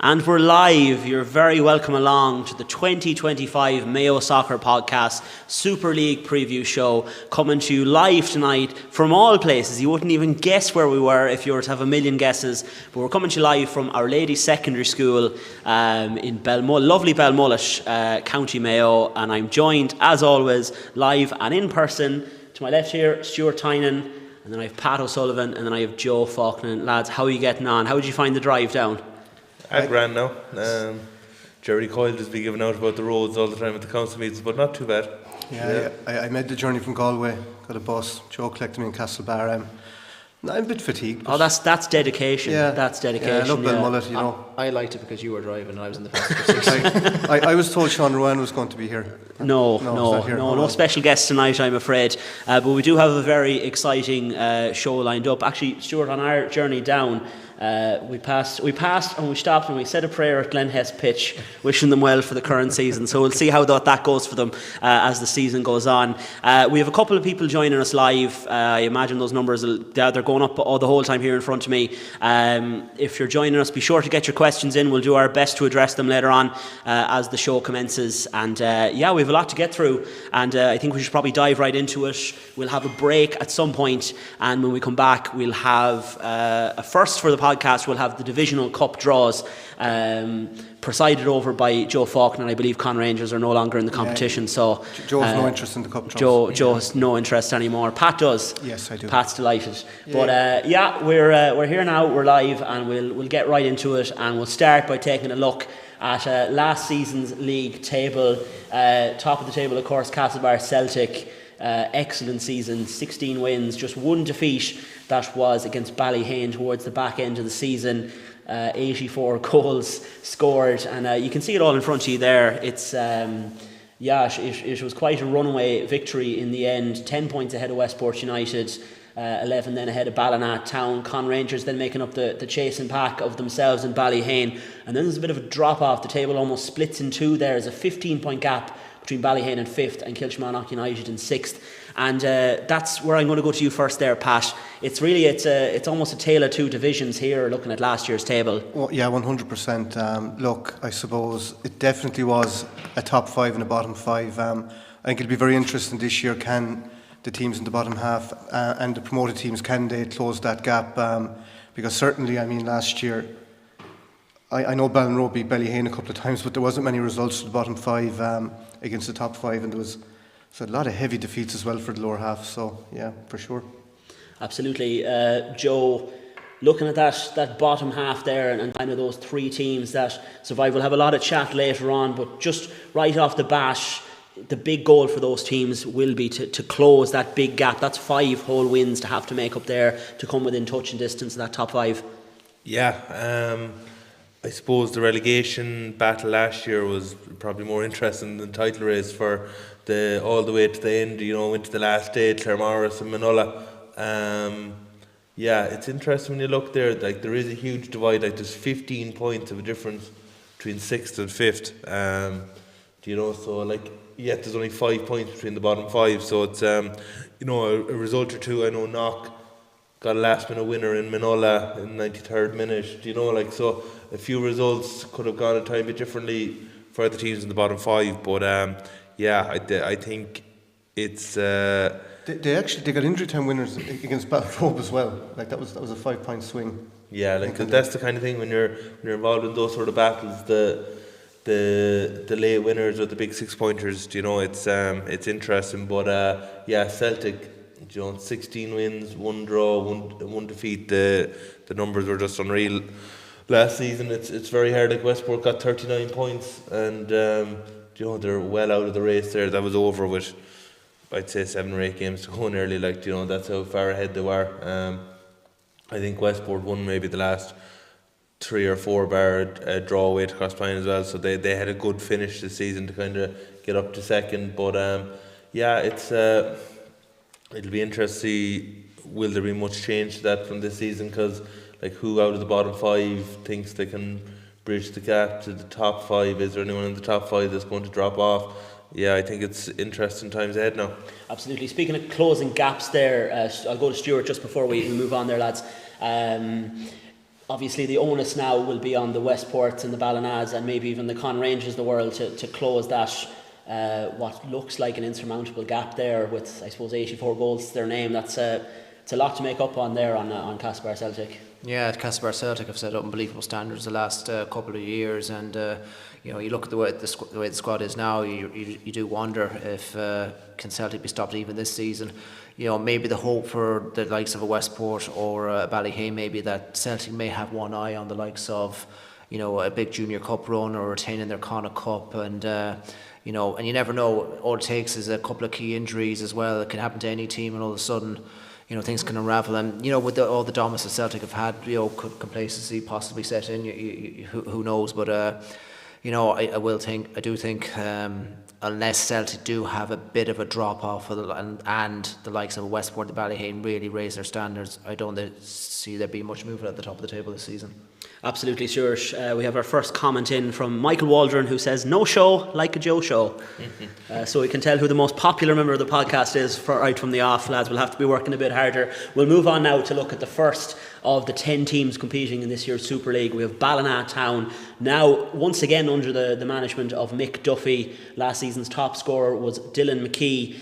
And we're live. You're very welcome along to the 2025 Mayo Soccer Podcast Super League preview show, coming to you live tonight from all places. You wouldn't even guess where we were if you were to have a million guesses, but we're coming to you live from Our Lady Secondary School in lovely Ballinrobe, County Mayo, and I'm joined, as always, live and in person. To my left here, Stuart, and then I have Pat O'Sullivan, and then I have Joe Faulkner. Lads, how are you getting on? How did you find the drive down? I'm grand now. Jerry Coyle just be giving out about the roads all the time at the council meetings, but not too bad. Yeah. I made the journey from Galway, got a bus. Joe collected me in Castlebar. I'm a bit fatigued. That's dedication. Yeah, that's dedication. Yeah, I love Ballinrobe, you know. I liked it because you were driving and I was in the passenger seat. I was told Sean Rowan was going to be here. No special guests tonight, I'm afraid. But we do have a very exciting show lined up. Actually, Stuart, on our journey down, we passed and we stopped and we said a prayer at Glenhest pitch, wishing them well for the current season. So we'll see how that goes for them as the season goes on. We have a couple of people joining us live. I imagine those numbers they're going up all the whole time here in front of me. If you're joining us, be sure to get your questions in. We'll do our best to address them later on as the show commences. And we have a lot to get through, and I think we should probably dive right into it. We'll have a break at some point, and when we come back, we'll have a first for the podcast. We'll have the Divisional Cup draws presided over by Joe Faulkner, and I believe Conn Rangers are no longer in the competition. Yeah. So Joe has no interest in the cup draws. Joe has no interest anymore. Pat does. Yes, I do. Pat's delighted. Yeah. But we're here now. We're live, and we'll get right into it, and we'll start by taking a look at last season's league table. Top of the table, of course, Castlebar Celtic. Excellent season, 16 wins, just one defeat. That was against Ballyheane towards the back end of the season. 84 goals scored, and you can see it all in front of you there. It's it was quite a runaway victory in the end. 10 points ahead of Westport United, 11 then ahead of Ballina Town. Conn Rangers then making up the chasing pack of themselves and Ballyhaunis, and then there's a bit of a drop off. The table almost splits in two. There's a 15-point gap between Ballyhaunis in 5th and Kilmarnock United in 6th. And that's where I'm going to go to you first there, Pat. It's almost a tale of two divisions here, looking at last year's table. Well, yeah, 100%. Look, I suppose it definitely was a top 5 and a bottom 5. I think it'll be very interesting this year. Can the teams in the bottom half and the promoted teams, can they close that gap? Because certainly, last year, I know Ballinrobe beat Ballyhaunis a couple of times, but there wasn't many results for the bottom 5 against the top 5, and there was a lot of heavy defeats as well for the lower half. So yeah, for sure. Absolutely. Joe, looking at that bottom half there and kind of those three teams that survive, we'll have a lot of chat later on, but just right off the bat, the big goal for those teams will be to close that big gap. That's 5 whole wins to have to make up there to come within touch and distance of that top 5. Yeah, I suppose the relegation battle last year was probably more interesting than the title race for all the way to the end, into the last day, Claremorris and Manulla. It's interesting when you look there, like there is a huge divide, like there's 15 points of a difference between 6th and 5th. So yet there's only 5 points between the bottom 5, so it's a result or two. I know Knock got a last minute winner in Manulla in the 93rd minute, so a few results could have gone a tiny bit differently for the teams in the bottom 5, but I think it's They got injury time winners against Ballinrobe as well. Like that was a 5-point swing. Yeah, cause that's the kind of thing when you're involved in those sort of battles. The late winners or the big 6-pointers. It's interesting. But Celtic, 16 wins, 1 draw, one defeat. The numbers were just unreal. Last season, it's very hard. Like Westport got 39 points, and they're well out of the race there. That was over with, I'd say, 7 or 8 games to go in early. That's how far ahead they were. I think Westport won maybe the last 3 or 4 bar draw away to Crossplain as well. So they had a good finish this season to kind of get up to 2nd. But it'll be interesting to see, will there be much change to that from this season? Because who out of the bottom 5 thinks they can bridge the gap to the top 5? Is there anyone in the top 5 that's going to drop off? Yeah, I think it's interesting times ahead now. Absolutely. Speaking of closing gaps there, I'll go to Stuart just before we move on there, lads. obviously the onus now will be on the Westports and the Ballinas and maybe even the Conn Rangers of the world to close that what looks like an insurmountable gap there with, I suppose, 84 goals to their name. That's it's a lot to make up on there on Castlebar Celtic. Yeah, Castlebar Celtic have set up unbelievable standards the last couple of years, and you look at the way the squad is now, you do wonder if can Celtic be stopped even this season. Maybe the hope for the likes of a Westport or a Ballyheane maybe that Celtic may have one eye on the likes of a big junior cup run or retaining their Connacht Cup, and and you never know. All it takes is a couple of key injuries as well. It can happen to any team, and all of a sudden things can unravel. And with all the dominance that Celtic have had, could complacency possibly set in? Who knows? But I do think unless Celtic do have a bit of a drop off and the likes of Westport and Ballyhaunis really raise their standards, I don't see there being much movement at the top of the table this season. Absolutely, Stuart. We have our first comment in from Michael Waldron, who says, "No show like a Joe show." So we can tell who the most popular member of the podcast is right from the off, lads. We'll have to be working a bit harder. We'll move on now to look at the first of the 10 teams competing in this year's Super League. We have Ballina Town, now once again under the management of Mick Duffy. Last season's top scorer was Dylan McKee.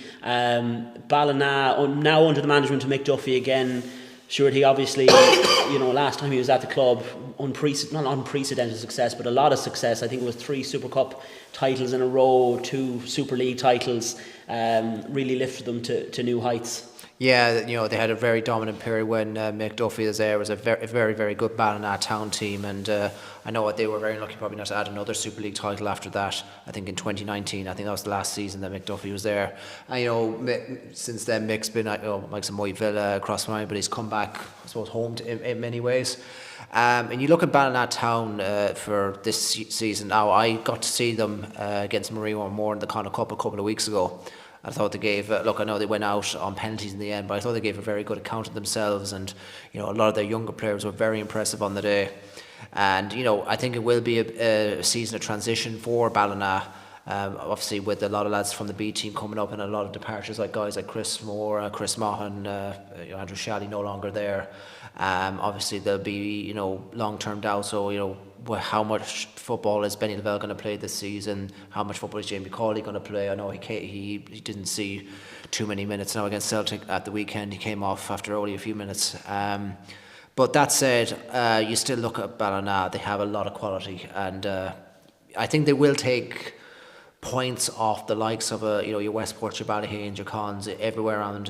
Ballina now under the management of Mick Duffy again. Stuart, he obviously, last time he was at the club, not unprecedented success, but a lot of success. I think it was 3 Super Cup titles in a row, 2 Super League titles, really lifted them to new heights. Yeah, they had a very dominant period when Mick Duffy was there. It was a very, very, very good Ballina Town team, and I know what they were very lucky probably not to add another Super League title after that. I think in 2019, I think that was the last season that Mick Duffy was there. And since then Mick's been at like some Moy Villa across the line, but he's come back, I suppose, home in many ways. And you look at Ballina Town for this season. Now I got to see them against Mario Moore in the Connacht Cup a couple of weeks ago. I thought they gave, I know they went out on penalties in the end, but I thought they gave a very good account of themselves, and a lot of their younger players were very impressive on the day. And I think it will be a season of transition for Ballina, obviously with a lot of lads from the B team coming up and a lot of departures, like guys like Chris Moore, Chris Mahan, Andrew Shalley no longer there. Obviously there'll be long-term doubts, so how much football is Benny Lavelle going to play this season? How much football is Jamie Cawley going to play? I know he didn't see too many minutes now against Celtic at the weekend. He came off after only a few minutes. But that said, you still look at Ballina. They have a lot of quality, and I think they will take points off the likes of your Westport, your Ballyhaunis, your Conns, everywhere around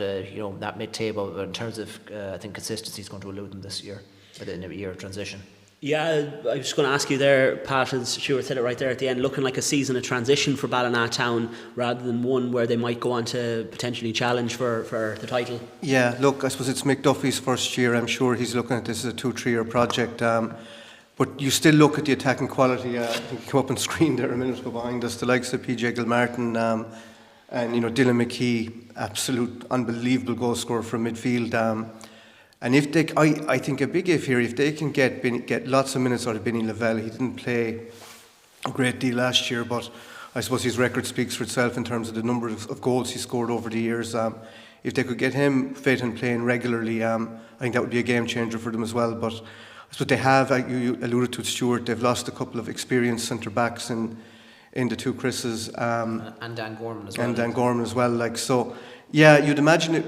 that mid-table. But in terms of I think consistency is going to elude them this year, within a year of transition. Yeah, I was just going to ask you there, Pat, as Stuart said it right there at the end, looking like a season of transition for Ballina Town rather than one where they might go on to potentially challenge for the title. Yeah, look, I suppose it's Mick Duffy's first year. I'm sure he's looking at this as a 2-3 year project. But you still look at the attacking quality. I think he came up on screen there a minute ago behind us. The likes of PJ Gilmartin and Dylan McKee, absolute unbelievable goal scorer from midfield. And if they, I think a big if here, if they can get lots of minutes out of Benny Lavelle. He didn't play a great deal last year, but I suppose his record speaks for itself in terms of the number of goals he scored over the years. If they could get him fit and playing regularly, I think that would be a game changer for them as well. But I suppose they have, you alluded to it, Stuart, they've lost a couple of experienced centre-backs in the 2 Chris's. And Dan Gorman as well. And Dan Gorman as well. So, yeah, you'd imagine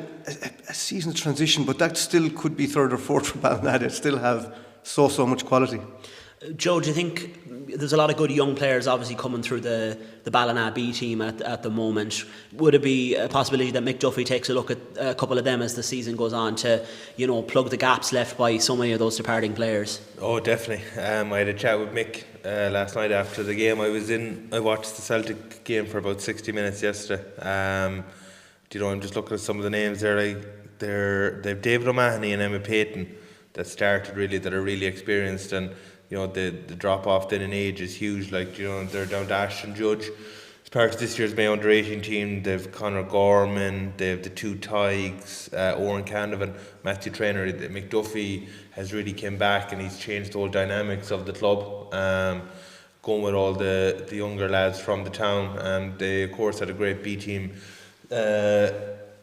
a season of transition, but that still could be 3rd or 4th for Ballina. They still have so much quality. Joe, do you think there's a lot of good young players obviously coming through the Ballina B team at the moment? Would it be a possibility that Mick Duffy takes a look at a couple of them as the season goes on to, plug the gaps left by so many of those departing players? Oh, definitely. I had a chat with Mick last night after the game. I watched the Celtic game for about 60 minutes yesterday. I'm just looking at some of the names there. They've David O'Mahony and Emma Payton that started really, that are really experienced, and the drop off then in age is huge. They're down to Ashton Judge as part of this year's Mayo under 18 team. They've Conor Gorman, they've the 2 Tiggs, Oren Canavan, Matthew Traynor. Mick Duffy has really came back and he's changed the whole dynamics of the club, going with all the younger lads from the town. They of course had a great B team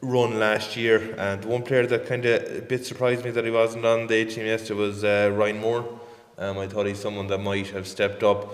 run last year. And the one player that kind of a bit surprised me that he wasn't on the A team yesterday was Ryan Moore. I thought he's someone that might have stepped up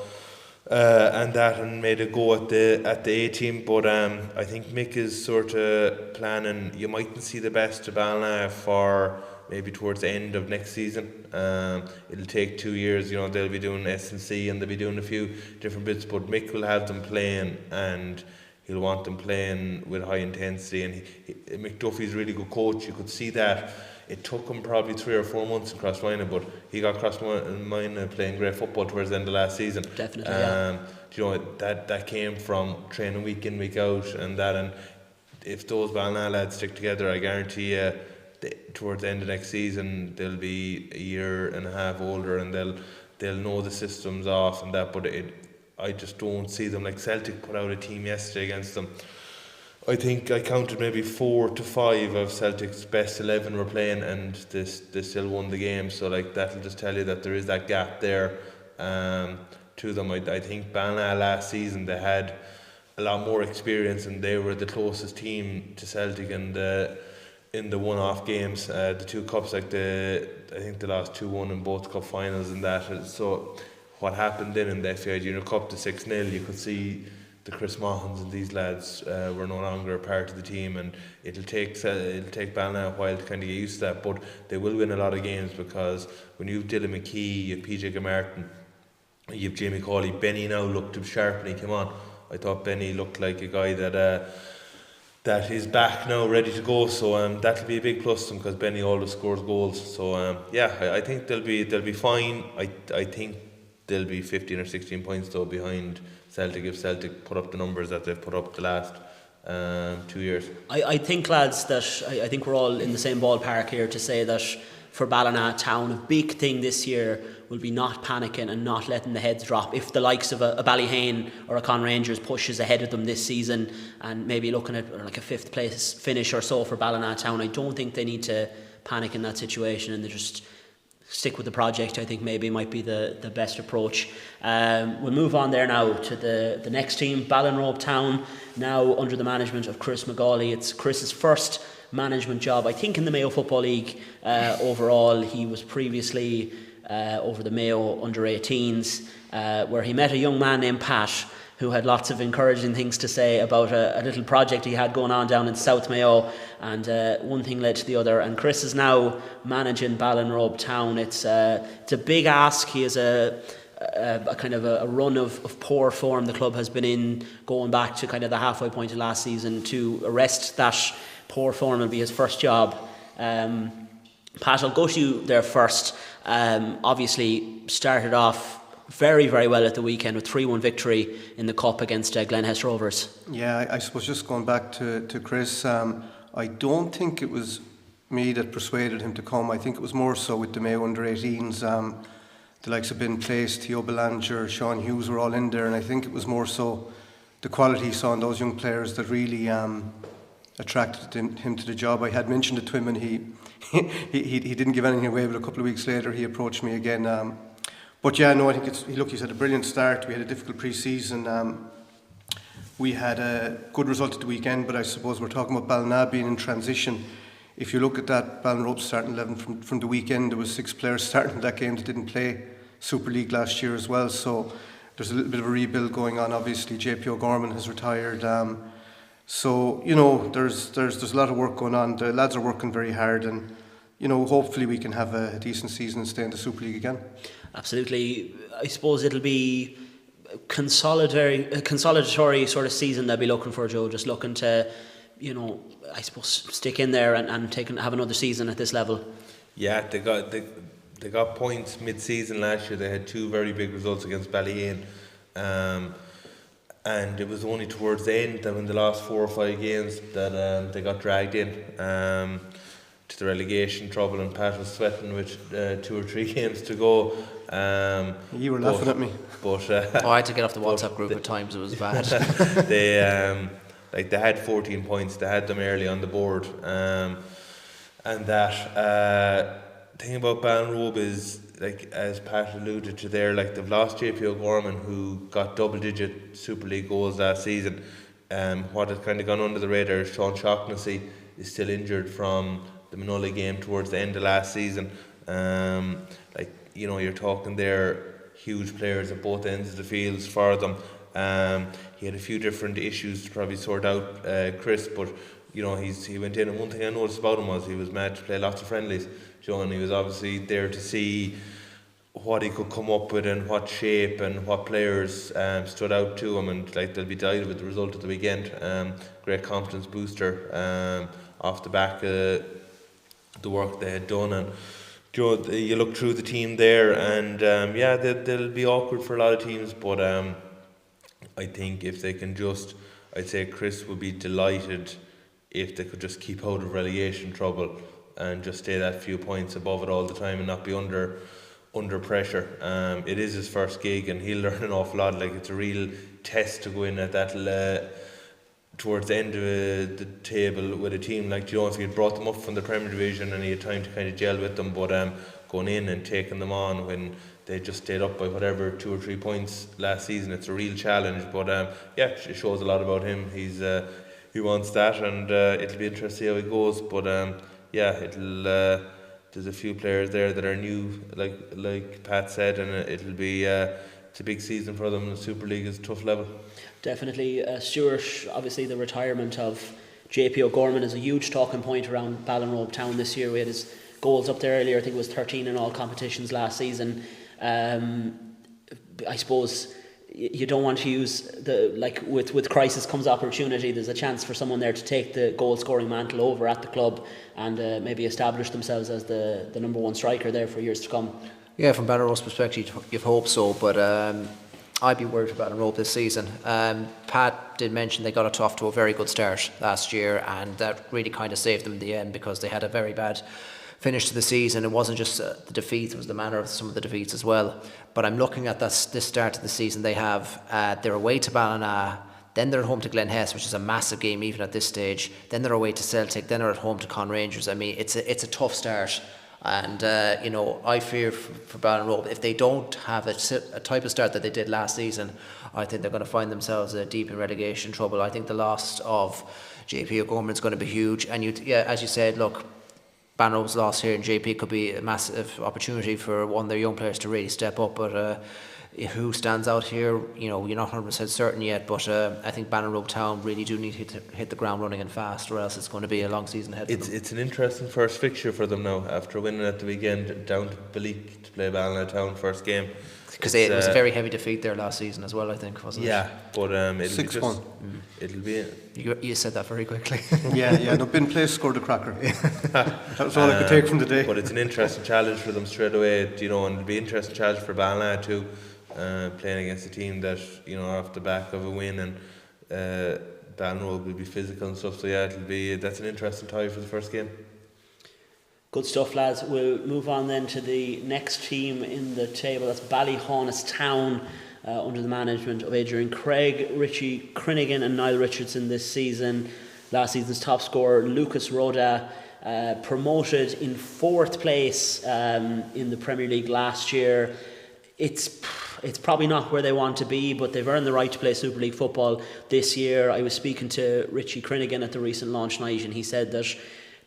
and made a go at the A team. But I think Mick is sort of planning. You mightn't see the best of Ballina for maybe towards the end of next season. It'll take 2 years. They'll be doing S&C and they'll be doing a few different bits. But Mick will have them playing, and he'll want them playing with high intensity. And Mick Duffy's a really good coach. You could see that. It took him probably 3 or 4 months in Crossmina, but he got Crossmina playing great football towards the end of last season. Definitely, yeah. That came from training week in, week out, and if those Ballina lads stick together, I guarantee you, towards the end of next season, they'll be a year and a half older, and they'll know the systems off and that. But I just don't see them. Like Celtic put out a team yesterday against them. I think I counted maybe 4 to 5 of Celtic's best 11 were playing, and they still won the game. So that'll just tell you that there is that gap there to them. I think Ballina last season, they had a lot more experience, and they were the closest team to Celtic in the one-off games. The 2 cups, I think they lost 2-1 in both cup finals and that. So what happened then in the FAI Junior Cup, the 6-0, you could see the Chris Mahons and these lads were no longer a part of the team, and it'll take Ballina a while to kind of get used to that, but they will win a lot of games, because when you've Dylan McKee, you've PJ Martin, you've Jamie Cawley. Benny now looked sharp when he came on. I thought Benny looked like a guy that is back now, ready to go. So that'll be a big plus to them, because Benny always scores goals. So I think they'll be fine. I think they'll be 15 or 16 points though behind Celtic if Celtic put up the numbers that they've put up the last 2 years. I think, lads, that I think we're all in the same ballpark here to say that for Ballina Town, a big thing this year will be not panicking and not letting the heads drop. If the likes of a Ballyhane or a Conn Rangers pushes ahead of them this season, and maybe looking at like a 5th place finish or so for Ballina Town, I don't think they need to panic in that situation, and they just stick with the project. I think maybe might be the best approach. We'll move on there now to the next team, Ballinrobe Town, now under the management of Chris McGauley. It's Chris's first management job, I think, in the Mayo Football League. Overall, he was previously over the Mayo under-18s, where he met a young man named Pat, who had lots of encouraging things to say about a little project he had going on down in South Mayo, and one thing led to the other, and Chris is now managing Ballinrobe Town. It's a big ask. He has a kind of a run of poor form the club has been in, going back to kind of the halfway point of last season. To arrest that poor form will be his first job. Pat, I'll go to you there first. Obviously started off very, very well at the weekend with 3-1 victory in the Cup against Glenhest Rovers. Yeah, I suppose just going back to Chris, I don't think it was me that persuaded him to come. I think it was more so with the Mayo under-18s. The likes of Ben Place, Theo Belanger, Sean Hughes were all in there, and I think it was more so the quality he saw in those young players that really attracted him to the job. I had mentioned it to him, and he didn't give anything away, but a couple of weeks later he approached me again. But yeah, no, I think he's had a brilliant start. We had a difficult pre-season. We had a good result at the weekend, but I suppose we're talking about Ballina being in transition. If you look at that Ballinrobe starting 11 from the weekend, there was 6 players starting that game that didn't play Super League last year as well. So there's a little bit of a rebuild going on. Obviously, JP O'Gorman has retired. So there's a lot of work going on. The lads are working very hard, and hopefully we can have a decent season and stay in the Super League again. Absolutely. I suppose it'll be a consolidatory sort of season they'll be looking for, Joe. Just looking to, I suppose, stick in there and have another season at this level. Yeah, they got points mid-season last year. They had 2 very big results against Ballyheane, and it was only towards the end, in the last 4 or 5 games, that they got dragged in to the relegation trouble, and Pat was sweating with 2 or 3 games to go. You were laughing at me. But I had to get off the WhatsApp group at times. It was bad. They had 14 points. They had them early on the board, and that thing about Ballinrobe is, as Pat alluded to there, they've lost JP O'Gorman, who got double-digit Super League goals last season. What has kind of gone under the radar is Sean Shaughnessy is still injured from the Manulla game towards the end of last season. You're talking there, huge players at both ends of the fields for them. He had a few different issues to probably sort out, Chris, but he went in, and one thing I noticed about him was he was mad to play lots of friendlies, and he was obviously there to see what he could come up with and what shape and what players stood out to him, and they'll be delighted with the result of the weekend. Great confidence booster off the back of the work they had done, and you look through the team there, and they'll be awkward for a lot of teams, but I think if they can I'd say Chris would be delighted if they could just keep out of relegation trouble and just stay that few points above it all the time and not be under pressure. It is his first gig, and he'll learn an awful lot. It's a real test to go in at that towards the end of the table with a team if he had brought them up from the Premier Division and he had time to kind of gel with them, but going in and taking them on when they just stayed up by whatever 2 or 3 points last season, it's a real challenge. But it shows a lot about him. He wants that, and it'll be interesting to see how it goes. But there's a few players there that are new, like Pat said, and it'll be it's a big season for them. The Super League is a tough level. Definitely. Stuart, obviously the retirement of JP O'Gorman is a huge talking point around Ballinrobe Town this year. We had his goals up there earlier. I think it was 13 in all competitions last season. I suppose you don't want to use with crisis comes opportunity. There's a chance for someone there to take the goal scoring mantle over at the club and maybe establish themselves as the number one striker there for years to come. Yeah, from Ballinrobe's perspective, you've hoped so, but I'd be worried about Ballinrobe this season. Pat did mention they got it off to a very good start last year, and that really kind of saved them in the end because they had a very bad finish to the season. It wasn't just the defeats, it was the manner of some of the defeats as well. But I'm looking at this start of the season. They have they're away to Ballina, then they're at home to Glenhest, which is a massive game even at this stage. Then they're away to Celtic, then they're at home to Conn Rangers. I mean, it's a tough start. And I fear for Ballinrobe, if they don't have a type of start that they did last season, I think they're going to find themselves deep in relegation trouble. I think the loss of JP O'Gorman is going to be huge. And as you said, look, Ballinrobe's loss here in JP could be a massive opportunity for one of their young players to really step up. But who stands out here, you're not 100% certain yet. But I think Ballinrobe Town really do need to hit the ground running and fast, or else it's going to be a long season ahead for them. It's an interesting first fixture for them now after winning at the weekend down to Ballyhaunis to play Ballina Town first game. Because it was a very heavy defeat there last season as well, I think, wasn't it? Yeah, but it'll 6-1. It'll be. You said that very quickly. yeah. No, Ben Place scored a cracker. That was all I could take from the day. But it's an interesting challenge for them straight away, and it'll be an interesting challenge for Ballina too, playing against a team that are off the back of a win, and Ballinrobe will be physical and stuff. So that's an interesting tie for the first game. Good stuff, lads. We'll move on then to the next team in the table. That's Ballyhaunis Town, under the management of Adrian Craig, Richie Crinigan and Niall Richardson this season. Last season's top scorer, Lucas Roda, promoted in 4th place in the Premier League last year. It's probably not where they want to be, but they've earned the right to play Super League football this year. I was speaking to Richie Crinigan at the recent launch night, and he said that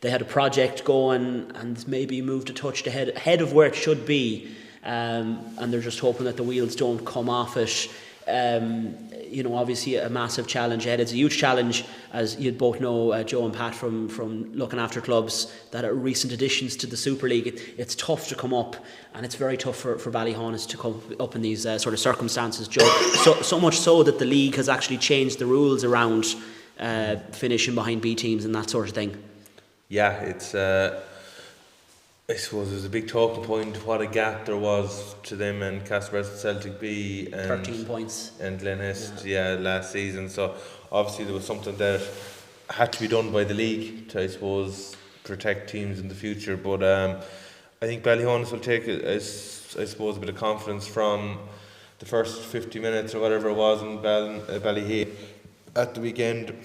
they had a project going and maybe moved a touch ahead of where it should be, and they're just hoping that the wheels don't come off it. Obviously a massive challenge ahead. It's a huge challenge, as you both know, Joe and Pat, from looking after clubs that are recent additions to the Super League. It's tough to come up, and it's very tough for Ballyhaunis to come up in these sort of circumstances, Joe. So much so that the league has actually changed the rules around finishing behind B teams and that sort of thing. Yeah, it's. I suppose there's a big talking point what a gap there was to them and Castlebar Celtic B and 13 points and Glenhest last season. So obviously there was something that had to be done by the league to, I suppose, protect teams in the future. But I think Ballyhaunis will take I suppose a bit of confidence from the first 50 minutes or whatever it was in Ballyheane at the weekend.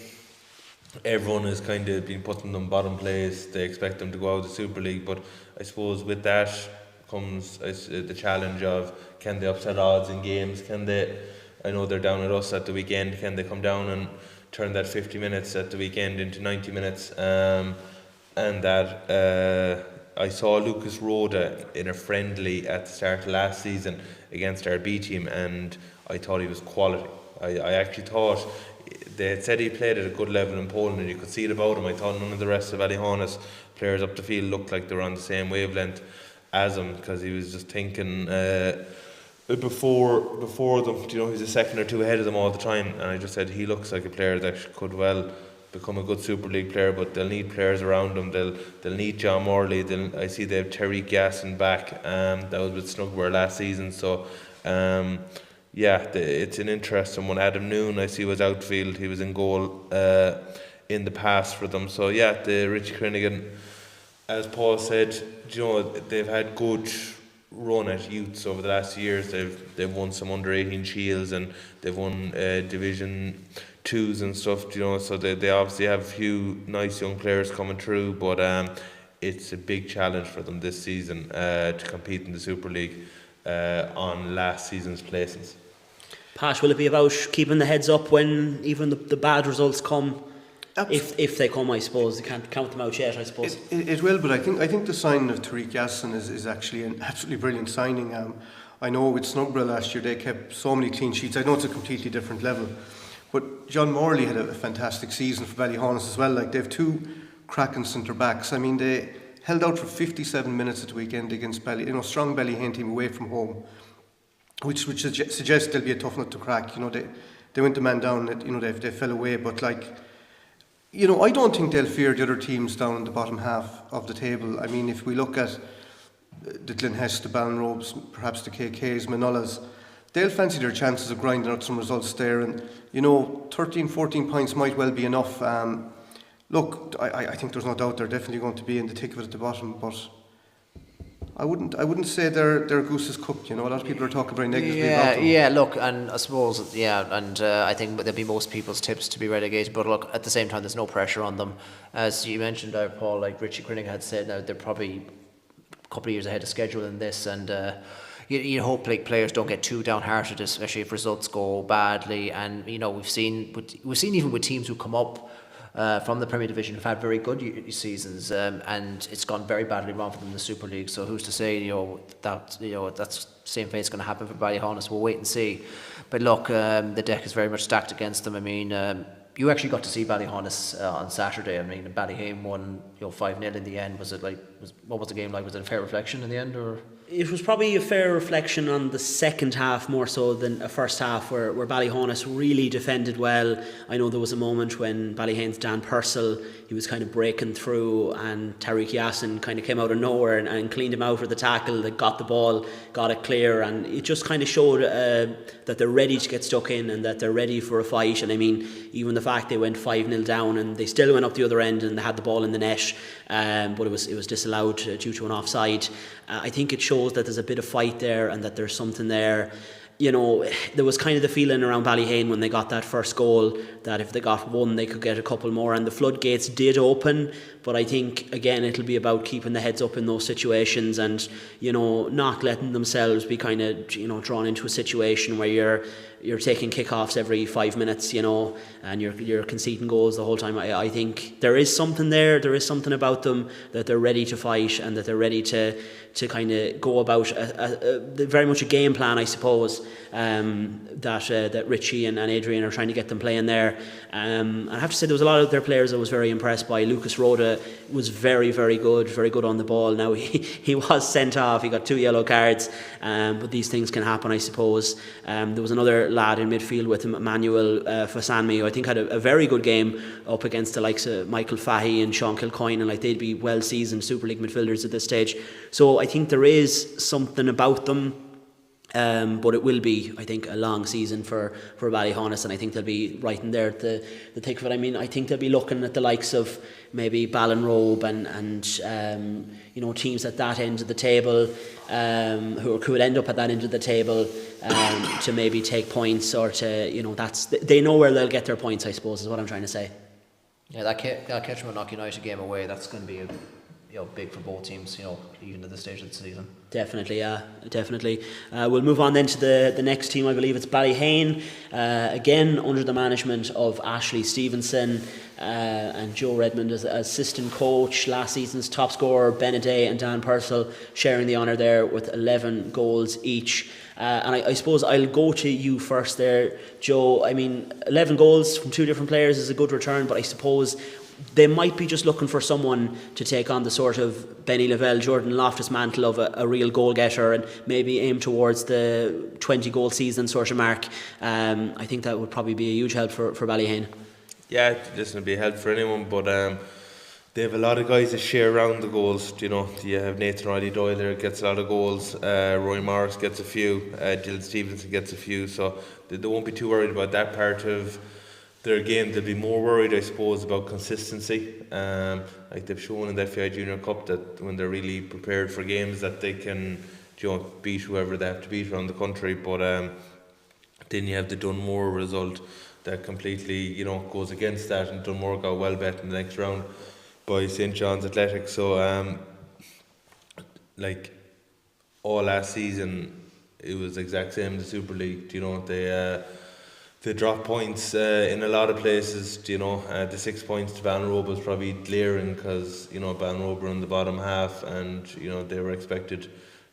Everyone has kind of been putting them bottom place. They expect them to go out of the Super League, but I suppose with that comes the challenge of, can they upset odds in games? Can they? I know they're down at us at the weekend. Can they come down and turned that 50 minutes at the weekend into 90 minutes, and that I saw Lucas Rhoda in a friendly at the start of last season against our B team, and I thought he was quality. I actually thought they had said he played at a good level in Poland, and you could see it about him. I thought none of the rest of Ballyhaunis players up the field looked like they were on the same wavelength as him, because he was just thinking before them, you know, he's a second or two ahead of them all the time, and I just said he looks like a player that could well become a good Super League player, but they'll need players around him. They'll need John Morley. I see they have Terry Gasson back. That was with Snugware last season. So it's an interesting one. Adam Noon, I see, was outfield. He was in goal in the past for them. So yeah, the Richie Crinigan, as Paul said, you know, they've had good run at youths over the last years. They've won some under 18 shields, and they've won Division 2s and stuff, you know, so they obviously have a few nice young players coming through, but it's a big challenge for them this season to compete in the Super League on last season's places. Pat, will it be about keeping the heads up when even the bad results come? If they come, I suppose. They can't count them out yet, I suppose. It will, but I think the signing of Tariq Yassin is actually an absolutely brilliant signing. I know with Snugware last year they kept so many clean sheets. I know it's a completely different level, but John Morley had a fantastic season for Ballyhaunis as well. Like, they have two cracking centre backs. I mean, they held out for 57 minutes at the weekend against strong Ballyheane team away from home, which suggests they'll be a tough nut to crack. You know, they went the man down. You know, they fell away, but like, you know, I don't think they'll fear the other teams down in the bottom half of the table. I mean, if we look at the Glenhest, the Ballinrobes, perhaps the KKs, Manullas, they'll fancy their chances of grinding out some results there, and you know, 13-14 points might well be enough. Look, I think there's no doubt they're definitely going to be in the thick of it at the bottom, but I wouldn't say their goose is cooked. You know, a lot of people are talking very negatively about them. Yeah, look, and I suppose, I think there'll be most people's tips to be relegated, but look, at the same time, there's no pressure on them. As you mentioned there, Paul, like Richie Crinigan had said, now they're probably a couple of years ahead of schedule in this, and you hope like players don't get too downhearted, especially if results go badly. And you know, we've seen even with teams who come up from the Premier Division have had very good seasons, and it's gone very badly wrong for them in the Super League. So who's to say that's the same fate's going to happen for Ballyhaunis? We'll wait and see. But look, the deck is very much stacked against them. I mean, you actually got to see Ballyhaunis on Saturday. I mean, Ballyhane won 5-0 in the end. What was the game like? Was it a fair reflection in the end, or? It was probably a fair reflection on the second half more so than a first half, where Ballyhaunis really defended well. I know there was a moment when Ballyhane's Dan Purcell, he was kind of breaking through, and Tariq Yassin kind of came out of nowhere and cleaned him out with the tackle. They got the ball, got it clear, and it just kind of showed that they're ready to get stuck in and that they're ready for a fight. And I mean, even the fact they went 5-0 down and they still went up the other end and they had the ball in the net, but it was disallowed due to an offside. I think it shows that there's a bit of fight there and that there's something there. You know, there was kind of the feeling around Ballyhane when they got that first goal that if they got one they could get a couple more, and the floodgates did open. But I think again it'll be about keeping the heads up in those situations and, you know, not letting themselves be kind of, you know, drawn into a situation where you're taking kickoffs every 5 minutes, you know, and you're conceding goals the whole time. I think there is something there. There is something about them that they're ready to fight and that they're ready to kind of go about very much a game plan, I suppose, that Richie and Adrian are trying to get them playing there. I have to say there was a lot of their players I was very impressed by. Lucas Rhoda was very, very good on the ball. Now he was sent off. He got 2 yellow cards, but these things can happen, I suppose. There was another lad in midfield with him, Manuel Fasanmi, who I think had a very good game up against the likes of Michael Fahy and Sean Kilcoyne, and like they'd be well seasoned Super League midfielders at this stage. So I think there is something about them. But it will be, I think, a long season for Ballyhaunis, and I think they'll be right in there at the thick of it. I mean, I think they'll be looking at the likes of maybe Ballinrobe and you know, teams at that end of the table, who could end up at that end of the table, to maybe take points, or to, you know, they know where they'll get their points, I suppose, is what I'm trying to say. Yeah, that Ketchum Knock United game away, that's going to be big for both teams, even at this stage of the season. Definitely. We'll move on then to the next team. I believe it's Ballyhane, again under the management of Ashley Stevenson and Joe Redmond as assistant coach. Last season's top scorer Beneday and Dan Purcell sharing the honour there with 11 goals each. And I suppose I'll go to you first there, Joe. I mean, 11 goals from two different players is a good return, but I suppose they might be just looking for someone to take on the sort of Benny Lavelle, Jordan Loftus mantle of a real goal getter and maybe aim towards the 20 goal season sort of mark. I think that would probably be a huge help for Ballyhane. Yeah, this would be a help for anyone, but they have a lot of guys that share around the goals. You have Nathan Riley Doyle there, gets a lot of goals. Roy Morris gets a few. Dylan Stevenson gets a few. So they won't be too worried about that part of their game. They'll be more worried, I suppose, about consistency. Like they've shown in the FAI Junior Cup that when they're really prepared for games, that they can beat whoever they have to beat around the country. But then you have the Dunmore result that completely goes against that, and Dunmore got well bet in the next round by St John's Athletic. So like all last season it was exact same in the Super League. They dropped points in a lot of places. The 6 points to Ballinrobe was probably glaring because Ballinrobe were in the bottom half, and they were expected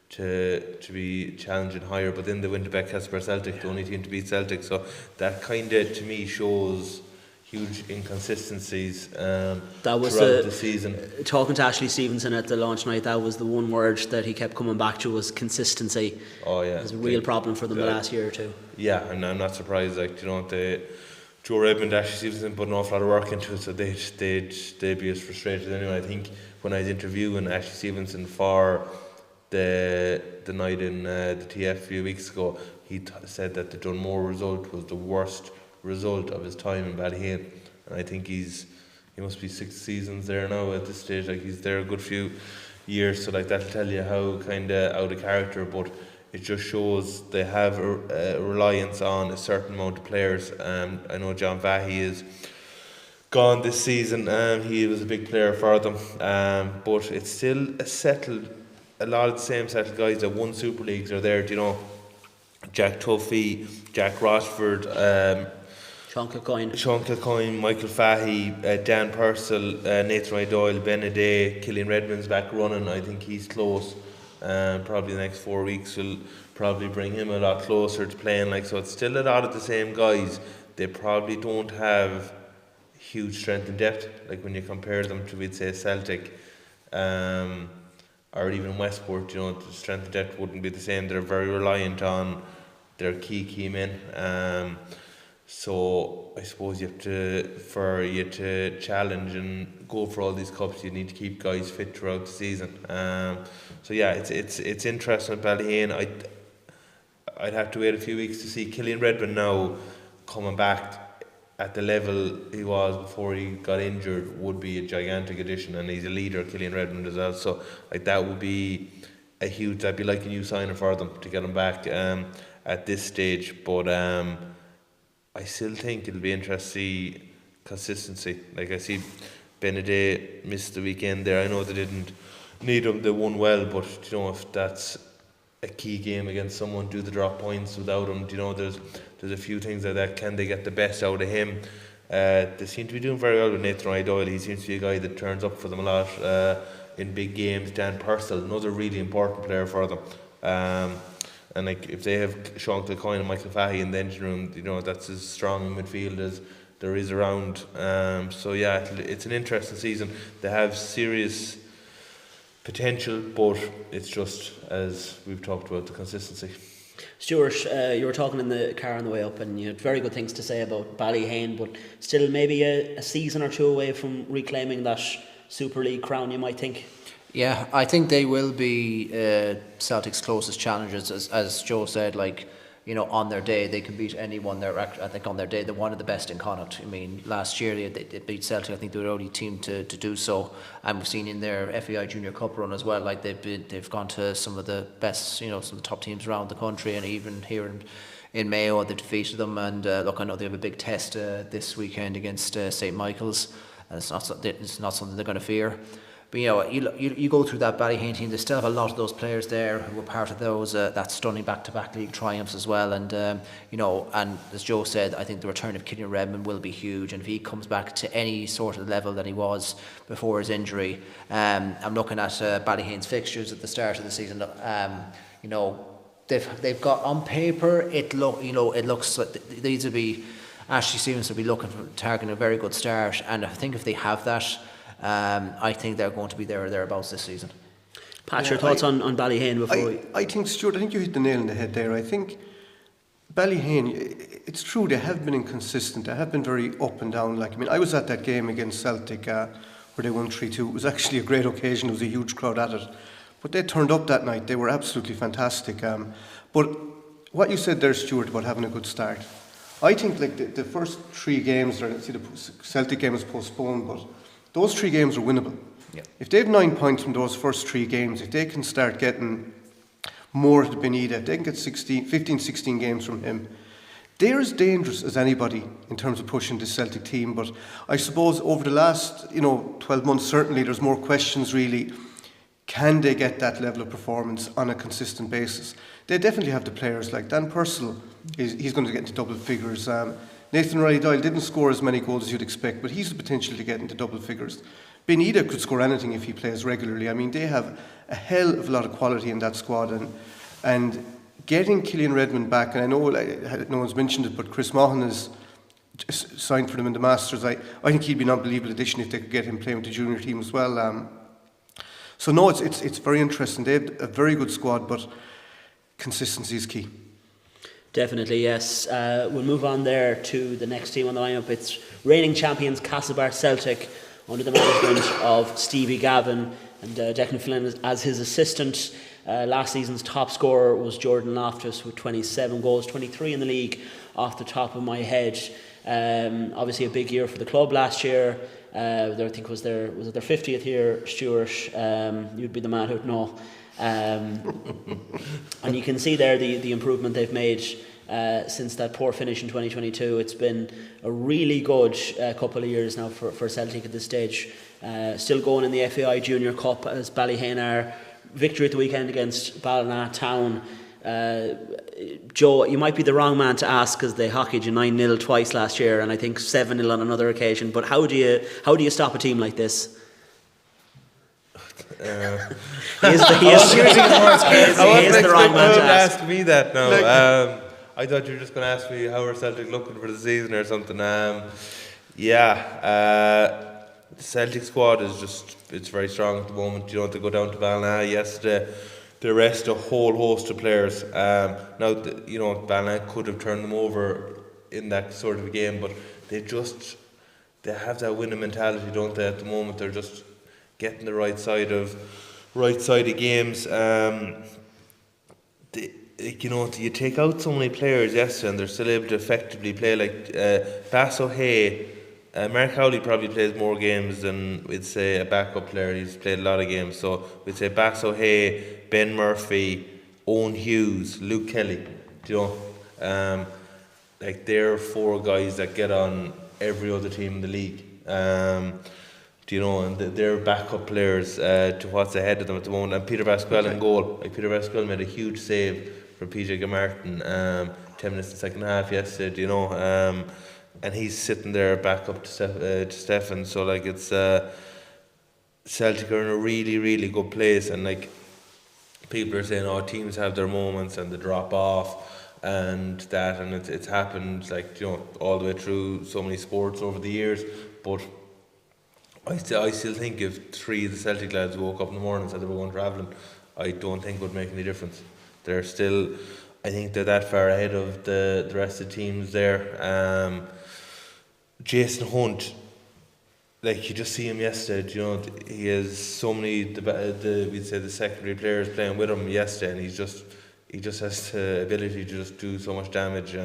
to be challenging higher. But then they went to back Castlebar Celtic, the only team to beat Celtic. So that kind of, to me, shows huge inconsistencies that was throughout the season. Talking to Ashley Stevenson at the launch night, that was the one word that he kept coming back to, was consistency. Oh yeah, it was a real problem for them the last year or two. Yeah, and I'm not surprised. Joe Redmond, Ashley Stevenson put an awful lot of work into it, so they'd be as frustrated anyway. I think when I was interviewing Ashley Stevenson for the night in the TF a few weeks ago, he said that the Dunmore result was the worst result of his time in Ballyhaunis, and I think he must be 6 seasons there now at this stage. Like, he's there a good few years, so like that'll tell you how kind of out of character. But it just shows they have a reliance on a certain amount of players. I know John Vahey is gone this season. He was a big player for them, but it's still a lot of the same settled guys that won Super Leagues are there. Jack Tuffy, Jack Rochford, Sean Kilcoyne, Michael Fahey, Dan Purcell, Nathan Ray Doyle, Beneday, Killian Redmond's back running. I think he's close. Probably the next 4 weeks will probably bring him a lot closer to playing. So it's still a lot of the same guys. They probably don't have huge strength and depth. Like when you compare them to, we'd say, Celtic, or even Westport, the strength and depth wouldn't be the same. They're very reliant on their key men. So I suppose for you to challenge and go for all these cups, you need to keep guys fit throughout the season. So yeah, it's interesting at Ballyhaunis. I'd have to wait a few weeks to see Killian Redmond now coming back at the level he was before he got injured. Would be a gigantic addition, and he's a leader, Killian Redmond, as well. So that would be that'd be like a new signing for them to get him back at this stage. But I still think it'll be interesting to see consistency. Like, I see Beneday missed the weekend there. I know they didn't need him, they won well, but if that's a key game against someone, do they drop points without him? There's a few things like that. Can they get the best out of him? They seem to be doing very well with Nathan Ray Doyle. He seems to be a guy that turns up for them a lot in big games. Dan Purcell, another really important player for them. And if they have Sean Kilcoyne and Michael Fahey in the engine room, that's as strong in midfield as there is around. So yeah, it's an interesting season. They have serious potential, but it's just, as we've talked about, the consistency. Stuart, you were talking in the car on the way up, and you had very good things to say about Ballyhaunis, but still maybe a season or two away from reclaiming that Super League crown, you might think. Yeah, I think they will be Celtic's closest challengers, as Joe said. On their day, they can beat anyone. I think on their day, they're one of the best in Connacht. I mean, last year they beat Celtic. I think they were the only team to do so. And we've seen in their FAI Junior Cup run as well. They've gone to some of the best, some of the top teams around the country, and even here in Mayo, they defeated them. And I know they have a big test this weekend against St Michael's, and it's not something they're going to fear. But you go through that Ballyhaunis team. They still have a lot of those players there who were part of those that stunning back-to-back league triumphs as well. And and as Joe said, I think the return of Killian Redmond will be huge. And if he comes back to any sort of level that he was before his injury, I'm looking at Ballyhaunis fixtures at the start of the season. They've got on paper it looks like these will be Ashley Stevens will be looking for targeting a very good start, and I think if they have that, I think they're going to be there or thereabouts this season. Pat, your thoughts on Ballyhaunis before I think, Stuart, I think you hit the nail on the head there. I think Ballyhaunis, it's true they have been inconsistent. They have been very up and down. I was at that game against Celtic where they won 3-2. It was actually a great occasion. There was a huge crowd at it. But they turned up that night. They were absolutely fantastic. But what you said there, Stuart, about having a good start, I think the first 3 games, the Celtic game was postponed, but those 3 games are winnable. Yeah. If they have 9 points from those first 3 games, if they can start getting more to Benita, if they can get 15, 16 games from him, they're as dangerous as anybody in terms of pushing this Celtic team. But I suppose over the last 12 months, certainly there's more questions really. Can they get that level of performance on a consistent basis? They definitely have the players. Like Dan Purcell, he's going to get into double figures. Nathan Riley-Doyle didn't score as many goals as you'd expect, but he's the potential to get into double figures. Benita could score anything if he plays regularly. I mean, they have a hell of a lot of quality in that squad, and getting Killian Redmond back, and I know no one's mentioned it, but Chris Maughan is signed for them in the Masters. I think he'd be an unbelievable addition if they could get him playing with the junior team as well. So no, it's very interesting. They have a very good squad, but consistency is key. Definitely, yes. We'll move on there to the next team on the lineup. It's reigning champions Castlebar Celtic under the management of Stevie Gavin and Declan Flynn as his assistant. Last season's top scorer was Jordan Loftus with 27 goals, 23 in the league off the top of my head. Obviously a big year for the club last year. I think was it their 50th year, Stuart? You'd be the man who'd know. And you can see there the improvement they've made since that poor finish in 2022. It's been a really good couple of years now for Celtic at this stage. Still going in the FAI Junior Cup as Ballyheane are. Victory at the weekend against Ballina Town. Joe, you might be the wrong man to ask because they hockeyed you 9-0 twice last year, and I think 7-0 on another occasion. But how do you stop a team like this? He is the wrong man to ask me that now. I thought you were just going to ask me how are Celtic looking for the season or something. The Celtic squad it's very strong at the moment. They go down to Ballina yesterday. They rest a whole host of players. Ballina could have turned them over in that sort of a game, but they have that winning mentality, don't they? At the moment, they're just getting the right side of games. You take out so many players yesterday, and they're still able to effectively play. Like Bass O'Hay, Mark Howley probably plays more games than we'd say a backup player. He's played a lot of games, so we'd say Bass O'Hay, Ben Murphy, Owen Hughes, Luke Kelly. They're 4 guys that get on every other team in the league. And they're backup players to what's ahead of them at the moment. And Peter Pasquale in goal. Peter Pasquale made a huge save for PJ Gamartin 10 minutes in the second half yesterday. And he's sitting there back up to Stefan. So it's Celtic are in a really, really good place, and people are saying, teams have their moments and they drop off and that, and it's happened all the way through so many sports over the years. But I still think if 3 of the Celtic lads woke up in the morning and said they were going travelling, I don't think it would make any difference. They're still, I think they're that far ahead of the rest of the teams there. Jason Hunt, you just see him yesterday. He has so many we'd say the secondary players playing with him yesterday, and he just has the ability to just do so much damage.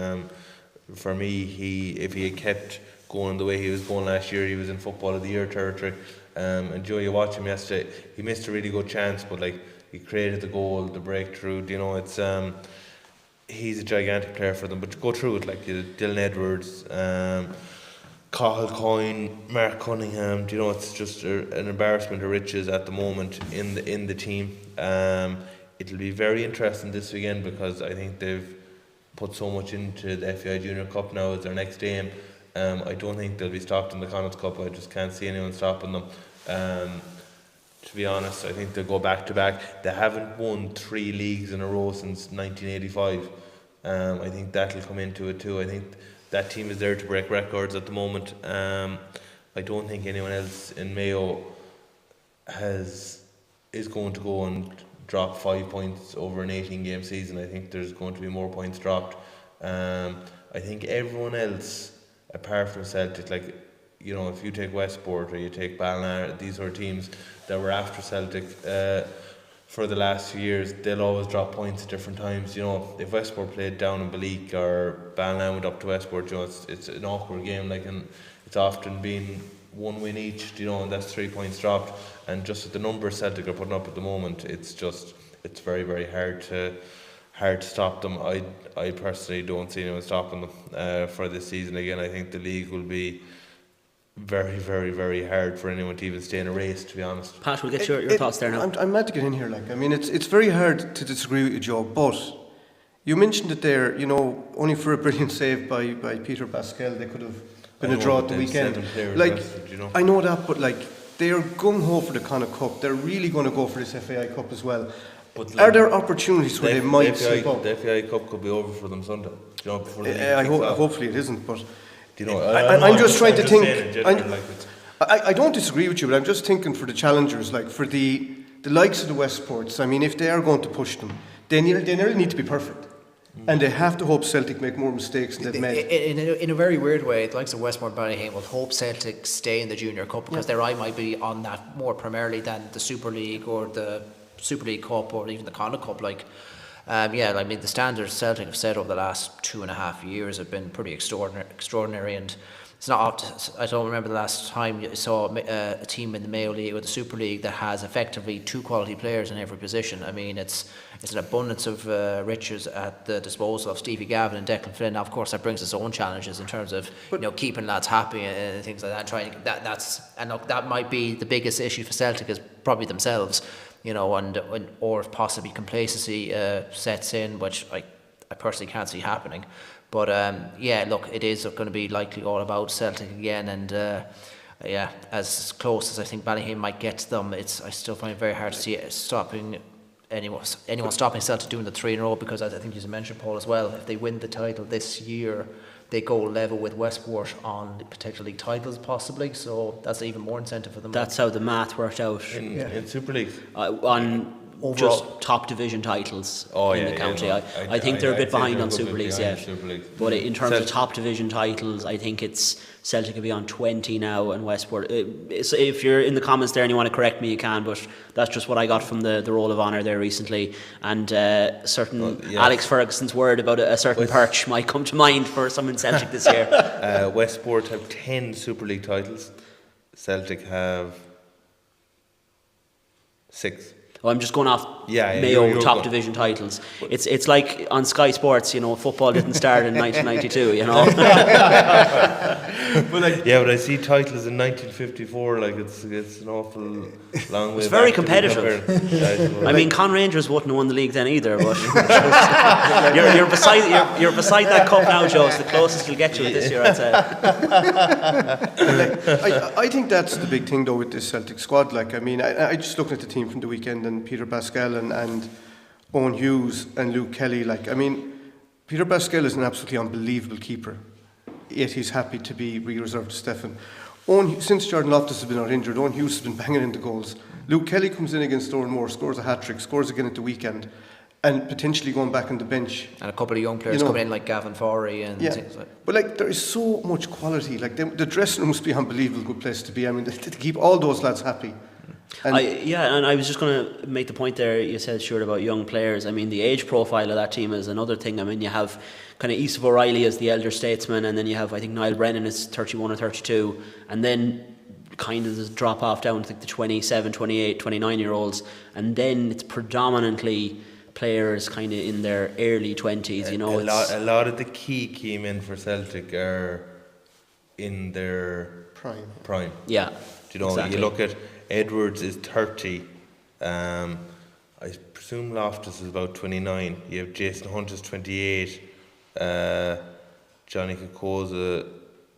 For me, if he had kept going the way he was going last year, he was in Football of the Year territory. And Joe, you watch him yesterday. He missed a really good chance, but he created the goal, the breakthrough. He's a gigantic player for them. But go through it, Dylan Edwards. Cahill Coyne, Mark Cunningham. You know, it's just an embarrassment of riches at the moment in the team. It'll be very interesting this weekend because I think they've put so much into the FAI Junior Cup now as their next game. I don't think they'll be stopped in the Connacht Cup. I just can't see anyone stopping them. To be honest, I think they'll go back to back. They haven't won 3 leagues in a row since 1985. I think that'll come into it too. I think that team is there to break records at the moment. I don't think anyone else in Mayo is going to go and drop 5 points over an 18-game season. I think there's going to be more points dropped. I think everyone else, apart from Celtic, like, you know, if you take Westport or you take Ballina, these are teams that were after Celtic for the last few years. They'll always drop points at different times. You know, if Westport played down in Ballyhaunis or Ballina went up to Westport, you know, it's an awkward game. Like, and it's often been 1 win each. You know, and that's 3 points dropped. And just at the numbers Celtic are putting up at the moment, it's very, very hard to stop them. I personally don't see anyone stopping them for this season. Again, I think the league will be very, very, very hard for anyone to even stay in a race, to be honest. Pat, we'll get your thoughts there now. I'm mad to get in here. Like, I mean, it's very hard to disagree with you, Joe, but you mentioned it there, you know, only for a brilliant save by Peter Pascal, they could have been a draw at the weekend. Like, rested, you know. I know that, but like, they are gung-ho for the Connacht Cup. They're really going to go for this FAI Cup as well. But like, are there opportunities where they might slip up? The FAI Cup could be over for them Sunday. You know, before the hopefully it isn't, but you know, I'm just trying to think. I don't disagree with you, but I'm just thinking for the challengers, like for the likes of the Westports. I mean, if they are going to push them, they nearly need to be perfect. And they have to hope Celtic make more mistakes than they've made. In a very weird way, the likes of Westport and Ballyhaunis will hope Celtic stay in the Junior Cup because their eye might be on that more primarily than the Super League or the Super League Cup or even the Connacht Cup. Like, I mean, the standards Celtic have set over the last 2.5 years have been pretty extraordinary, and it's not. I don't remember the last time you saw a team in the Mayo League or the Super League that has effectively 2 quality players in every position. I mean, it's an abundance of riches at the disposal of Stevie Gavin and Declan Flynn. Now, of course, that brings its own challenges in terms of keeping lads happy and things like that. Trying that might be the biggest issue for Celtic is probably themselves. You know, or if possibly complacency sets in, which I personally can't see happening. But look, it is going to be likely all about Celtic again, and as close as I think Ballyhaunis might get to them, I still find it very hard to see it stopping anyone stopping Celtic doing the 3 in a row, because as I think you mentioned, Paul, as well, if they win the title this year, they go level with Westport on potential league titles possibly, so that's even more incentive for them. That's how the math worked out in Super League on overall. Just top division titles in the county. I think they're a bit behind on Super Leagues yet, but in terms of top division titles, I think it's Celtic will be on 20 now, and Westport. So if you're in the comments there and you want to correct me, you can, but that's just what I got from the Roll of Honour there recently. And Alex Ferguson's word about a certain perch might come to mind for some in Celtic this year. Westport have 10 Super League titles. Celtic have 6. Well, I'm just going off Mayo top division titles. It's like on Sky Sports, you know, football didn't start in 1992, you know. But I see titles in 1954. Like it's an awful long way. It's very competitive. I mean, Conn Rangers wouldn't have won the league then either. But you're beside that cup now, Joe. It's the closest you'll get to it this year, I'd say. I think that's the big thing though with this Celtic squad. Like, I mean, I just looking at the team from the weekend, and Peter Pascal and Owen Hughes and Luke Kelly. Like, I mean, Peter Pascal is an absolutely unbelievable keeper, yet he's happy to be reserved to Stefan. Since Jordan Loftus has been out injured, Owen Hughes has been banging into goals. Luke Kelly comes in against Moore, scores a hat-trick, scores again at the weekend, and potentially going back on the bench. And a couple of young players coming in like Gavin Forey and things like that. But like, there is so much quality. Like, the dressing room must be an unbelievable good place to be. I mean, to keep all those lads happy. And I was just going to make the point there. You said, Stuart, about young players. I mean, the age profile of that team is another thing. I mean, you have kind of East O'Reilly as the elder statesman, and then you have, I think, Niall Brennan is 31 or 32, and then kind of this drop off down to the 27, 28, 29-year-olds, and then it's predominantly players kind of in their early 20s. You know, a lot of the key men for Celtic are in their prime. Yeah. Do you know, exactly. you look at Edwards is 30. I presume Loftus is about 29. You have Jason Hunt is 28. Johnny Kokoza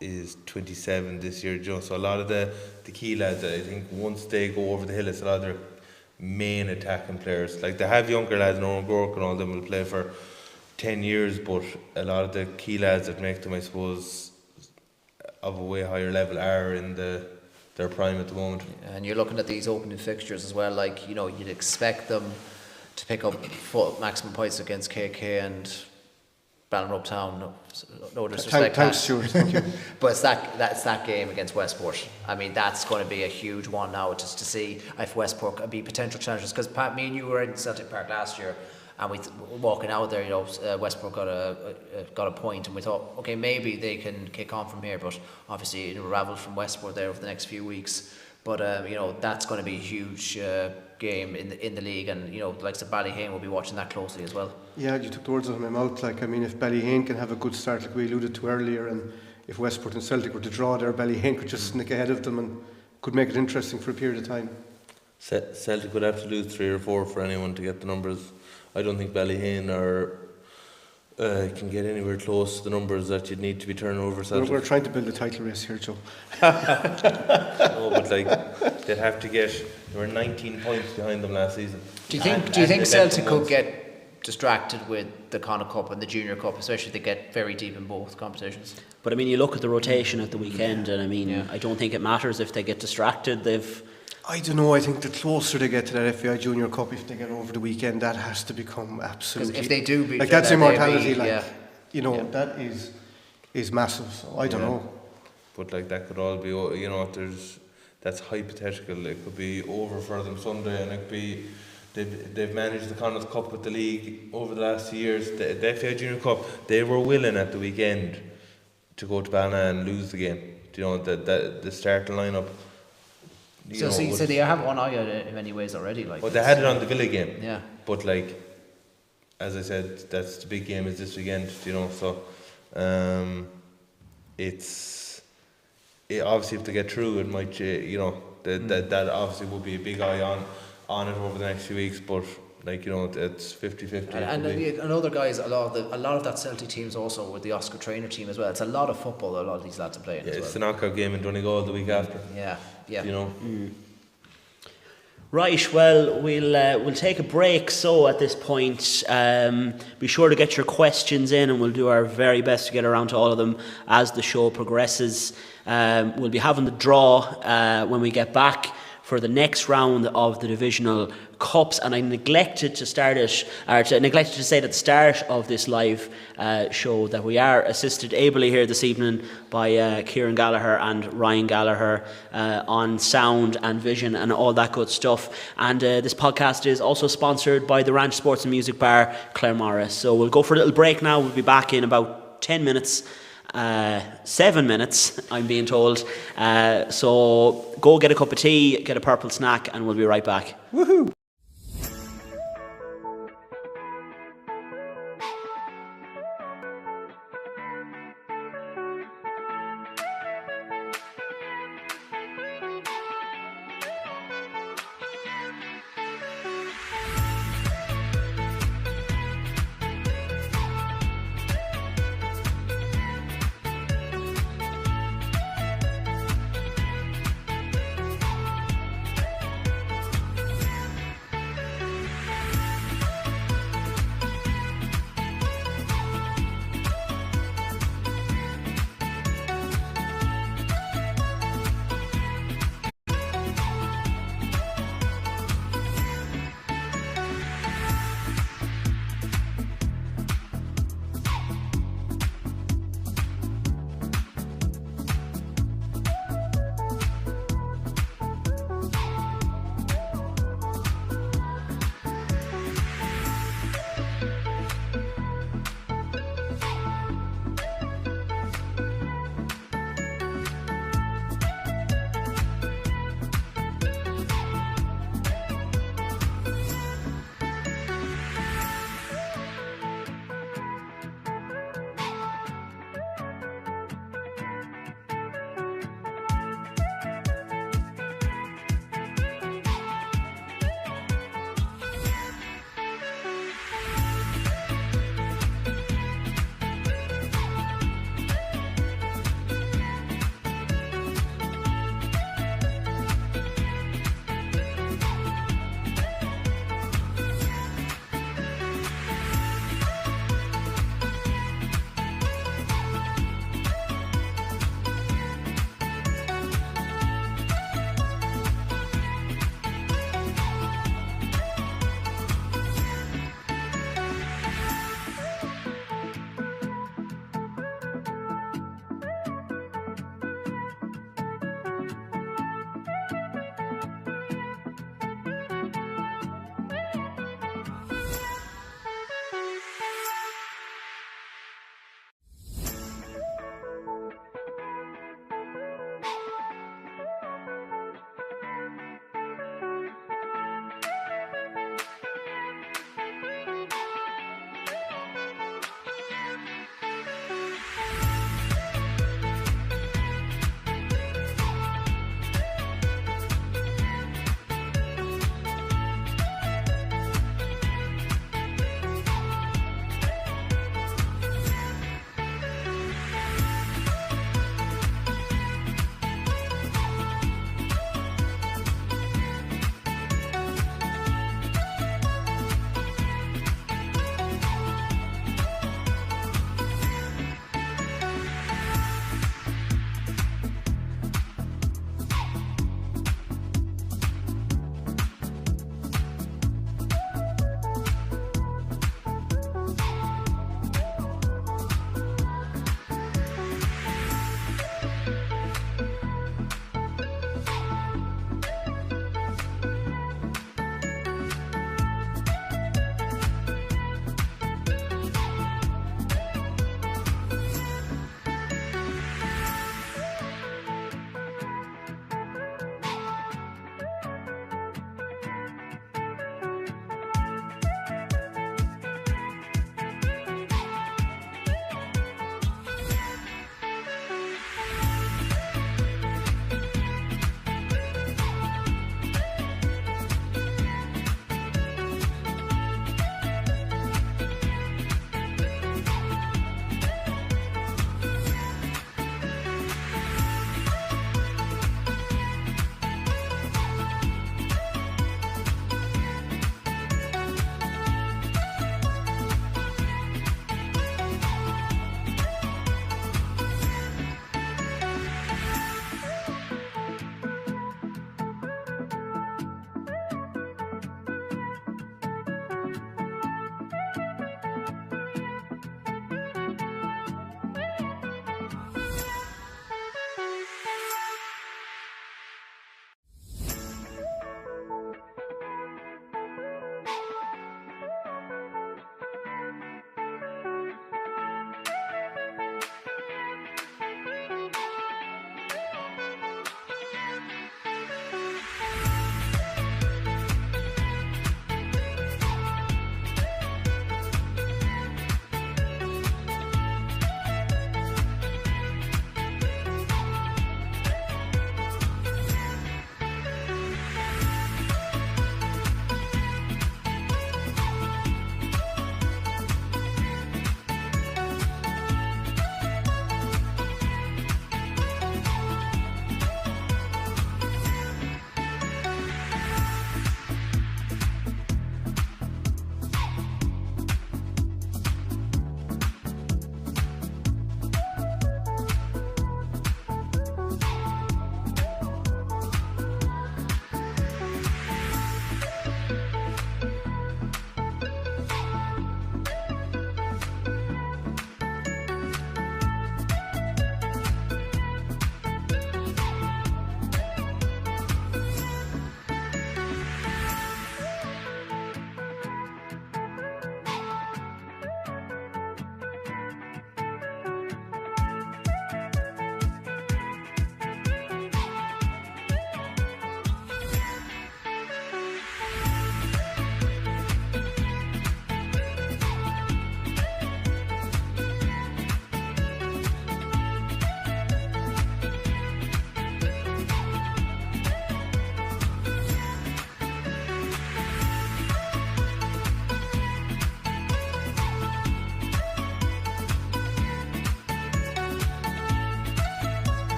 is 27 this year. You know, so a lot of the key lads, I think, once they go over the hill, it's a lot of their main attacking players. Like, they have younger lads, Nolan Gork and all them will play for 10 years, but a lot of the key lads that make them, I suppose, of a way higher level are in their prime at the moment. And you're looking at these opening fixtures as well, like, you know, you'd expect them to pick up maximum points against KK and Ballinrobe Town. No disrespect. Thanks, Stuart. Thank you. But it's that game against Westport. I mean, that's going to be a huge one now, just to see if Westport can be potential challengers. Because Pat, me and you were in Celtic Park last year, and we walking out there, you know, Westport got a point, and we thought, okay, maybe they can kick on from here. But obviously, it unravelled from Westport there over the next few weeks. But you know, that's going to be a huge game in the league, and you know, the likes of Ballyhaunis will be watching that closely as well. Yeah, you took the words out of my mouth. Like, I mean, if Ballyhaunis can have a good start, like we alluded to earlier, and if Westport and Celtic were to draw there, Ballyhaunis could just sneak ahead of them and could make it interesting for a period of time. Celtic would have to lose 3 or 4 for anyone to get the numbers. I don't think Ballyhaunis can get anywhere close to the numbers that you'd need to be turning over Celtic. We're trying to build a title race here, Joe. No, but like, they'd have to get. There were 19 points behind them last season. Do you think Celtic could get distracted with the Connacht Cup and the Junior Cup, especially if they get very deep in both competitions? But I mean, you look at the rotation at the weekend, and I mean, I don't think it matters if they get distracted. I don't know, I think the closer they get to that FAI Junior Cup, if they get over the weekend, that has to become absolutely... Because if they do beat... Like, that's immortality, you know, that is massive, so I don't know. But like, that could all be, you know, that's hypothetical. It could be over for them Sunday, and it could be... They've managed the Connacht Cup with the league over the last 2 years. The FAI Junior Cup, they were willing at the weekend to go to Ballina and lose the game. Do you know, the starting lineup... So they have one eye on it in many ways already. Like, well, they had it on the Villa game. Yeah. But like, as I said, that's the big game is this weekend. You know, so obviously if they get through, it might, you know, that obviously will be a big eye on it over the next few weeks. But like, you know, it's 50-50. And other guys, a lot of that Celtic teams also with the Oscar Traynor team as well. It's a lot of football that a lot of these lads are playing. Yeah, as it's well. the knockout game in Donegal the week after. Yeah. You know. Right, well, we'll take a break. So at this point, be sure to get your questions in, and we'll do our very best to get around to all of them as the show progresses. We'll be having the draw when we get back for the next round of the Divisional Cups, and I neglected to say at the start of this live show that we are assisted ably here this evening by Kieran Gallagher and Ryan Gallagher on sound and vision and all that good stuff. And this podcast is also sponsored by the Ranch Sports and Music Bar, Claremorris. So we'll go for a little break now. We'll be back in about 10 minutes. 7 minutes, I'm being told. So go get a cup of tea, get a purple snack, and we'll be right back. Woohoo!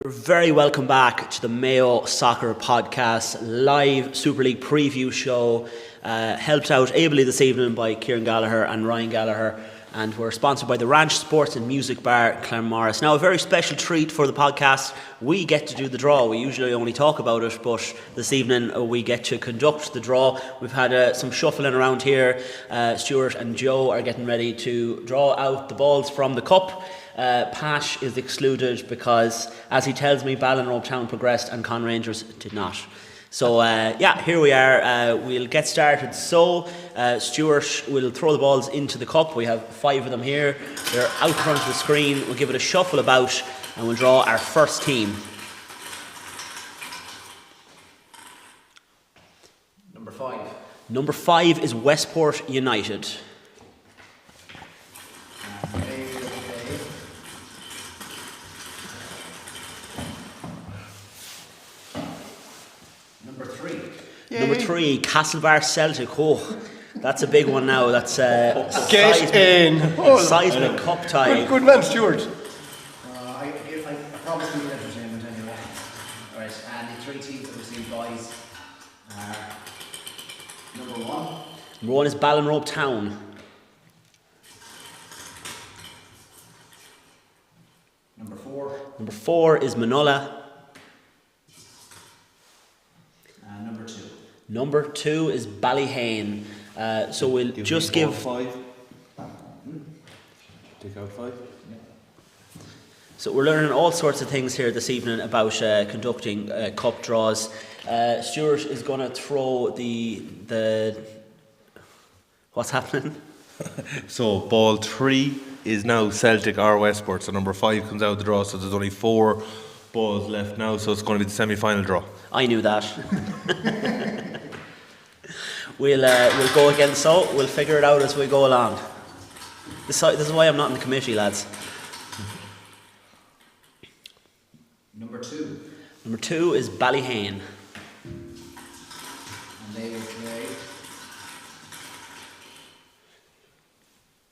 Very welcome back to the Mayo Soccer Podcast live Super League preview show, helped out ably this evening by Kieran Gallagher and Ryan Gallagher, and we're sponsored by the Ranch Sports and Music Bar, Claremorris. Now, a very special treat for the podcast. We get to do the draw. We usually only talk about it, but this evening we get to conduct the draw. We've had some shuffling around here. Stuart and Joe are getting ready to draw out the balls from the cup. Pash is excluded because, as he tells me, Ballinrobe Town progressed and Conn Rangers did not. So here we are. We'll get started. So Stuart will throw the balls into the cup. We have 5 of them here. They're out front of the screen. We'll give it a shuffle about and we'll draw our first team. Number 5. Number 5 is Westport United. Number 3, Castlebar Celtic. Oh, that's a big one now. That's seismic cup tie. Good man, Stuart. I promise you entertainment anyway. Alright, and the 3 teams that we've seen, boys, are number 1. Number 1 is Ballinrobe Town. Number 4. Number 4 is Manulla. Number 2. Number 2 is Ballyheane. So we'll just give 5. Take out 5. So we're learning all sorts of things here this evening about conducting cup draws. Stuart is going to throw the what's happening? So ball 3 is now Celtic or Westport. So number 5 comes out of the draw. So there's only 4 balls left now. So it's going to be the semi-final draw. I knew that. We'll go again. So we'll figure it out as we go along. This is why I'm not in the committee, lads. Number 2. Number 2 is Ballyhaunis. And they will play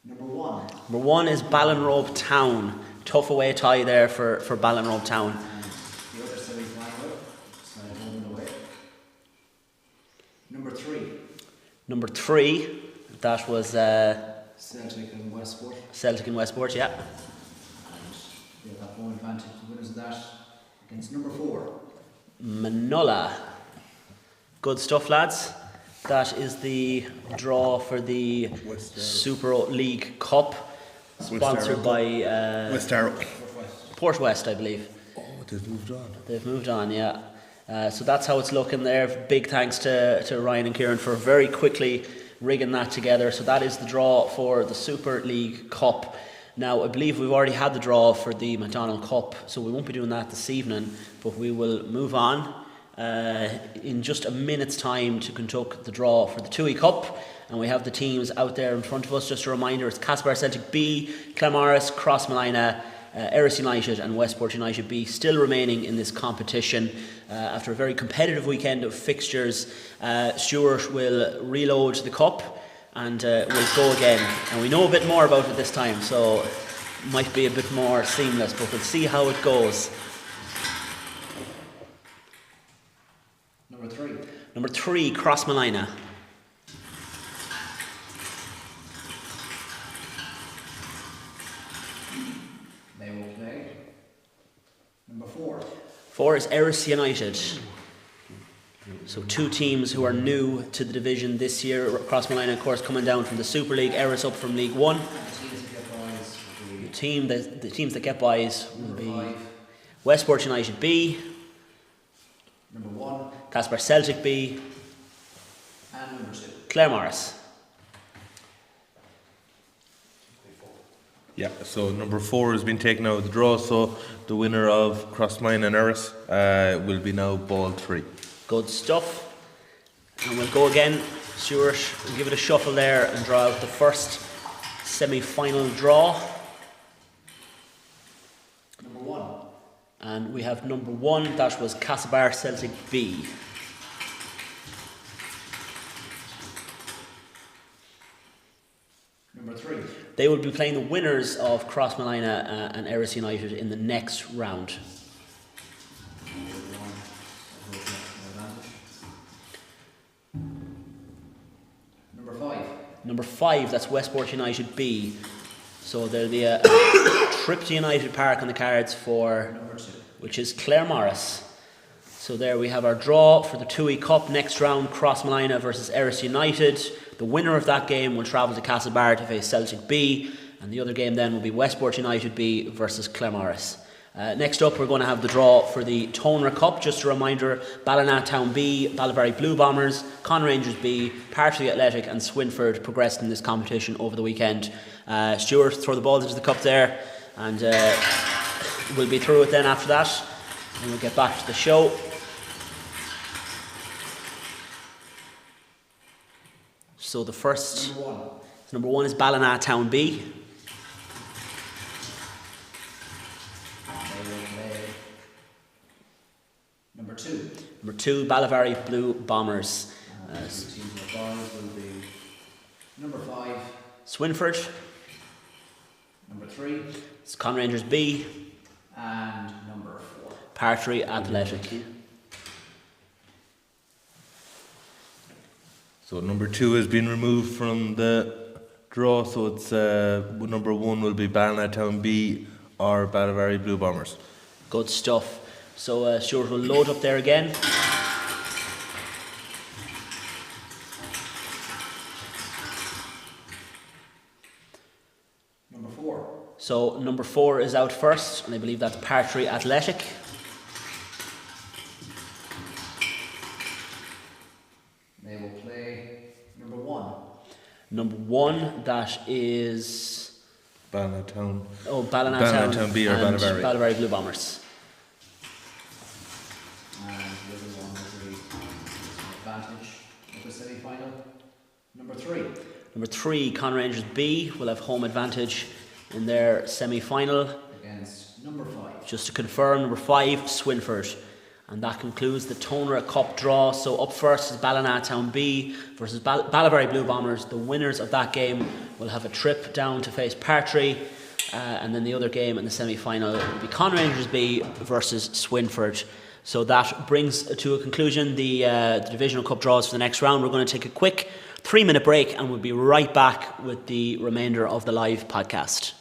number 1. Number 1 is Ballinrobe Town. Tough away tie there for Ballinrobe Town. And the other semi-final, so home and away. Number 3. Number 3, that was Celtic and Westport. Celtic and Westport, yeah. And we have home advantage, the winners of that, against number 4. Manulla. Good stuff, lads. That is the draw for the Super League Cup, sponsored by Port West, I believe. Oh, they've moved on. They've moved on, yeah. So that's how it's looking there. Big thanks to Ryan and Kieran for very quickly rigging that together. So that is the draw for the Super League Cup. Now, I believe we've already had the draw for the McDonald Cup, so we won't be doing that this evening, but we will move on in just a minute's time to conduct the draw for the TUI Cup. And we have the teams out there in front of us. Just a reminder, it's Castlebar Celtic B, Claremorris, Crossmolina, Erris United and Westport United B still remaining in this competition. After a very competitive weekend of fixtures, Stuart will reload the cup and we'll go again. And we know a bit more about it this time, so it might be a bit more seamless, but we'll see how it goes. Number 3. Number 3, Crossmolina. They will play number 4. 4 is Erris United. So 2 teams who are new to the division this year. Crossmolina, of course, coming down from the Super League. Erris up from League 1. The teams that get buys will be 5. Westport United B, Number 1. Castlebar Celtic B, And number 2. Claremorris. Yeah, so number 4 has been taken out of the draw, so the winner of Crossmine and Erris will be now ball 3. Good stuff. And we'll go again. Stuart, we'll give it a shuffle there and draw out the first semi-final draw. Number 1. And we have number 1, that was Castlebar Celtic B. Number 3. They will be playing the winners of Crossmolina and Erris United in the next round. Number 5, that's Westport United B. So there'll be a trip to United Park on the cards for Number 2. which is Claremorris. So there we have our draw for the 2E Cup. Next round, Crossmolina versus Erris United. The winner of that game will travel to Castlebar to face Celtic B, and the other game then will be Westport United B versus Claremorris. Next up, we're going to have the draw for the Tonra Cup. Just a reminder, Ballina Town B, Ballybarry Blue Bombers, Conn Rangers B, Partially Athletic and Swinford progressed in this competition over the weekend. Stuart, throw the balls into the cup there, and we'll be through it then after that, and we'll get back to the show. So the first, number one is Ballina Town B. Number 2. Number 2, Ballybarry Blue Bombers. Teams in the finals will be number 5. Swinford. Number 3. It's Conn Rangers B. And number 4. Partially Athletic. So number 2 has been removed from the draw, so it's number 1 will be Ballina Town B or Ballybarry Blue Bombers. Good stuff. So Stuart will load up there again. Number 4. So number 4 is out first, and I believe that's Partially Athletic. They will play number 1. Number 1, that is Ballina Town. Ballina Ballina Town B or and Ballybarry. Ballybarry Blue Bombers. And the other one will be advantage of the semi-final. Number 3. Number 3, Conn Rangers B will have home advantage in their semi-final. Against number 5. Just to confirm, number 5, Swinford. And that concludes the Tonra Cup draw. So up first is Ballina Town B versus Ballybarry Blue Bombers. The winners of that game will have a trip down to face Partry. And then the other game in the semi-final will be Conn Rangers B versus Swinford. So that brings to a conclusion the Divisional Cup draws for the next round. We're going to take a quick 3-minute break, and we'll be right back with the remainder of the live podcast.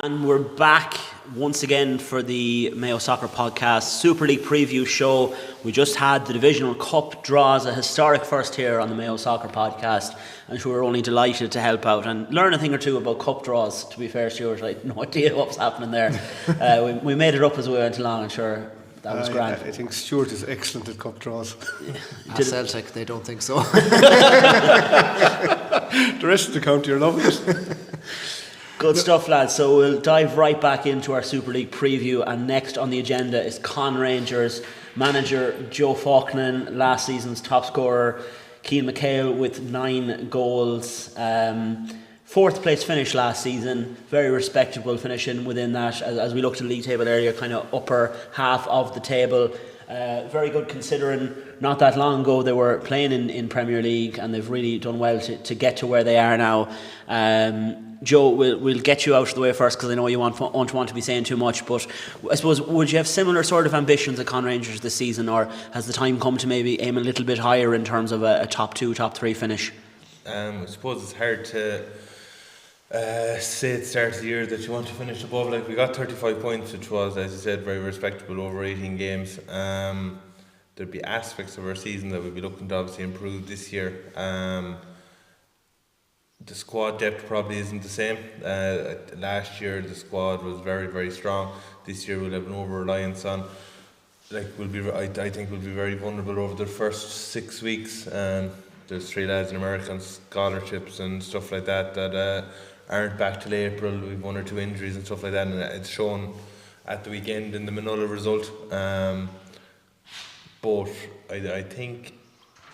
And we're back once again for the Mayo Soccer Podcast Super League preview show. We just had the Divisional Cup draws, a historic first here on the Mayo Soccer Podcast. I'm sure we're only delighted to help out and learn a thing or two about cup draws. To be fair, Stuart, I had no idea what was happening there. We made it up as we went along, I'm sure. That was grand. I think Stuart is excellent at cup draws. At Celtic, they don't think so. The rest of the county are loving it. Good stuff, lads. So we'll dive right back into our Super League preview, and next on the agenda is Conn Rangers manager Joe Faulkner, last season's top scorer Cian McHale with 9 goals. 4th place finish last season, very respectable finishing within that as we looked at the league table area, kind of upper half of the table. Very good considering not that long ago they were playing in Premier League, and they've really done well to get to where they are now. Joe, we'll get you out of the way first because I know you won't want to be saying too much, but I suppose, would you have similar sort of ambitions at Conn Rangers this season, or has the time come to maybe aim a little bit higher in terms of a top 2, top 3 finish? I suppose it's hard to say at the start of the year that you want to finish above. Like, we got 35 points, which was, as you said, very respectable over 18 games. There'd be aspects of our season that we'd be looking to obviously improve this year. The squad depth probably isn't the same. Last year the squad was very, very strong. This year we'll have an over-reliance on, like, I think we'll be very vulnerable over the first 6 weeks. There's 3 lads in American scholarships and stuff like that aren't back till April. We've 1 or 2 injuries and stuff like that, and it's shown at the weekend in the Manulla result. But I think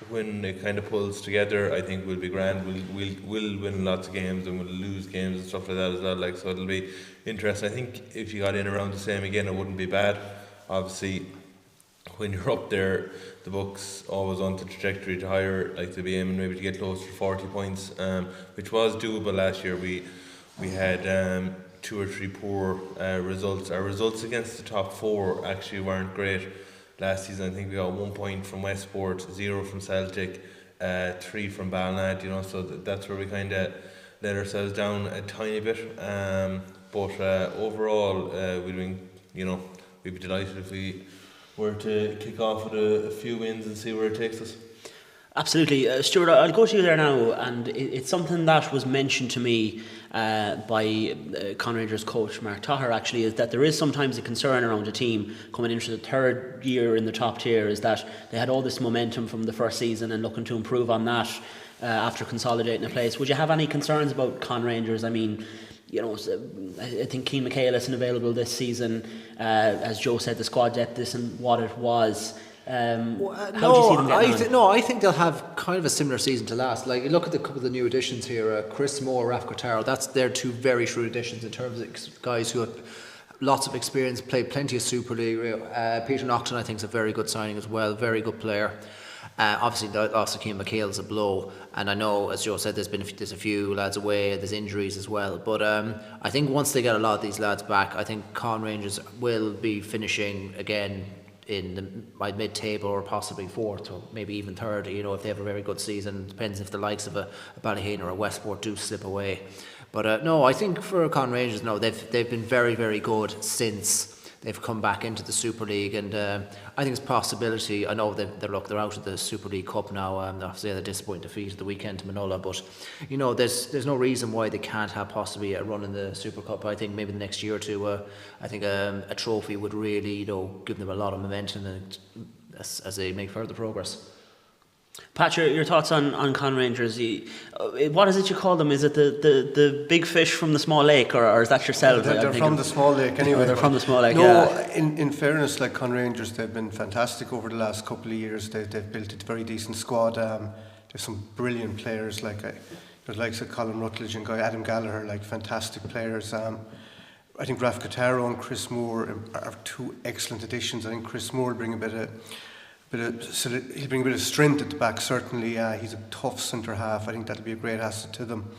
when it kind of pulls together, I think we'll be grand. We'll win lots of games and we'll lose games and stuff like that as well. Like, so it'll be interesting. I think if you got in around the same again, it wouldn't be bad. Obviously, when you're up there, the books always on the trajectory to higher, like to be aiming maybe to get close to 40 points, which was doable last year. We had 2 or 3 poor results. Our results against the top 4 actually weren't great last season. I think we got 1 point from Westport, 0 from Celtic, 3 from Ballina, so that's where we kind of let ourselves down a tiny bit. But overall, we'd be delighted if we were to kick off with a few wins and see where it takes us. Absolutely. Stuart, I'll go to you there now, and it's something that was mentioned to me by Conn Rangers coach Mark Taher, actually, is that there is sometimes a concern around a team coming into the 3rd year in the top tier, is that they had all this momentum from the first season and looking to improve on that after consolidating a place. Would you have any concerns about Conn Rangers? I mean, I think Cian McHale isn't available this season. As Joe said, the squad depth isn't what it was. How do you see them getting on? I think they'll have kind of a similar season to last. Like, you look at a couple of the new additions here, Chris Moore, Raf Cotaro, they're 2 very shrewd additions in terms of guys who have lots of experience, played plenty of Super League. Peter Nocton, I think, is a very good signing as well, very good player. Obviously, the loss of Cian McHale is a blow, and I know, as Joe said, there's a few lads away, there's injuries as well. But I think once they get a lot of these lads back, I think Conn Rangers will be finishing again in the mid-table, or possibly 4th, or maybe even 3rd. If they have a very good season. Depends if the likes of a Ballyhaunis or a Westport do slip away. But no, I think for Conn Rangers, they've been very, very good since they've come back into the Super League, and I think it's a possibility. I know they're out of the Super League Cup now. Obviously, they had a disappointing defeat at the weekend to Manulla, but there's no reason why they can't have possibly a run in the Super Cup. I think maybe the next year or two, I think a trophy would really give them a lot of momentum as they make further progress. Pat, your thoughts on Conn Rangers? What is it you call them? Is it the big fish from the small lake, or is that yourselves? They're from the small lake anyway. They're from the small lake. No, yeah. in fairness, like Conn Rangers, they've been fantastic over the last couple of years. They've built a very decent squad. There's some brilliant players, like the likes of Colin Rutledge and Adam Gallagher, like fantastic players. I think Raf Cotaro and Chris Moore are 2 excellent additions. I think Chris Moore will bring he'll bring a bit of strength at the back, certainly. He's a tough centre half. I think that'll be a great asset to them.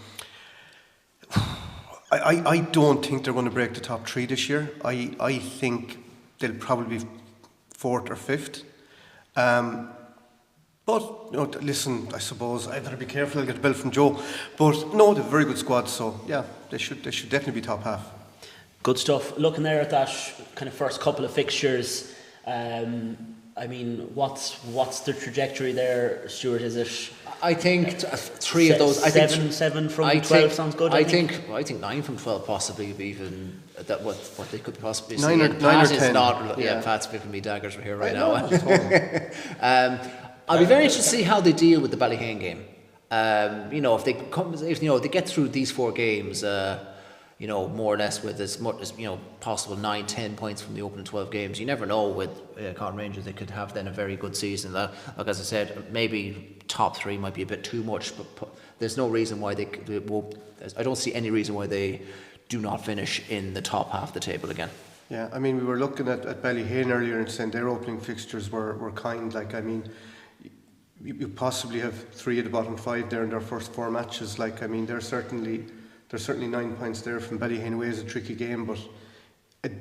I don't think they're going to break the top 3 this year. I think they'll probably be 4th or 5th. But listen, I suppose I better be careful. I'll get the bill from Joe. But no, they're a very good squad. So yeah, they should definitely be top half. Good stuff. Looking there at that kind of first couple of fixtures, I mean, what's the trajectory there, Stuart? Is it? I think three of those. Seven from 12 sounds good. I think 9 from 12 possibly even that what they could possibly see. 9 or 10. Not, Pat's giving me daggers here right now. I'll be very interested to see how they deal with the Ballyhaunis game. If they get through these 4 games. More or less with as much as possible 9-10 points from the opening 12 games. You never know with Conn Rangers, they could have then a very good season. Like as I said, maybe top 3 might be a bit too much, but there's no reason why they won't. I don't see any reason why they do not finish in the top half of the table again. Yeah, I mean, we were looking at Ballyhaunis earlier and saying their opening fixtures were kind. Like, I mean, you possibly have 3 of the bottom 5 there in their first 4 matches. Like, I mean, there's certainly 9 points there from Ballyhaunis away. Is a tricky game, but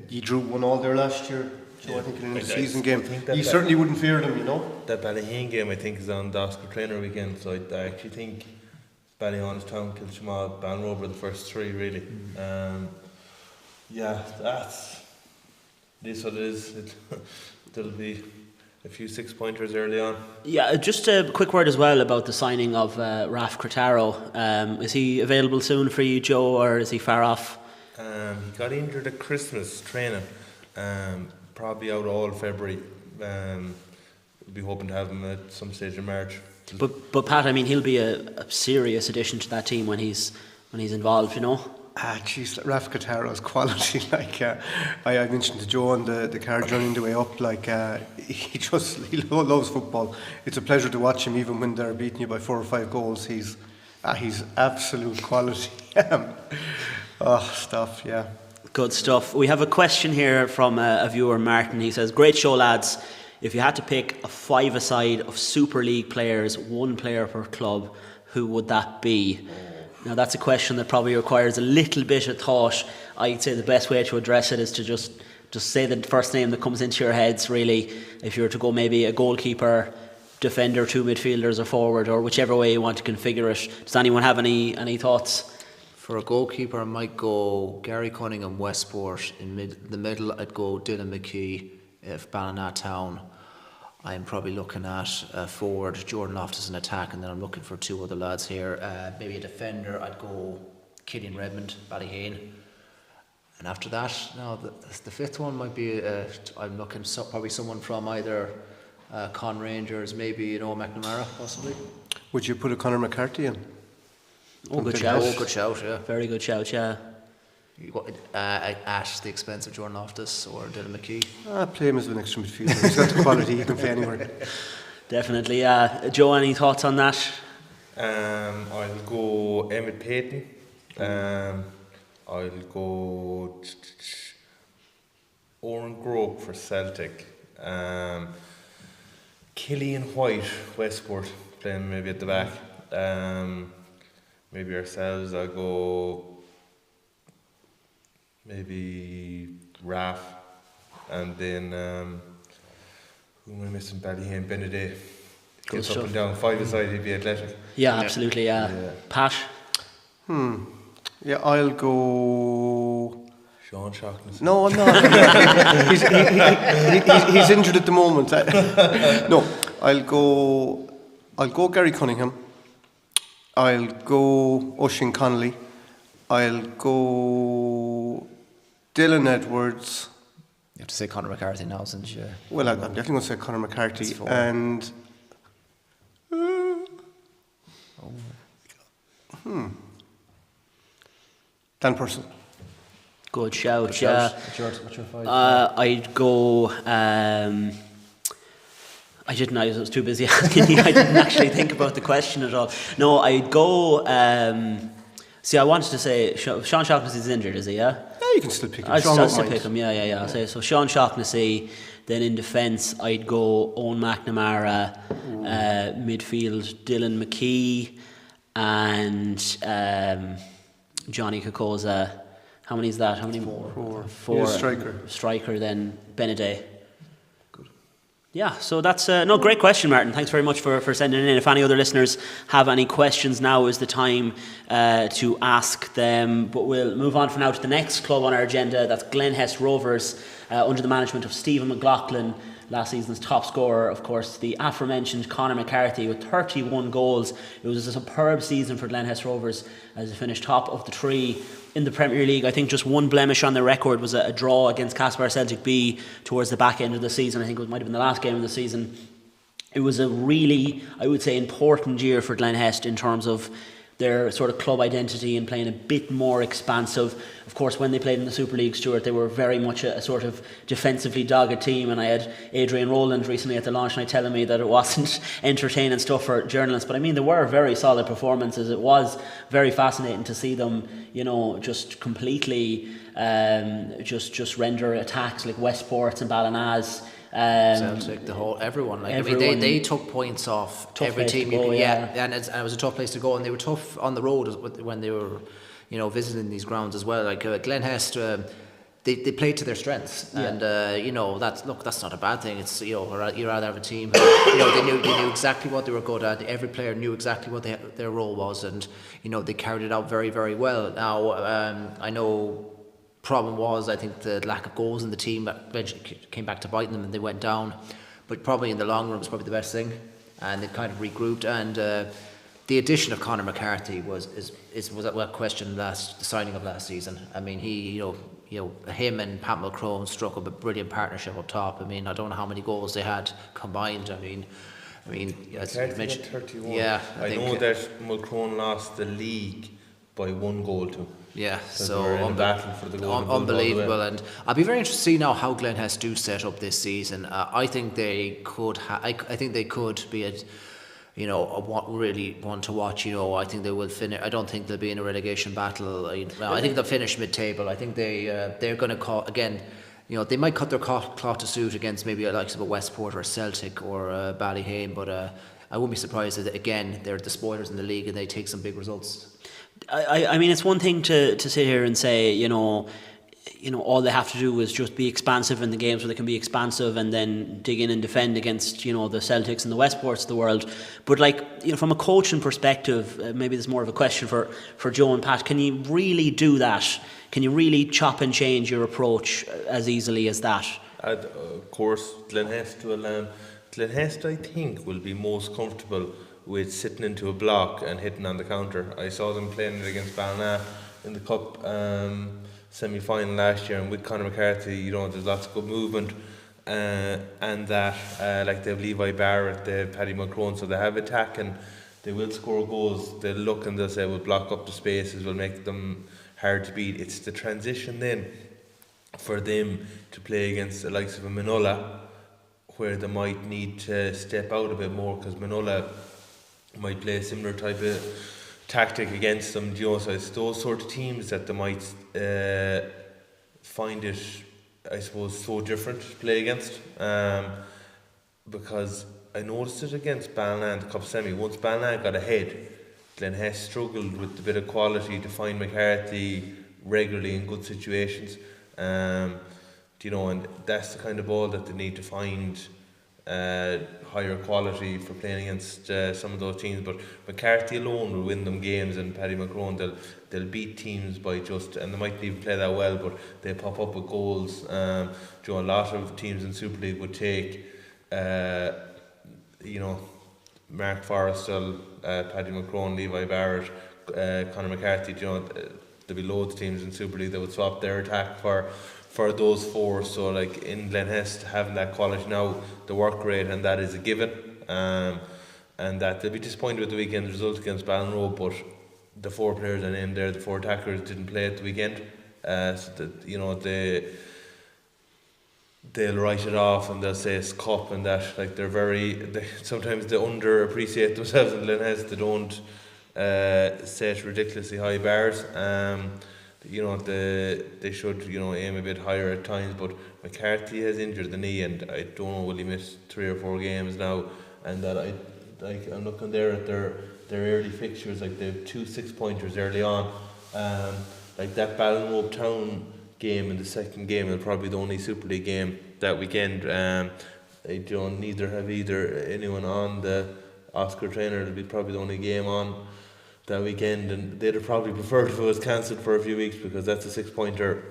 you drew 1-1 there last year. So I think in a season game, you certainly wouldn't fear them, That Ballyhaunis game, I think, is on the Oscar Trainer weekend. So I actually think Ballyhaunis Town, Kilshima, Ballinrobe were the first 3 really. That's this what it is. There'll be a few 6-pointers early on. Yeah, just a quick word as well about the signing of Raf Cretaro. Is he available soon for you, Joe, or is he far off? He got injured at Christmas training, probably out all February. We'll be hoping to have him at some stage in March. But Pat, I mean, he'll be a serious addition to that team when he's involved, Raf Cataro's quality, I mentioned to Joe on the car journey the way up, he loves football. It's a pleasure to watch him, even when they're beating you by 4 or 5 goals. He's absolute quality. Stuff, yeah. Good stuff. We have a question here from a viewer, Martin. He says, "Great show, lads. If you had to pick a 5-a-side of Super League players, 1 player per club, who would that be?" Now that's a question that probably requires a little bit of thought. I'd say the best way to address it is to just say the first name that comes into your heads, really. If you were to go maybe a goalkeeper, defender, 2 midfielders or forward, or whichever way you want to configure it. Does anyone have any thoughts? For a goalkeeper, I might go Gary Cunningham, Westport. In the middle, I'd go Dylan McKee, Ballina Town. I'm probably looking at forward Jordan Loftus in attack, and then I'm looking for 2 other lads here. Maybe a defender, I'd go Killian Redmond, Ballyheane. And after that, the 5th one might be, I'm looking probably someone from either Conn Rangers, maybe McNamara possibly. Would you put a Conor McCarthy in? Good shout. Good shout, yeah. Very good shout, yeah. At the expense of Jordan Loftus or Dylan McKee. Play him as an extra midfielder. He's got the quality, he can play anywhere. Definitely, yeah. Joe, any thoughts on that? I'll go Emmett Payton. I'll go Oran Groke for Celtic. Killian White, Westport, playing maybe at the back. Maybe ourselves, I'll go maybe Raf, and then who am I missing? Ballyhaunis, Benedict. Gets up and down 5-a-side, he'd be athletic. Yeah, absolutely. Yeah. Pat. Yeah, I'll go. Sean Shaughnessy. No, I'm not. he's injured at the moment. No, I'll go Gary Cunningham. I'll go Oisin Connolly. I'll go Dylan Edwards. You have to say Conor McCarthy now, since you... Well, I'm definitely going to say Conor McCarthy. And... Dan Purcell. Good shout, yeah. What's your 5? I'd go... I was too busy asking you. I didn't actually think about the question at all. No, I'd go... I wanted to say Sean Shaughnessy is injured, is he? Yeah. Yeah, you can still pick him. I'll still pick him. Yeah. So Sean Shaughnessy. Then in defence, I'd go Owen McNamara. Midfield, Dylan McKee, and Johnny Kokoza. How many is that? How many? 4. Four. Striker. Striker. Then Benedict. Good. Yeah, so that's no, great question, Martin. Thanks very much for sending it in. If any other listeners have any questions, now is the time to ask them. But we'll move on for now to the next club on our agenda. That's Glenhest Rovers, under the management of Stephen McLaughlin, last season's top scorer, of course, the aforementioned Conor McCarthy with 31 goals. It was a superb season for Glenhest Rovers as they finished top of the tree in the Premier League. I think just one blemish on their record was a draw against Castlebar Celtic B towards the back end of the season. I think it might have been the last game of the season. It was a really, I would say, important year for Glenhest in terms of their sort of club identity and playing a bit more expansive. Of course, when they played in the Super League, Stuart, they were very much a sort of defensively dogged team, and I had Adrian Rowland recently at the launch night telling me that it wasn't entertaining stuff for journalists, but I mean, there were very solid performances. It was very fascinating to see them, you know, just completely just render attacks like Westport and Ballinrobe. Celtic, everyone. I mean, they took points off every team. And it was a tough place to go, and they were tough on the road when they were, you know, visiting these grounds as well. Like Glenhest, they played to their strengths, and you know, that's not a bad thing. It's, you know, you rather have a team who, you know, they knew exactly what they were good at. Every player knew exactly what their role was, and you know, they carried it out very, very well. Now I know. Problem was, I think, the lack of goals in the team eventually came back to bite them, and they went down. But probably in the long run was probably the best thing, and they kind of regrouped. And the addition of Conor McCarthy was a question the signing of last season. I mean, him and Pat Mulcrone struck up a brilliant partnership up top. I mean, I don't know how many goals they had combined. I mean, as you mentioned, 31. Yeah, I know that Mulcrone lost the league by 1 goal to. Yeah, so for the unbelievable, and I'll be very interested to see now how Glenhest do set up this season. I think they could. I think they could be really one to watch. You know, I think they will finish. I don't think they'll be in a relegation battle. I think they'll finish mid-table. I think they're going to call again. You know, they might cut their cloth to suit against maybe like a Westport or Celtic or Ballyheane, but I wouldn't be surprised that again they're the spoilers in the league and they take some big results. I mean, it's one thing to sit here and say, you know, all they have to do is just be expansive in the games where they can be expansive, and then dig in and defend against, you know, the Celtics and the Westports of the world. But like, you know, from a coaching perspective, maybe there's more of a question for Joe and Pat. Can you really do that? Can you really chop and change your approach as easily as that? Of course, Glenhest I think will be most comfortable with sitting into a block and hitting on the counter. I saw them playing it against Ballina in the Cup semi-final last year, and with Conor McCarthy, you know, there's lots of good movement, and that like they have Levi Barrett, they have Paddy Mulcrone, so they have attack and they will score goals. They'll look and they'll say we'll block up the spaces, we'll make them hard to beat. It's the transition then for them to play against the likes of a Manulla, where they might need to step out a bit more, because Manulla might play a similar type of tactic against them. You know, so it's those sort of teams that they might find it, I suppose, so different to play against. Because I noticed it against Ballina in the Cup semi. Once Ballina got ahead, Glenhest struggled with a bit of quality to find McCarthy regularly in good situations. You know, and that's the kind of ball that they need to find higher quality for playing against some of those teams. But McCarthy alone will win them games, and Paddy Mulcrone, they'll beat teams by just, and they might even play that well, but they pop up with goals. You know, a lot of teams in Super League would take you know, Mark Forrestal, Paddy Mulcrone, Levi Barrett, Conor McCarthy. You know, there'll be loads of teams in Super League that would swap their attack for those four. So like in Glenhest, having that quality now, the work rate, and that is a given, and that they'll be disappointed with the weekend result against Ballinrobe, but the 4 players I named there, the 4 attackers, didn't play at the weekend, so that, you know, they'll write it off and they'll say it's cup, and that like sometimes they underappreciate themselves in Glenhest. They don't set ridiculously high bars. You know, they should, you know, aim a bit higher at times, but McCarthy has injured the knee, and I don't know, will he miss 3 or 4 games now, and that I'm looking there at their early fixtures, like they have 2 6-pointers early on, like that Ballinrobe Town game in the second game, and probably the only Super League game that weekend. neither have anyone on the Oscar trainer. It'll be probably the only game on that weekend, and they'd have probably preferred if it was cancelled for a few weeks, because that's a 6-pointer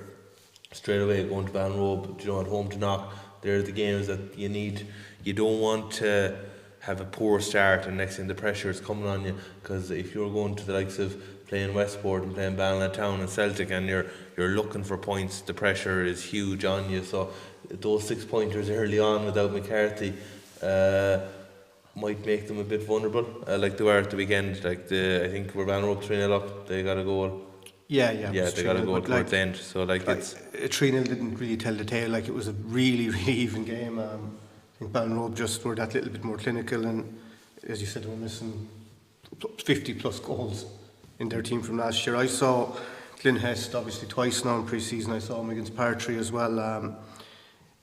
straight away going to Ballinrobe, at home to Knock. They're the games that you need. You don't want to have a poor start and next thing the pressure is coming on you, because if you're going to the likes of playing Westport and playing Ballina Town and Celtic and you're looking for points, the pressure is huge on you. So those 6-pointers early on without McCarthy might make them a bit vulnerable, like they were at the weekend. I think we're Ballinrobe 3-0 up, they got a goal. Yeah, they got a goal towards the end. So it's 3-0 didn't really tell the tale. Like, it was a really, really even game. I think Ballinrobe just were that little bit more clinical, and as you said, they were missing 50 plus goals in their team from last year. I saw Glenhest obviously twice now in pre-season. I saw them against Partry as well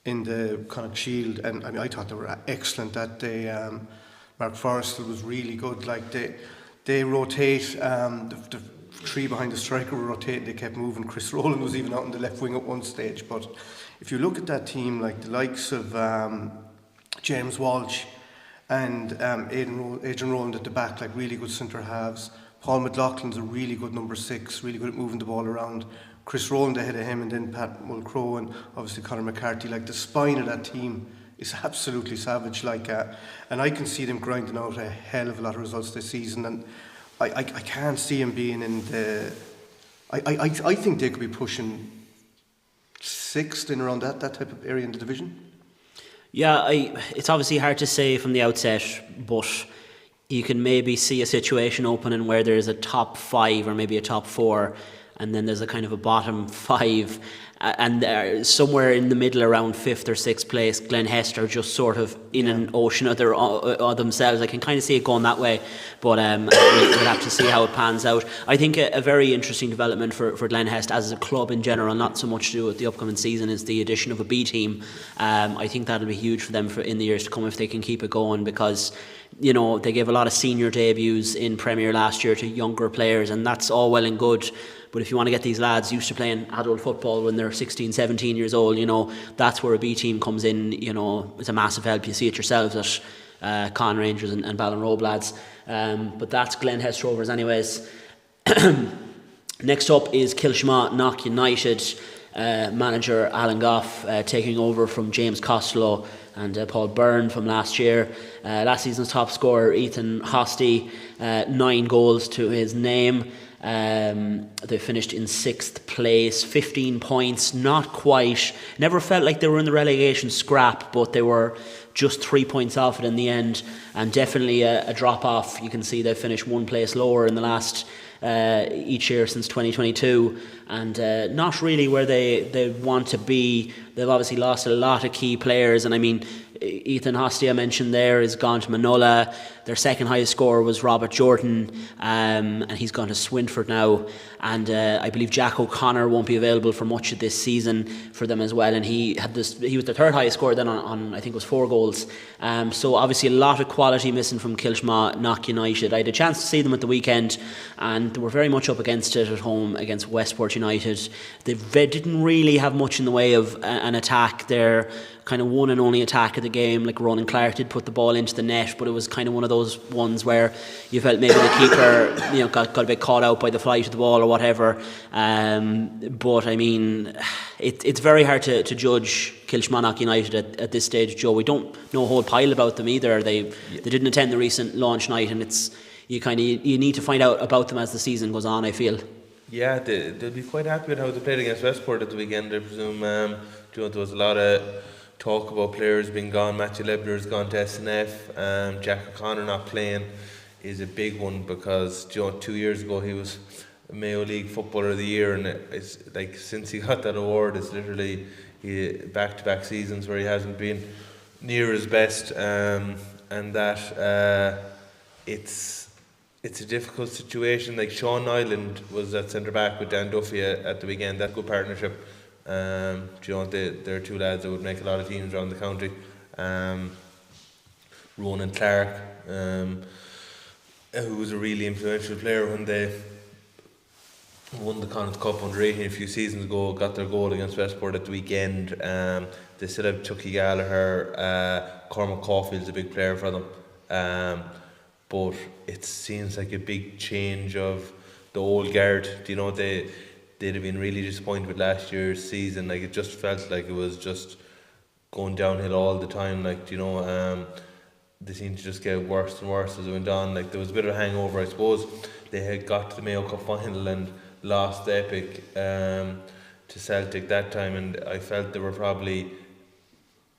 in the Connacht Shield, and I thought they were excellent that day. Mark Forrestal was really good. Like, they rotate. The three behind the striker were rotating. They kept moving. Chris Rowland was even out on the left wing at one stage. But if you look at that team, like the likes of James Walsh and Adrian Rowland at the back, like really good centre halves. Paul McLaughlin's a really good number 6, really good at moving the ball around. Chris Rowland ahead of him, and then Pat Mulcrow and obviously Conor McCarthy. Like, the spine of that team is absolutely savage. And I can see them grinding out a hell of a lot of results this season. And I can't see him being in the. I think they could be pushing 6th in around that type of area in the division. Yeah, it's obviously hard to say from the outset, but you can maybe see a situation opening where there's a top 5 or maybe a top 4, and then there's a kind of a bottom 5, and somewhere in the middle around 5th or 6th place, Glenhest are just sort of in an ocean of themselves. I can kind of see it going that way, but we'll have to see how it pans out. I think a very interesting development for Glenhest as a club in general, not so much to do with the upcoming season, is the addition of a B team. I think that'll be huge for them in the years to come if they can keep it going, because they gave a lot of senior debuts in Premier last year to younger players, and that's all well and good. But if you want to get these lads used to playing adult football when they're 16, 17 years old, that's where a B team comes in. It's a massive help. You see it yourselves at Conn Rangers and Ballinrobe lads. But that's Glenhest Rovers anyways. Next up is Kilshma Knock United. Manager Alan Goff taking over from James Costello and Paul Byrne from last year. Last season's top scorer Ethan Hosty, 9 goals to his name. They finished in 6th place, 15 points, not quite. Never felt like they were in the relegation scrap, but they were just 3 points off it in the end, and definitely a drop off. You can see they finished 1 place lower in the last each year since 2022, and not really where they want to be. They've obviously lost a lot of key players, and I mean, Ethan Hosty I mentioned there is gone to Manulla. Their second highest scorer was Robert Jordan, and he's gone to Swinford now. And I believe Jack O'Connor won't be available for much of this season for them as well. And he was the third highest scorer then on I think it was 4 goals. So obviously a lot of quality missing from Kilshma Knock United. I had a chance to see them at the weekend, and they were very much up against it at home against Westport United. They didn't really have much in the way of an attack. Their kind of one and only attack of the game, like Ronan Clark did put the ball into the net, but it was kind of one of those ones where you felt maybe the keeper got a bit caught out by the flight of the ball or whatever. But I mean, it's very hard to judge Kilshma Knock United at this stage, Joe. We don't know a whole pile about them either. They didn't attend the recent launch night, and you need to find out about them as the season goes on, I feel. Yeah, they'll be quite happy with how they played against Westport at the weekend, I presume. There was a lot of talk about players being gone. Matthew Lebner's gone to SNF. Jack O'Connor not playing is a big one, because 2 years ago he was Mayo League Footballer of the Year, and it's like since he got that award, it's literally back-to-back seasons where he hasn't been near his best, and that it's a difficult situation. Like Sean Nyland was at centre back with Dan Duffy at the weekend. That good partnership. They're 2 lads that would make a lot of teams around the county. Ronan Clark, who was a really influential player when they won the Connacht Cup under 18 a few seasons ago, got their goal against Westport at the weekend. They still have Chucky Gallagher, Cormac Caulfield's a big player for them. But it seems like a big change of the old guard. You know, they'd have been really disappointed with last year's season. Like, it just felt like it was just going downhill all the time. Like, you know, they seemed to just get worse and worse as it went on. Like, there was a bit of a hangover, I suppose. They had got to the Mayo Cup final and lost the epic to Celtic that time, and I felt they were probably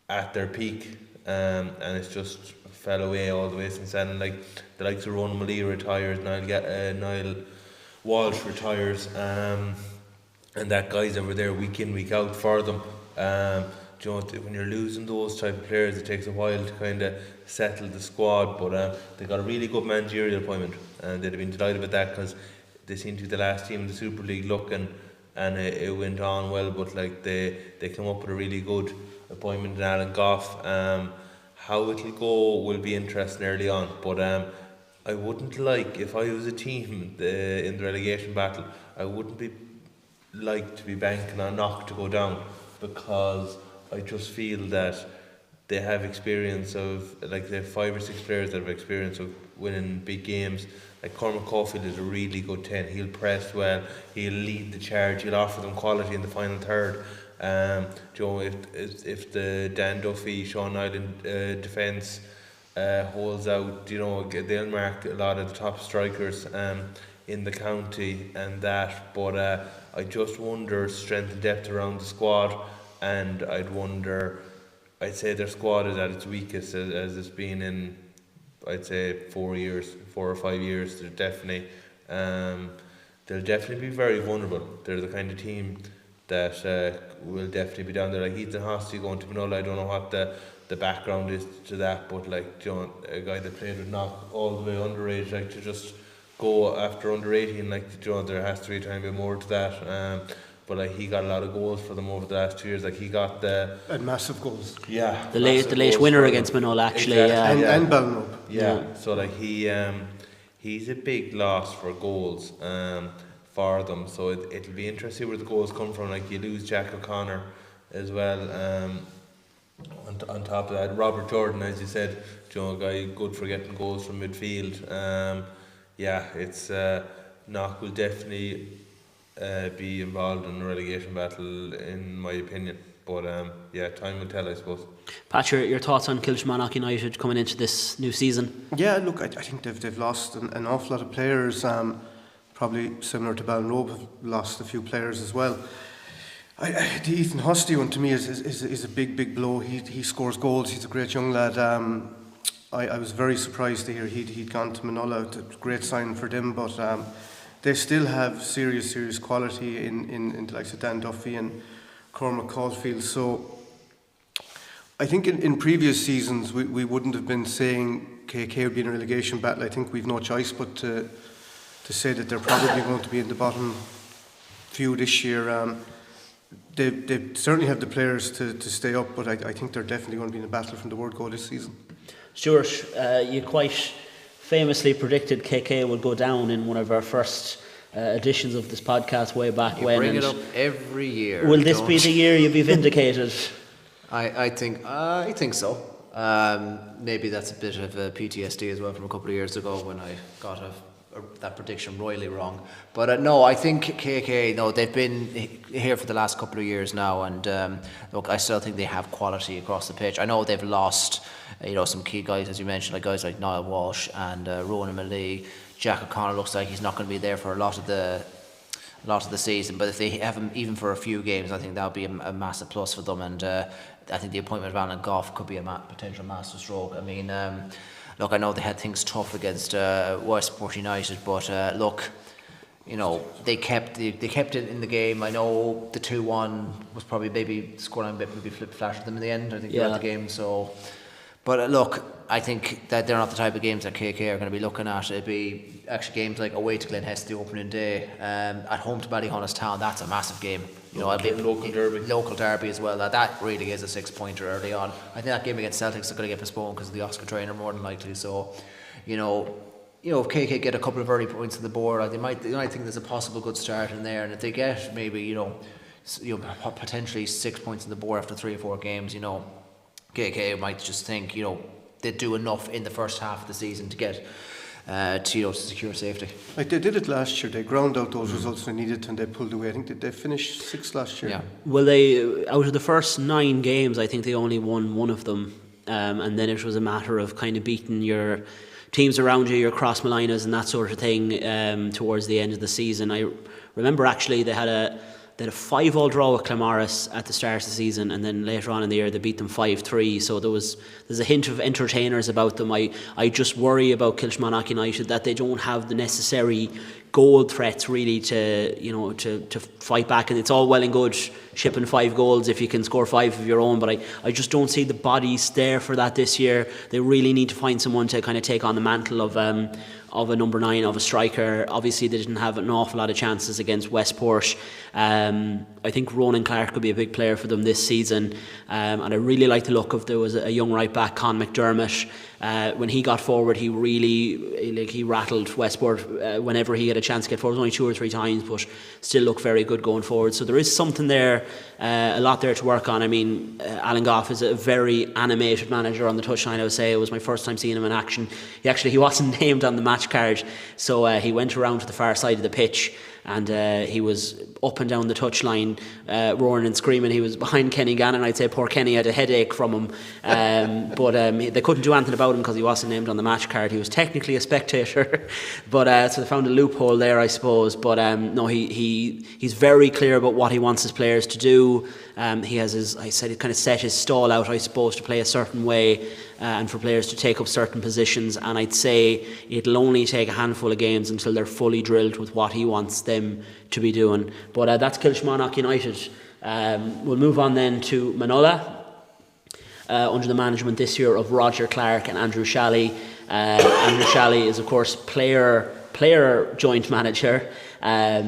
at their peak, and it's just fell away all the way since then. And like the likes of Ronan Malia retires, Niall Walsh retires, and that guys that were there week in, week out for them. You know, when you're losing those type of players, it takes a while to kind of settle the squad. But they got a really good managerial appointment, and they'd have been delighted with that because they seemed to be the last team in the Super League looking, and it went on well. But like they came up with a really good appointment in Alan Goff. How it'll go will be interesting early on, but I wouldn't like, if I was a team in the relegation battle, I wouldn't be like to be banking on Knock to go down, because I just feel that they have experience of, like, they have 5 or 6 players that have experience of winning big games. Like Cormac Caulfield is a really good 10. He'll press well, he'll lead the charge, he'll offer them quality in the final third. You know, if the Dan Duffy, Sean Island defence holds out, you know, they'll mark a lot of the top strikers in the county and that. But I just wonder strength and depth around the squad, and I'd say their squad is at its weakest as it's been in, I'd say 4 or 5 years. They'll definitely be very vulnerable. They're the kind of team that will definitely be down there. Like Ethan Hosty going to Manulla, I don't know what the background is to that, but like, you know, a guy that played with Knock all the way underage, like to just go after under 18, like, you know, there has to be a tiny bit more to that. But like, he got a lot of goals for them over the last 2 years. Like, he got and massive goals. Yeah, the late winner against Manulla, actually. Exactly. And Ballinrobe. Yeah. So like he's a big loss for goals for them. So it'll be interesting where the goals come from. Like, you lose Jack O'Connor as well. On top of that, Robert Jordan, as you said, you know, a guy good for getting goals from midfield. It's Knock will definitely be involved in the relegation battle, in my opinion. But time will tell, I suppose. Pat, your thoughts on Kilshamannock United coming into this new season? Yeah, look, I think they've lost an awful lot of players. Probably similar to Ballinrobe, have lost a few players as well. The Ethan Hosty one to me is a big blow. He scores goals. He's a great young lad. I was very surprised to hear he'd gone to Manulla. It's a great sign for them, but they still have serious quality in the likes of Dan Duffy and Cormac Caulfield. So I think in previous seasons we wouldn't have been saying KK would be in a relegation battle. I think we've no choice but to say that they're probably going to be in the bottom few this year. They certainly have the players to stay up, but I think they're definitely going to be in a battle from the word go this season. Stuart, you quite famously predicted KK would go down in one of our first editions of this podcast way back when. You bring it up every year. Will this be the year you'll be vindicated? I think so. Maybe that's a bit of a PTSD as well from a couple of years ago when I got that prediction royally wrong. But no, I think KK, no, they've been here for the last couple of years now, and look, I still think they have quality across the pitch. I know they've lost, some key guys, as you mentioned, like guys like Niall Walsh and Ronan Malia. Jack O'Connor looks like he's not going to be there for a lot of the season, but if they have him even for a few games, I think that'll be a massive plus for them. And I think the appointment of Alan Goff could be a potential master stroke. I mean, look, I know they had things tough against Westport United, but look, they kept it in the game. I know the 2-1 was probably maybe scoreline bit maybe flip-flash for them in the end. I think they won the game. So, but look, I think that they're not the type of games that KK are going to be looking at. It'd be actually games like away to Glenhest the opening day, at home to Ballyhaunis Town. That's a massive game. Local derby as well. That really is a 6-pointer early on. I think that game against Celtic's is going to get postponed because of the Oscar trainer more than likely. So, if KK get a couple of early points on the board, they might think there's a possible good start in there, and if they get maybe potentially 6 points on the board after 3 or 4 games, KK might just think they do enough in the first half of the season to get to secure safety. Like they did it last year, they ground out those results they needed and they pulled away. I think they finished 6th last year. Yeah. Well, they out of the first 9 games, I think they only won 1 of them, and then it was a matter of kind of beating your teams around you, your Cross Malinas and that sort of thing towards the end of the season. I remember actually they had a 5-5 draw with Claremorris at the start of the season, and then later on in the year they beat them 5-3. So there's a hint of entertainers about them. I just worry about Kilmarnock United that they don't have the necessary goal threats really to fight back. And it's all well and good shipping 5 goals if you can score 5 of your own, but I just don't see the bodies there for that this year. They really need to find someone to kind of take on the mantle of a number 9, of a striker. Obviously they didn't have an awful lot of chances against Westport. I think Ronan Clark could be a big player for them this season, and I really like the look of, there was a young right back, Con McDermott. When he got forward, he really he rattled Westport whenever he had a chance to get forward. It was only 2 or 3 times, but still looked very good going forward. So there is something there, a lot there to work on. I mean, Alan Goff is a very animated manager on the touchline. I would say it was my first time seeing him in action. He wasn't named on the match card, so he went around to the far side of the pitch, and he was up and down the touchline roaring and screaming. He was behind Kenny Gannon. I'd say poor Kenny had a headache from him, but they couldn't do anything about him because he wasn't named on the match card. He was technically a spectator, but so they found a loophole there, I suppose. But no, he's very clear about what he wants his players to do. He has he kind of set his stall out, I suppose, to play a certain way, and for players to take up certain positions. And I'd say it'll only take a handful of games until they're fully drilled with what he wants them to be doing. But that's Kilmarnock United. We'll move on then to Manulla, under the management this year of Roger Clark and Andrew Shalley. Andrew Shalley is, of course, player joint manager,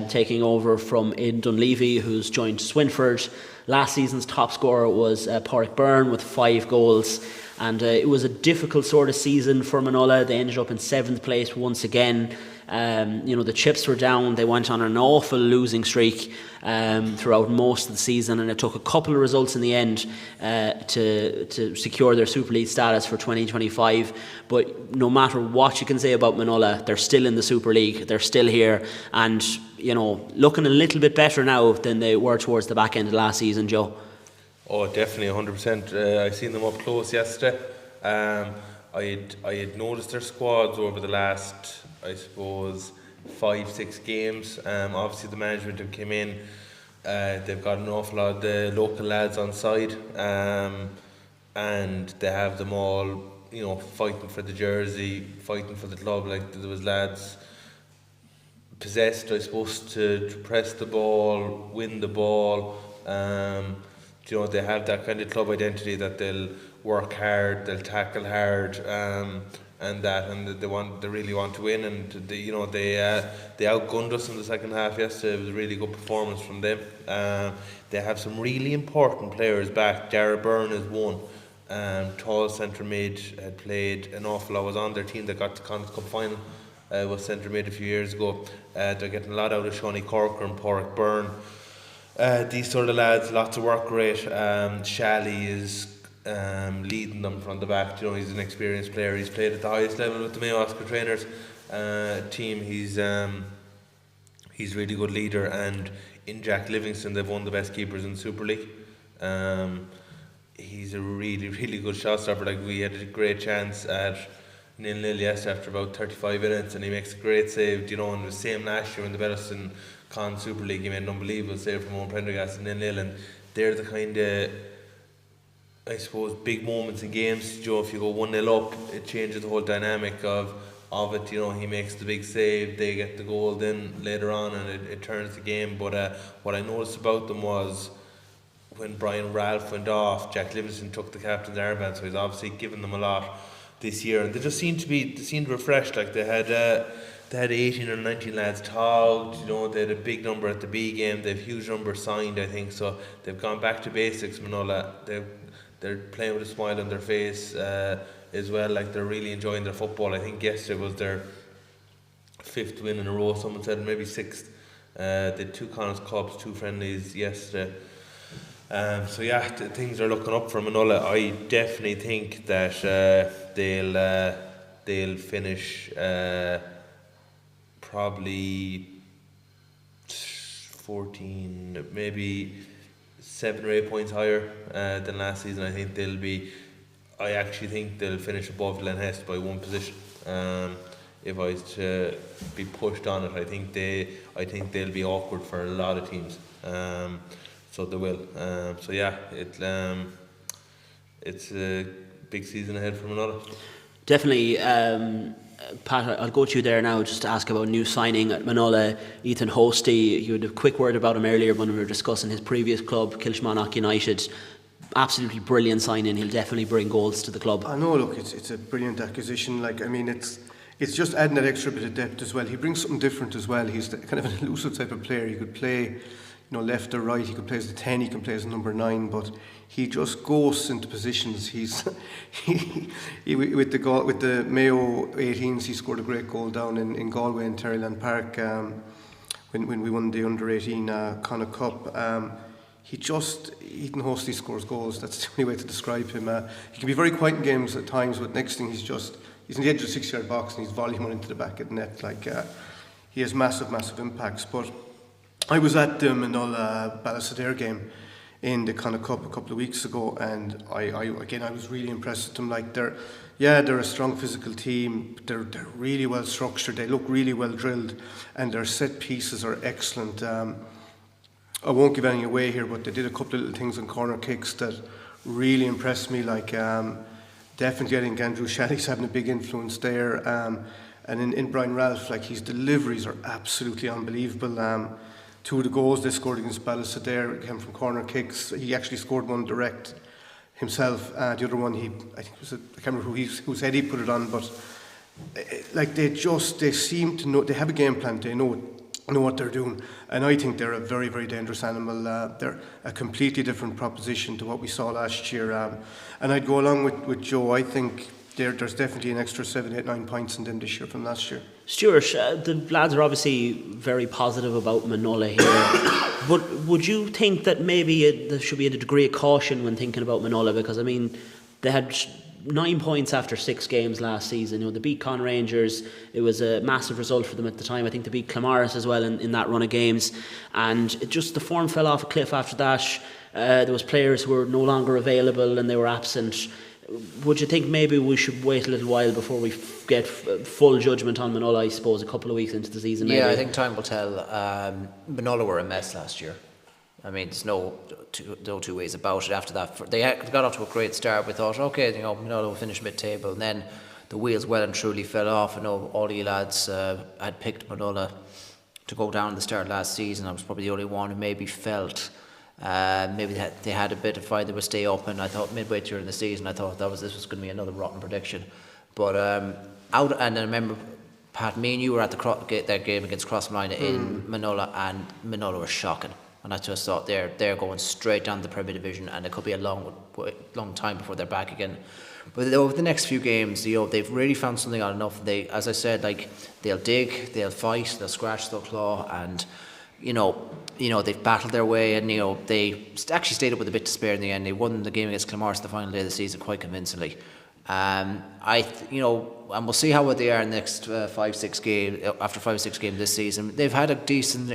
taking over from Aidan Dunleavy, who's joined Swinford. Last season's top scorer was Pádraig Byrne with 5 goals, and it was a difficult sort of season for Manulla. They ended up in 7th place once again. The chips were down. They went on an awful losing streak throughout most of the season, and it took a couple of results in the end to secure their Super League status for 2025. But no matter what you can say about Manulla, they're still in the Super League. They're still here, and looking a little bit better now than they were towards the back end of last season, Joe. Oh, definitely, 100%. I seen them up close yesterday. I had noticed their squads over the last, I suppose, 5-6 games. Obviously the management have came in, they've got an awful lot of the local lads on side, and they have them all, fighting for the jersey, fighting for the club. Like, there was lads possessed, I suppose, to press the ball, win the ball. They have that kind of club identity that they'll work hard, they'll tackle hard, and they really want to win, and they outgunned us in the second half yesterday. It was a really good performance from them. They have some really important players back. Jared Byrne is one. Tall centre mid, had played an awful lot, was on their team that got to Conn Cup final, was centre mid a few years ago. They're getting a lot out of Shawnee Corker and Pádraig Byrne. These sort of lads, lots of work rate. Shalley is leading them from the back. He's an experienced player. He's played at the highest level with the Mayo Soccer trainers team. He's a really good leader, and in Jack Livingston they've won the best keepers in the Super League. He's a really, really good shot stopper. Like, we had a great chance at 0-0 yesterday after about 35 minutes, and he makes a great save. And the same last year in the Ballyhaunis Con Super League, he made an unbelievable save from Owen Prendergast at 0-0, and they're the kind of, I suppose, big moments in games. If you go 1-0 up, it changes the whole dynamic of it. He makes the big save, they get the goal then later on, and it turns the game. But what I noticed about them was, when Brian Ralph went off, Jack Livingston took the captain's armband, so he's obviously given them a lot this year, and they just seemed refreshed. Like, they had 18 or 19 lads tagged. They had a big number at the B game. They have a huge number signed, I think. So they've gone back to basics. Manulla, they're playing with a smile on their face as well. Like, they're really enjoying their football. I think yesterday was their 5th win in a row. Someone said maybe 6th. They had 2 Connacht Cups, 2 friendlies yesterday. So yeah, things are looking up for Manulla. I definitely think that they'll finish probably 14, maybe 7 or 8 points higher than last season. I actually think they'll finish above Glenhest by 1 position. If I was to be pushed on it, I think they'll be awkward for a lot of teams. So they will. So yeah, it's a big season ahead for Manulla. Definitely. Pat, I'll go to you there now just to ask about new signing at Manulla, Ethan Hosty. You had a quick word about him earlier when we were discussing his previous club, Kilshannock United. Absolutely brilliant signing. He'll definitely bring goals to the club. I know, look, it's a brilliant acquisition. It's just adding that extra bit of depth as well. He brings something different as well. He's kind of an elusive type of player. He could play, left or right. He could play as the 10. He can play as number 9. But he just goes into positions. He's with the Mayo 18s. He scored a great goal down in Galway in Terryland Park when we won the under-18 Connacht Cup. Ethan Hosty scores goals. That's the only way to describe him. He can be very quiet in games at times, but next thing he's in the edge of the 6-yard box and he's volleying one into the back of the net. He has massive impacts. But I was at the Manulla Ballyhaunis game in the Connacht Cup a couple of weeks ago, and I was really impressed with them. They're a strong physical team. They're really well structured. They look really well drilled, and their set pieces are excellent. I won't give any away here, but they did a couple of little things on corner kicks that really impressed me. Definitely, I think Andrew Shalley's having a big influence there. And in Brian Ralph, his deliveries are absolutely unbelievable. 2 of the goals they scored against Ballyhaunis came from corner kicks. He actually scored one direct himself. The other one, I can't remember whose head he put it on, but they seem to know. They have a game plan. They know what they're doing, and I think they're a very, very dangerous animal. They're a completely different proposition to what we saw last year, and I'd go along with Joe. I think there's definitely an extra 7, 8, 9 points in them this year from last year. Stuart, the lads are obviously very positive about Manulla here, but would you think that maybe there should be a degree of caution when thinking about Manulla? Because they had 9 points after 6 games last season. They beat Conn Rangers. It was a massive result for them at the time. I think they beat Clemaris as well in that run of games, and the form fell off a cliff after that. There was players who were no longer available and they were absent. Would you think maybe we should wait a little while before we get full judgment on Manulla? I suppose a couple of weeks into the season. Yeah, I think time will tell. Manulla were a mess last year. There's no two ways about it. After that, they got off to a great start. We thought, okay, Manulla will finish mid-table, and then the wheels well and truly fell off. I know all you lads had picked Manulla to go down at the start of last season. I was probably the only one who maybe felt maybe they had a bit of fight. They would stay up, and I thought midway during the season, I thought this was going to be another rotten prediction. But and I remember, Pat, me and you were at that game against Crossmline in Manulla, and Manulla were shocking. And I just thought they're going straight down the Premier Division, and it could be a long time before they're back again. But over the next few games, they've really found something on enough. They, as I said, they'll dig, they'll fight, they'll scratch, they'll claw, and they've battled their way, and they actually stayed up with a bit to spare in the end. They won the game against Clemaris the final day of the season quite convincingly. And we'll see how they are in the next 5-6 games. After 5-6 games this season, they've had a decent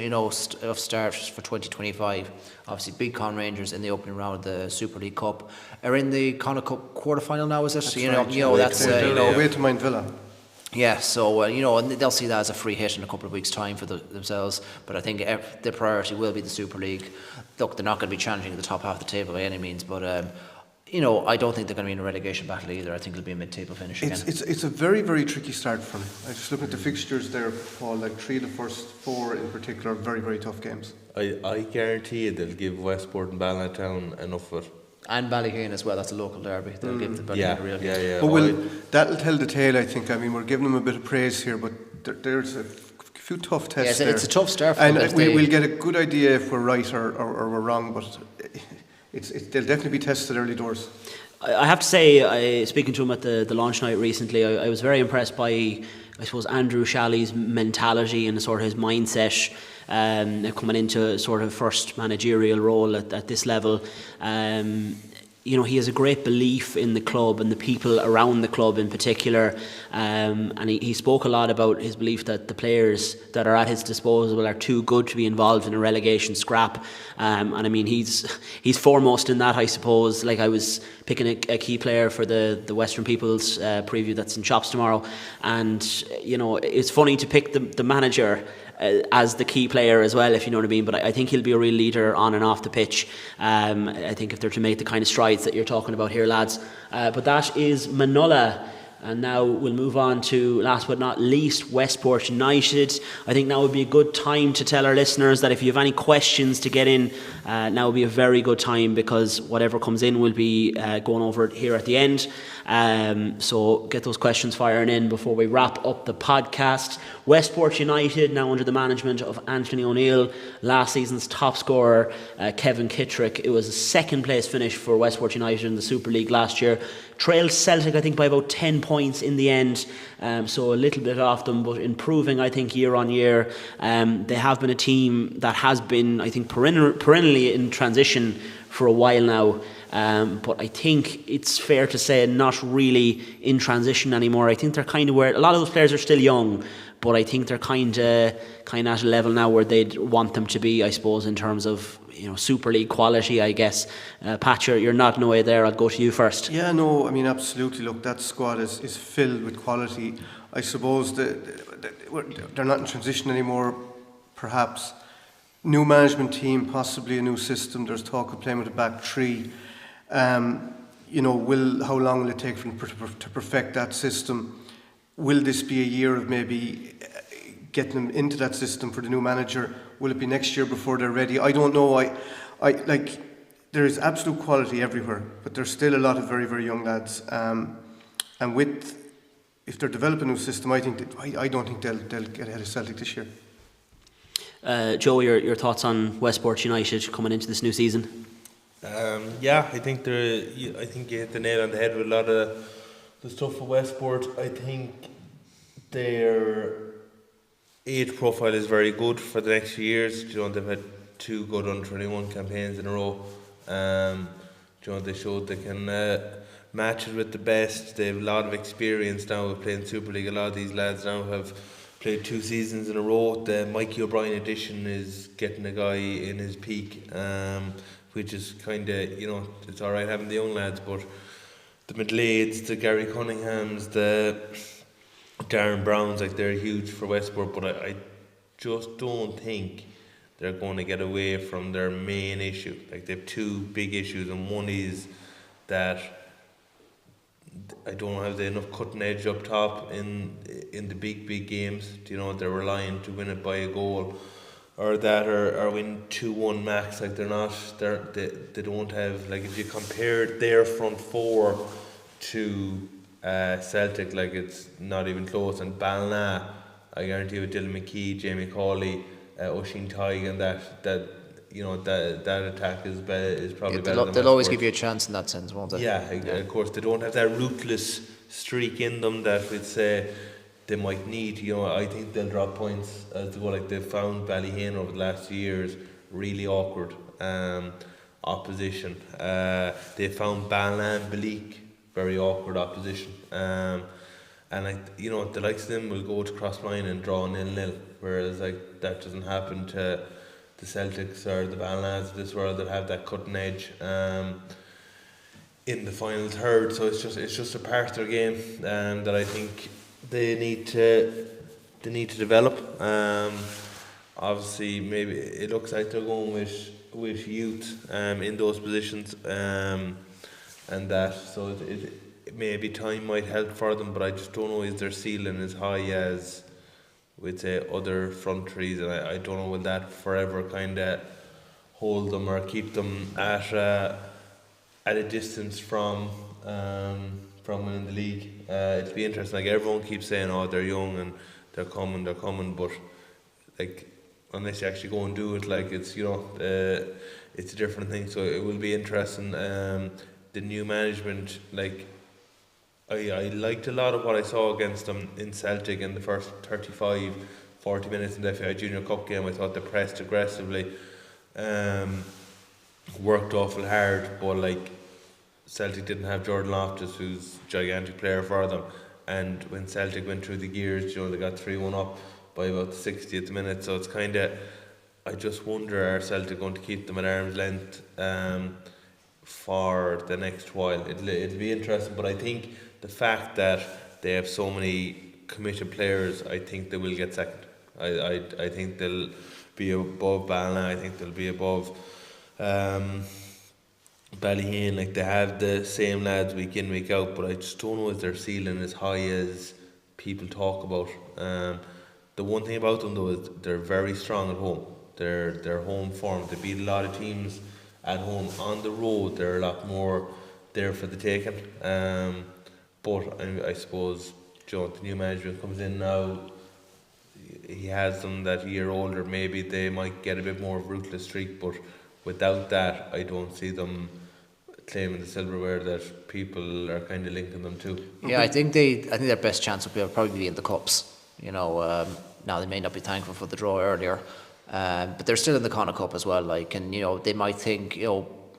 start for 2025. Obviously, beat Conn Rangers in the opening round of the Super League Cup. Are in the Connacht Cup quarter-final now, is it? That's away to Mount Villa. Yeah, so and they'll see that as a free hit in a couple of weeks' time for themselves. But I think the priority will be the Super League. Look, they're not going to be challenging at the top half of the table by any means, but I don't think they're going to be in a relegation battle either. I think it'll be a mid-table finish again. It's a very, very tricky start for them. I just look at the fixtures there, Paul. 3 of the first 4 in particular are very, very tough games. I guarantee you they'll give Westport and Ballina Town enough of it. And Ballyheane as well. That's a local derby. They'll give the Ballyheane a real game. Yeah. But that'll tell the tale, I think. We're giving them a bit of praise here, but there's a few tough tests there. It's a tough start for them. And we'll get a good idea if we're right or we're wrong, but they'll definitely be tested early doors. I have to say, speaking to him at the launch night recently, I was very impressed by, I suppose, Andrew Shalley's mentality and sort of his mindset coming into sort of first managerial role at this level. You know, he has a great belief in the club and the people around the club in particular, and he spoke a lot about his belief that the players that are at his disposal are too good to be involved in a relegation scrap, and I mean he's foremost in that, I suppose. Like, I was picking a key player for the Western People's preview that's in shops tomorrow, and you know, it's funny to pick the manager as the key player as well, if you know what I mean. But I think he'll be a real leader on and off the pitch. I think if they're to make the kind of strides that you're talking about here, lads. But that is Manulla. And now we'll move on to, last but not least, Westport United. I think now would be a good time to tell our listeners that if you have any questions to get in, now would be a very good time, because whatever comes in will be going over it here at the end. So get those questions firing in before we wrap up the podcast. Westport United, now under the management of Anthony O'Neill, last season's top scorer, Kevin Kittrick. It was a second place finish for Westport United in the Super League last year. Trailed Celtic, I think, by about 10 points in the end, so a little bit off them, but improving, I think, year on year. They have been a team that has been, I think, perennially in transition for a while now, but I think it's fair to say not really in transition anymore. I think they're kind of where a lot of those players are still young, but I think they're kind of at a level now where they'd want them to be, I suppose, in terms of, you know, Super League quality, I guess. Pat, you're nodding away there. I'll go to you first. Yeah, no, I mean, absolutely. Look, that squad is filled with quality. I suppose they're not in transition anymore, perhaps. New management team, possibly a new system. There's talk of playing with a back three. You know, how long will it take for them to perfect that system? Will this be a year of maybe getting them into that system for the new manager? Will it be next year before they're ready? I don't know. I like, there is absolute quality everywhere, but there's still a lot of very, very young lads. And if they're developing a new system, I don't think they'll get ahead of Celtic this year. Joe, your thoughts on Westport United coming into this new season? Yeah, I think you hit the nail on the head with a lot of the stuff for Westport. I think their age profile is very good for the next few years. You know, they've had 2 good under-21 campaigns in a row. You know, they showed they can match it with the best. They have a lot of experience now of playing Super League. A lot of these lads now have played 2 seasons in a row. The Mikey O'Brien edition is getting a guy in his peak, which is kind of, you know, it's alright having the young lads, but the Midlades, the Gary Cunninghams, the Darren Browns, like, they're huge for Westport, but I just don't think they're going to get away from their main issue. Like, they have 2 big issues, and one is that I don't have enough cutting edge up top in the big games. You know, they're relying to win it by a goal, or that, or win 2-1 max. Like, they don't have, like, if you compare their front 4 to Celtic, like, it's not even close. And Ballina, I guarantee you, with Dylan McKee, Jamie Cawley, Oisin Tighe, and that you know, that attack is probably better than they'll always give you a chance in that sense, won't they? Yeah, of course. They don't have that ruthless streak in them that we'd say they might need. You know, I think they'll drop points as to go. Like, they've found Ballyhaunis over the last few years really awkward opposition. They found Ballina and Ballyhaunis very awkward opposition. And, like, you know, the likes of them will go to cross line and draw 0-0, whereas, like, that doesn't happen to the Celtics or the Ballinas of this world that have that cutting edge in the final third. So it's just a part of their game that I think they need to develop. Obviously, maybe it looks like they're going with youth in those positions, and that, so it maybe time might help for them, but I just don't know, is their ceiling as high as with other front threes, and I don't know, will that forever kind of hold them or keep them at a distance from winning the league. It'll be interesting. Like, everyone keeps saying, oh, they're young and they're coming, but, like, unless you actually go and do it, like, it's, you know, it's a different thing. So it will be interesting. the new management, like I liked a lot of what I saw against them in Celtic in the first 35-40 minutes in the FAI Junior Cup game. I thought they pressed aggressively, worked awful hard, but like Celtic didn't have Jordan Loftus, who's a gigantic player for them, and when Celtic went through the gears, they got 3-1 up by about the 60th minute. So it's kind of, I just wonder, are Celtic going to keep them at arm's length for the next while? It'll be interesting, but I think the fact that they have so many committed players, I think they will get second. I think they'll be above Ballina. I think they'll be above Ballyhaunis. Like, they have the same lads week in, week out, but I just don't know if their ceiling is high as people talk about. The one thing about them though is they're very strong at home. They're home form. They beat a lot of teams at home. On the road, they're a lot more there for the taking. But I suppose, the new management comes in now. He has them that year older. Maybe they might get a bit more of a ruthless streak, but without that, I don't see them claiming the silverware that people are kind of linking them to. Yeah, I think their best chance would probably be in the cups. Now they may not be thankful for the draw earlier, but they're still in the Connacht Cup as well. Like, and they might think,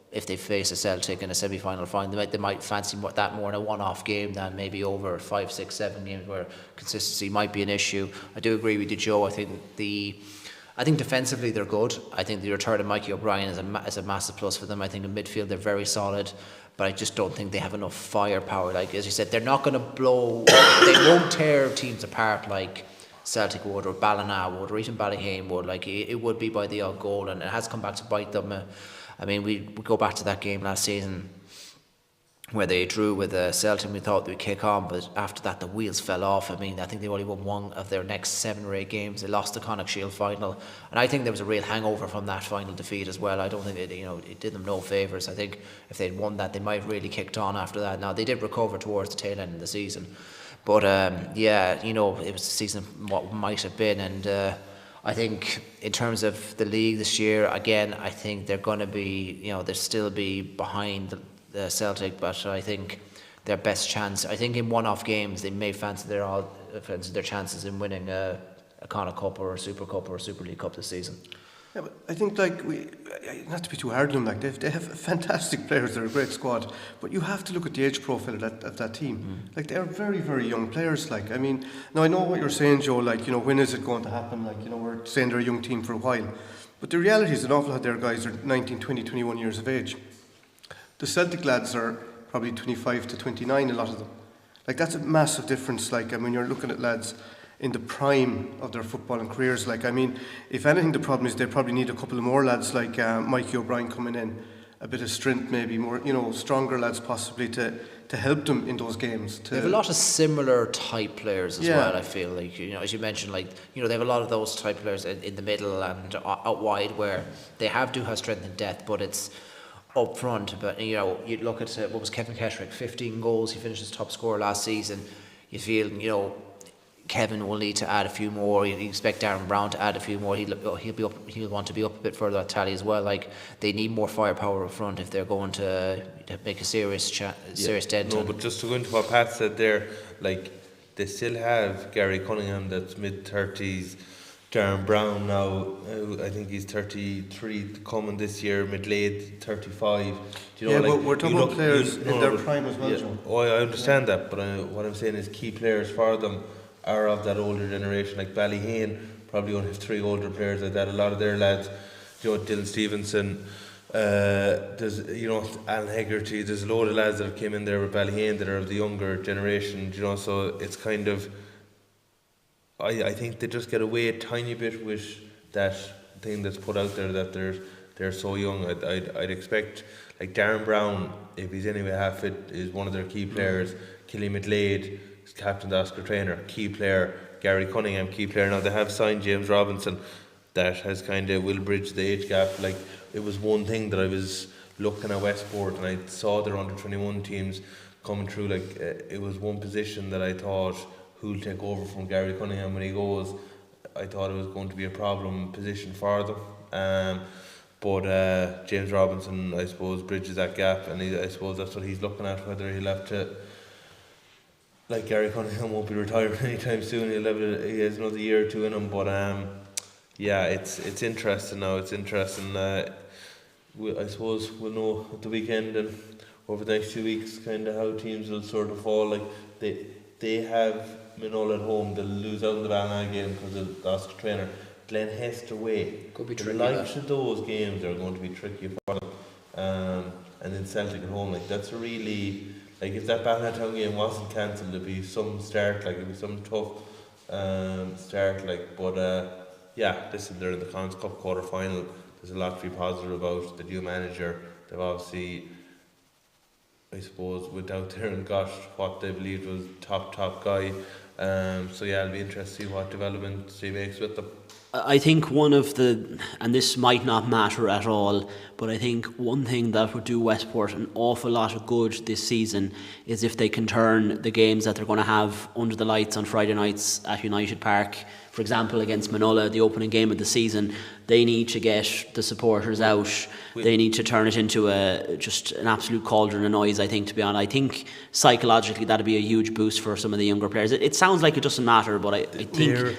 if they face a Celtic in a semi-final final, they might fancy that more in a one-off game than maybe over 5, 6, 7 games where consistency might be an issue. I do agree with you, Joe. I think defensively they're good. I think the return of Mikey O'Brien is a massive plus for them. I think in midfield they're very solid, but I just don't think they have enough firepower. Like, as you said, they're not going to blow. They won't tear teams apart like Celtic would, or Ballina would, or even Ballyhaunis would. Like, it would be by the odd goal, and it has come back to bite them. We go back to that game last season where they drew with Celtic. We thought they'd kick on, but after that the wheels fell off. I think they only won one of their next 7 or 8 games. They lost the Connacht Shield final, and I think there was a real hangover from that final defeat as well. I don't think it did them no favours. I think if they'd won that, they might have really kicked on after that. Now, they did recover towards the tail end of the season, but it was a season what might have been. And I think in terms of the league this year, again, I think they're going to be, they'll still be behind the Celtic, but I think their best chance, I think in one-off games, they may fancy their chances in winning a Connacht Cup or a Super Cup or a Super League Cup this season. Yeah, but I think, not to be too hard on them, they have fantastic players. They're a great squad, but you have to look at the age profile of that team. Like, they're very, very young players. Now I know what you're saying, Joe. When is it going to happen? We're saying they're a young team for a while, but the reality is an awful lot of their guys are 19, 20, 21 years of age. The Celtic lads are probably 25 to 29. A lot of them. That's a massive difference. You're looking at lads in the prime of their footballing careers. If anything, the problem is they probably need a couple of more lads like Mikey O'Brien coming in, a bit of strength, maybe more, stronger lads possibly to help them in those games. They have a lot of similar type players as well. I feel like, as you mentioned, they have a lot of those type players in the middle and out wide, where they do have strength and depth, but it's up front. But you look at what was Kevin Keswick, 15 goals. He finished as top scorer last season. You feel Kevin will need to add a few more. You expect Darren Brown to add a few more. He'll want to be up a bit further at tally as well. They need more firepower up front if they're going to make a serious dent. No, but just to go into what Pat said there, they still have Gary Cunningham that's mid-30s. Darren Brown now, I think he's 33 coming this year, mid-late 35. But we're talking about players in their prime as well, Joe. Oh, I understand that, but what I'm saying is key players for them are of that older generation. Like Ballyhaunis probably only have 3 older players like that. A lot of their lads, Dylan Stevenson, there's Alan Hegarty, there's a load of lads that have came in there with Ballyhaunis that are of the younger generation, so it's kind of, I think they just get away a tiny bit with that thing that's put out there that they're so young. I'd expect Darren Brown, if he's anyway half fit, is one of their key players. Killy McLeod, captain, the Oscar trainer, key player. Gary Cunningham, key player. Now they have signed James Robinson, that has will bridge the age gap. It was one thing that I was looking at Westport and I saw their under 21 teams coming through. It was one position that I thought, who'll take over from Gary Cunningham when he goes. I thought it was going to be a problem position for them. But James Robinson, I suppose, bridges that gap, and I suppose that's what he's looking at, whether he'll have to, like Gary Cunningham won't be retiring anytime soon, he has another year or two in him, but yeah, it's interesting now, it's interesting. I suppose we'll know at the weekend and over the next 2 weeks kind of how teams will sort of fall. Like they have Manulla at home, they'll lose out in the Ballinrobe game because of the Oscar trainer. Glenhest away. Could be the tricky. likes of those games are going to be tricky for them. And then Celtic at home, like that's a really, like if that Ballina Town game wasn't cancelled, it'd be some start, like it'd be some tough start, like. But yeah, listen, they're in the Conn Cup quarter final. There's a lot to be positive about. The new manager, they've obviously, I suppose, went out there and got what they believed was top guy. So yeah, it'll be interesting to see what developments he makes with them. I think one of the, and this might not matter at all, but I think one thing that would do Westport an awful lot of good this season is if they can turn the games that they're going to have under the lights on Friday nights at United Park, for example against Manulla, the opening game of the season. They need to get the supporters out. They need to turn it into just an absolute cauldron of noise, I think, to be honest. I think psychologically that'd be a huge boost for some of the younger players. It sounds like it doesn't matter, but I think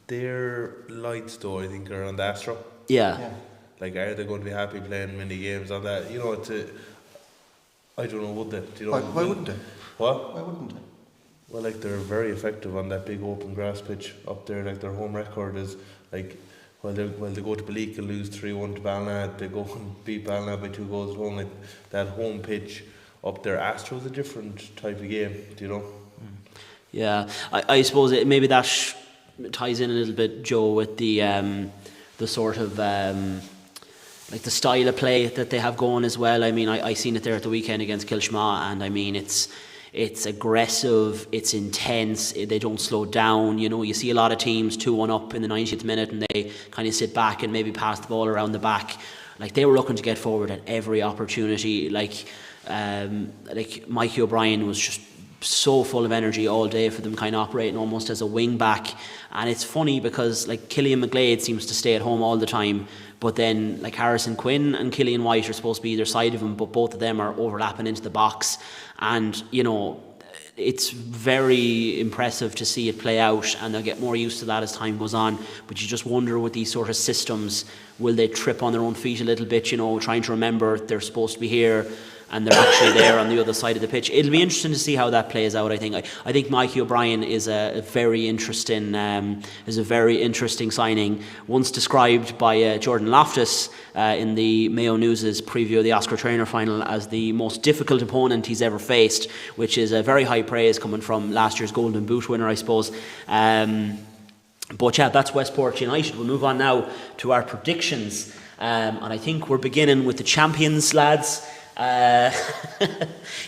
their lights though, I think, are on the Astro. Yeah. Like, are they going to be happy playing mini games on that? You know, I don't know, would they? Do you know, Why wouldn't they? What? Why wouldn't they? Well, like, they're very effective on that big open grass pitch up there. Like, their home record is, like, while they go to Ballyhaunis and lose 3-1 to Ballina, they go and beat Ballina by 2 goals at home. Like, that home pitch up there, Astro's a different type of game, do you know? Yeah, I suppose maybe that ties in a little bit, Joe, with the sort of like the style of play that they have going as well. I mean, I seen it there at the weekend against Kilshma, and I mean it's aggressive, it's intense, they don't slow down. You know, you see a lot of teams 2-1 up in the 90th minute and they kind of sit back and maybe pass the ball around the back. Like, they were looking to get forward at every opportunity. Like Mikey O'Brien was just so full of energy all day for them, kind of operating almost as a wing back. And it's funny because, like, Killian McGlade seems to stay at home all the time, but then, like, Harrison Quinn and Killian White are supposed to be either side of him, but both of them are overlapping into the box. And, you know, it's very impressive to see it play out, and they'll get more used to that as time goes on. But you just wonder, with these sort of systems, will they trip on their own feet a little bit, you know, trying to remember they're supposed to be here and they're actually there on the other side of the pitch. It'll be interesting to see how that plays out. I think Mikey O'Brien is a very interesting signing. Once described by Jordan Loftus in the Mayo News' preview of the Oscar Traynor final as the most difficult opponent he's ever faced, which is a very high praise coming from last year's Golden Boot winner, I suppose. But yeah, that's Westport United. We'll move on now to our predictions, and I think we're beginning with the champions, lads.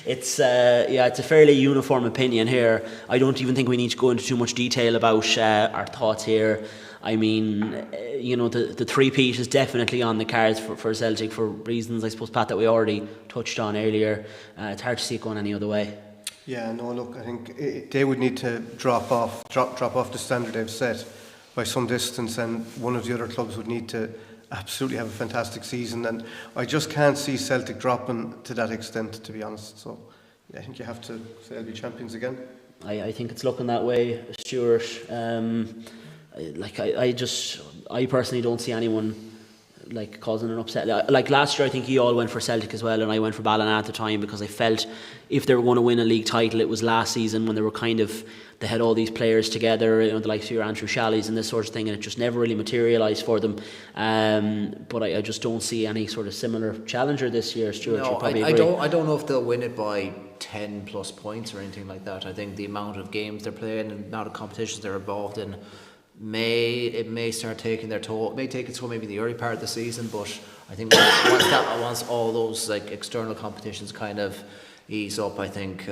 It's a fairly uniform opinion here. I don't even think we need to go into too much detail about our thoughts here. I mean, you know, the three-peat is definitely on the cards for Celtic for reasons, I suppose, Pat, that we already touched on earlier. It's hard to see it going any other way. Yeah, no, look, I think they would need to drop off the standard they've set by some distance, and one of the other clubs would need to absolutely have a fantastic season, and I just can't see Celtic dropping to that extent, to be honest. So yeah, I think you have to say they'll be champions again. I think it's looking that way, Stuart. I personally don't see anyone like causing an upset. Like last year, I think you all went for Celtic as well, and I went for Ballina at the time, because I felt if they were going to win a league title, it was last season when they had all these players together, you know, the likes of your Andrew Shallys and this sort of thing, and it just never really materialised for them. But I just don't see any sort of similar challenger this year, Stuart. No, probably I don't know if they'll win it by 10 plus points or anything like that. I think the amount of games they're playing and the amount of competitions they're involved in may start taking their toll. It may take its toll maybe in the early part of the season, but I think once all those like external competitions kind of ease up, I think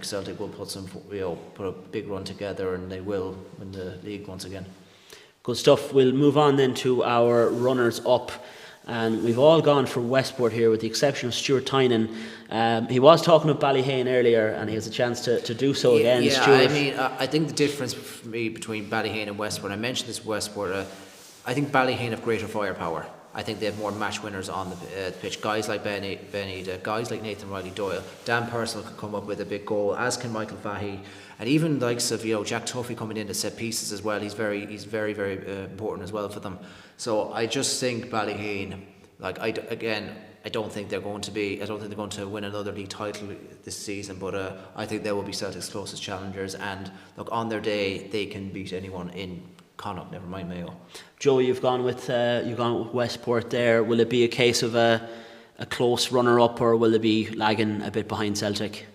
Celtic will put a big run together, and they will win the league once again. Good stuff. We'll move on then to our runners up, and we've all gone for Westport here, with the exception of Stuart Tynan. He was talking about Ballyhaunis earlier, and he has a chance to do so again. Yeah, Stuart. I mean, I think the difference for me between Ballyhaunis and Westport, I mentioned this Westport, I think Ballyhaunis have greater firepower. I think they have more match winners on the pitch. Guys like Benny, guys like Nathan Riley-Doyle, Dan Purcell can come up with a big goal, as can Michael Fahey, and even the likes of Jack Tuffy coming in to set pieces as well. He's very important as well for them. So I just think Ballyhaunis, I don't think they're going to win another league title this season, but I think they will be Celtic's closest challengers, and look, on their day they can beat anyone in Connacht, never mind Mayo. Joe, you've gone with Westport there. Will it be a case of a close runner-up, or will it be lagging a bit behind Celtic?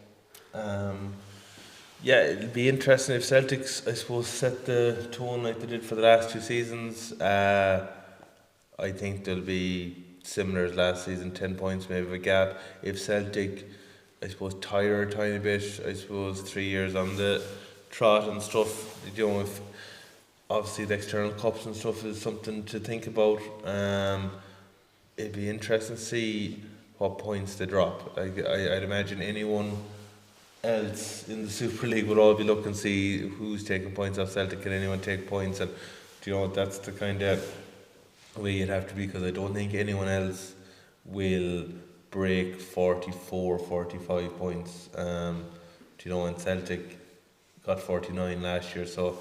Yeah, it'll be interesting if Celtics, I suppose, set the tone like they did for the last 2 seasons. I think they'll be similar as last season, 10 points maybe of a gap. If Celtic, I suppose, tire a tiny bit, I suppose 3 years on the trot and stuff, if obviously the external cups and stuff is something to think about. It'd be interesting to see what points they drop. I'd imagine anyone else in the Super League would all be looking to see who's taking points off Celtic. Can anyone take points? And that's the kind of way it'd have to be, because I don't think anyone else will break 44, 45 points. And Celtic got 49 last year, so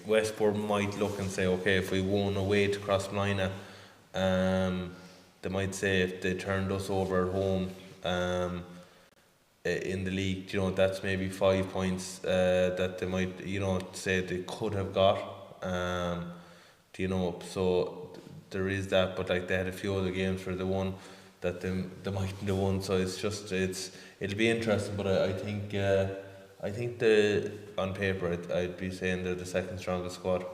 Westport might look and say, okay, if we won away to Ballina, they might say if they turned us over at home in the league, that's maybe 5 points that they might, say they could have got. So there is that, but they had a few other games where they won that they mightn't have won. So it'll be interesting, but I think on paper I'd be saying they're the second strongest squad.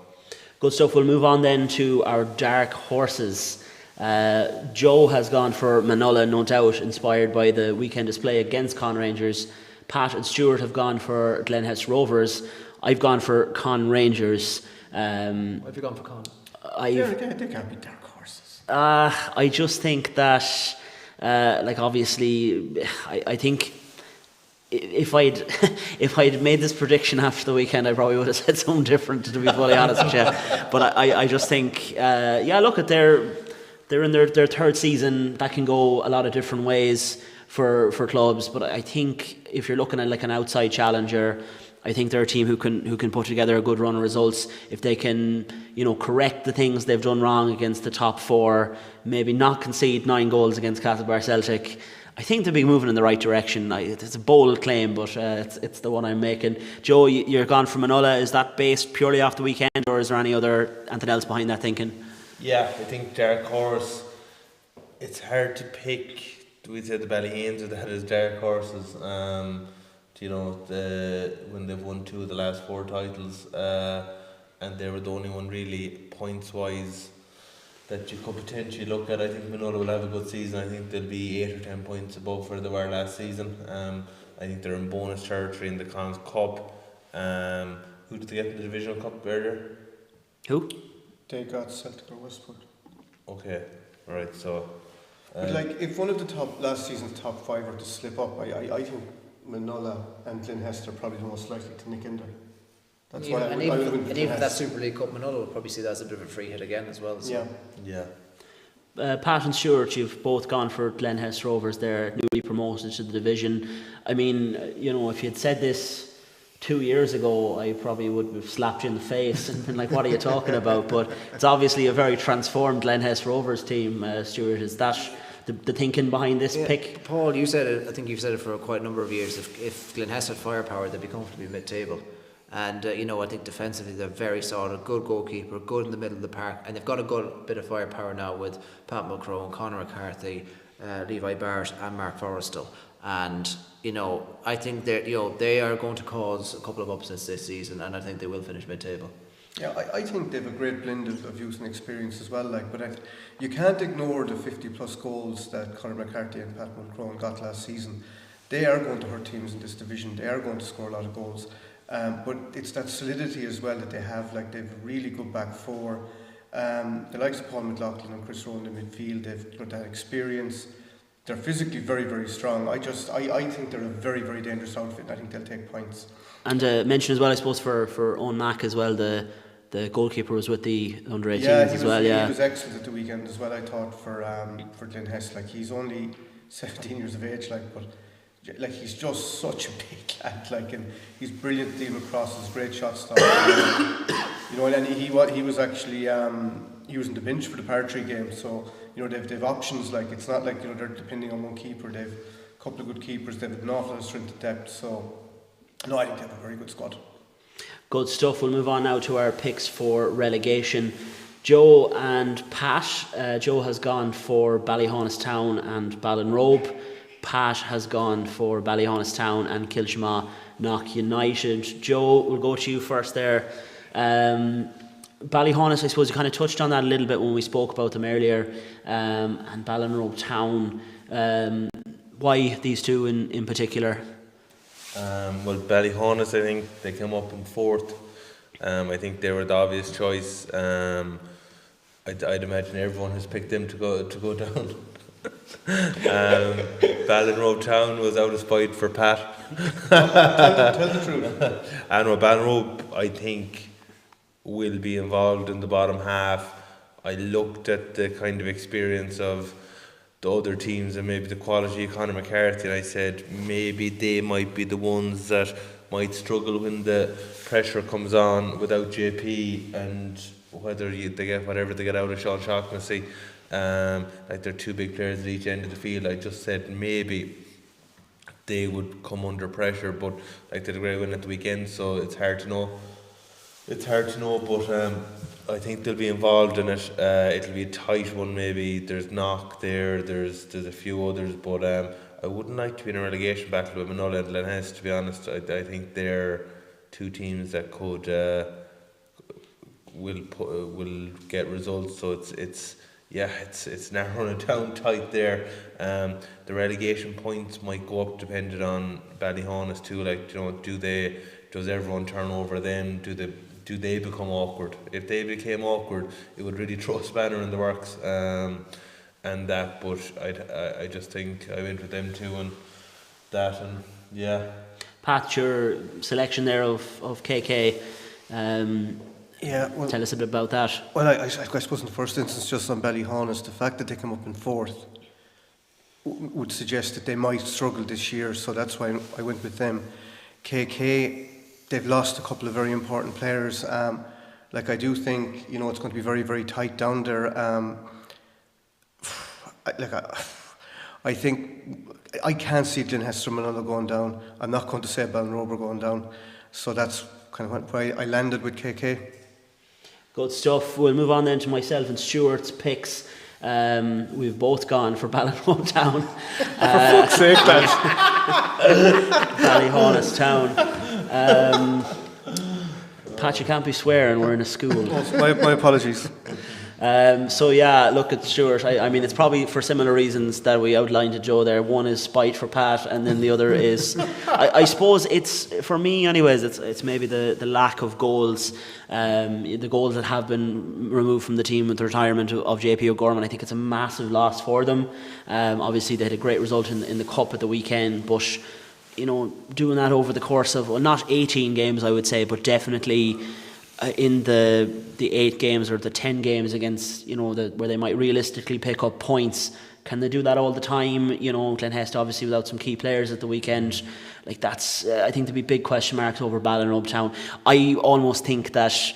Good stuff. We'll move on then to our dark horses. Joe has gone for Manulla, no doubt inspired by the weekend display against Conn Rangers. Pat and Stuart have gone for Glenhest Rovers. I've gone for Conn Rangers. Why have you gone for Conn? They can't be dark horses. I just think that, obviously, I think if I'd made this prediction after the weekend, I probably would have said something different, to be fully honest with you. But I just think, look at they're in their third season. That can go a lot of different ways for clubs. But I think if you're looking at an outside challenger, I think they're a team who can put together a good run of results if they can, correct the things they've done wrong against the top 4, maybe not concede 9 goals against Castlebar Celtic. I think they'll be moving in the right direction. It's a bold claim, but it's the one I'm making. Joe, you're gone for Manulla. Is that based purely off the weekend, or is there anything else behind that thinking? Yeah, I think dark horse, it's hard to pick. We said the Ballyheines are that as dark horses. When they've won 2 of the last 4 titles, and they were the only one really points wise that you could potentially look at. I think Manulla will have a good season. I think they'll be 8 or 10 points above where they were last season. I think they're in bonus territory in the Conn Cup. Who did they get in the Divisional Cup earlier? Who? They got Celtic or Westport. Okay, right. So, but if one of the last season's top 5 were to slip up, I think Manulla and Glenhest are probably the most likely to nick in there. That's why I would even that Super League Cup, Manulla will probably see that as a bit of a free hit again as well. So. Yeah. Pat and Stuart, you've both gone for Glenhest Rovers. They're newly promoted to the division. I mean, if you had said this 2 years ago, I probably would have slapped you in the face and been like, what are you talking about? But it's obviously a very transformed Glenhest Rovers team. Stuart, is that the thinking behind this pick? Paul, you said it. I think you've said it for quite a number of years. If Glenhest had firepower, they'd be comfortably mid-table. And I think defensively they're very solid. Good goalkeeper, good in the middle of the park, and they've got a good bit of firepower now with Pat Mulcrone, Conor McCarthy, Levi Barrett, and Mark Forrestal. And I think they are going to cause a couple of upsets this season, and I think they will finish mid-table. Yeah, I think they have a great blend of youth and experience as well. But you can't ignore the 50+ goals that Conor McCarthy and Pat Mulcrone got last season. They are going to hurt teams in this division. They are going to score a lot of goals. But it's that solidity as well that they have. They've a really good back 4. The likes of Paul McLaughlin and Chris Rowan in the midfield, they've got that experience. They're physically very, very strong. I think they're a very, very dangerous outfit. I think they'll take points. And mention as well, I suppose, for Owen Mack as well, the the goalkeeper was with the under 18s he was excellent at the weekend as well. I thought for Glenhest, like he's only 17 years of age, like he's just such a big lad, like, and he's brilliant dealing with crosses, great shot stop. And he was actually he was in the bench for the par 3 game, so they've options. Like, it's not like they're depending on one keeper. They've a couple of good keepers. They've an awful lot of strength and depth. So no, I think they have a very good squad. Good stuff. We'll move on now to our picks for relegation. Joe and Pat. Joe has gone for Ballyhaunis Town and Ballinrobe. Pat has gone for Ballyhaunis Town and Kilshima United. Joe, we'll go to you first there. Ballyhaunis, I suppose you kind of touched on that a little bit when we spoke about them earlier, and Ballinrobe Town. Why these two in particular? Well, Ballyhaunis, I think they came up in 4th. I think they were the obvious choice. I'd imagine everyone has picked them to go down. Ballinrobe Town was out of spite for Pat. Tell the truth. And Ballinrobe, I think, will be involved in the bottom half. I looked at the kind of experience of the other teams and maybe the quality of Conor McCarthy, and I said maybe they might be the ones that might struggle when the pressure comes on without JP, and whether they get whatever they get out of Sean Shaughnessy. Like, they're two big players at each end of the field. I just said maybe they would come under pressure, but like, they had a great win at the weekend, so it's hard to know. But I think they'll be involved in it. It'll be a tight one maybe. There's Knock there, there's a few others, but I wouldn't like to be in a relegation battle with Manulla and Glenhest, to be honest. I think they're two teams that could will get results, so it's narrowing it down tight there. The relegation points might go up depending on Ballyhaunis too. Like, does everyone turn over them? Do they become awkward? If they became awkward, it would really throw a spanner in the works. But I just think I went with them too, and that, and yeah. Pat, your selection there of KK. Tell us a bit about that. Well, I suppose in the first instance, just on Ballyhaunis, the fact that they came up in 4th would suggest that they might struggle this year, so that's why I went with them. KK, they've lost a couple of very important players. I do think it's going to be very, very tight down there. I think I can't see Glenhest or Manulla going down. I'm not going to say Ballinrobe going down, so that's kind of why I landed with KK. Good stuff. We'll move on then to myself and Stuart's picks. We've both gone for Ballinrobe Town. For fuck's sake, lads. Ballyhaunis Town. Pat, you can't be swearing, we're in a school. My apologies. Look at Stuart. I mean, it's probably for similar reasons that we outlined to Joe there. One is spite for Pat, and then the other is, I suppose it's, for me anyways, it's maybe the lack of goals, the goals that have been removed from the team with the retirement of JP O'Gorman. I think it's a massive loss for them. Obviously they had a great result in the Cup at the weekend, but doing that over the course of, well, not 18 games I would say, but definitely in the 8 games or the 10 games against, where they might realistically pick up points. Can they do that all the time? Glenhest obviously without some key players at the weekend. Like, that's, I think there'd be big question marks over Ballinrobe Town. I almost think that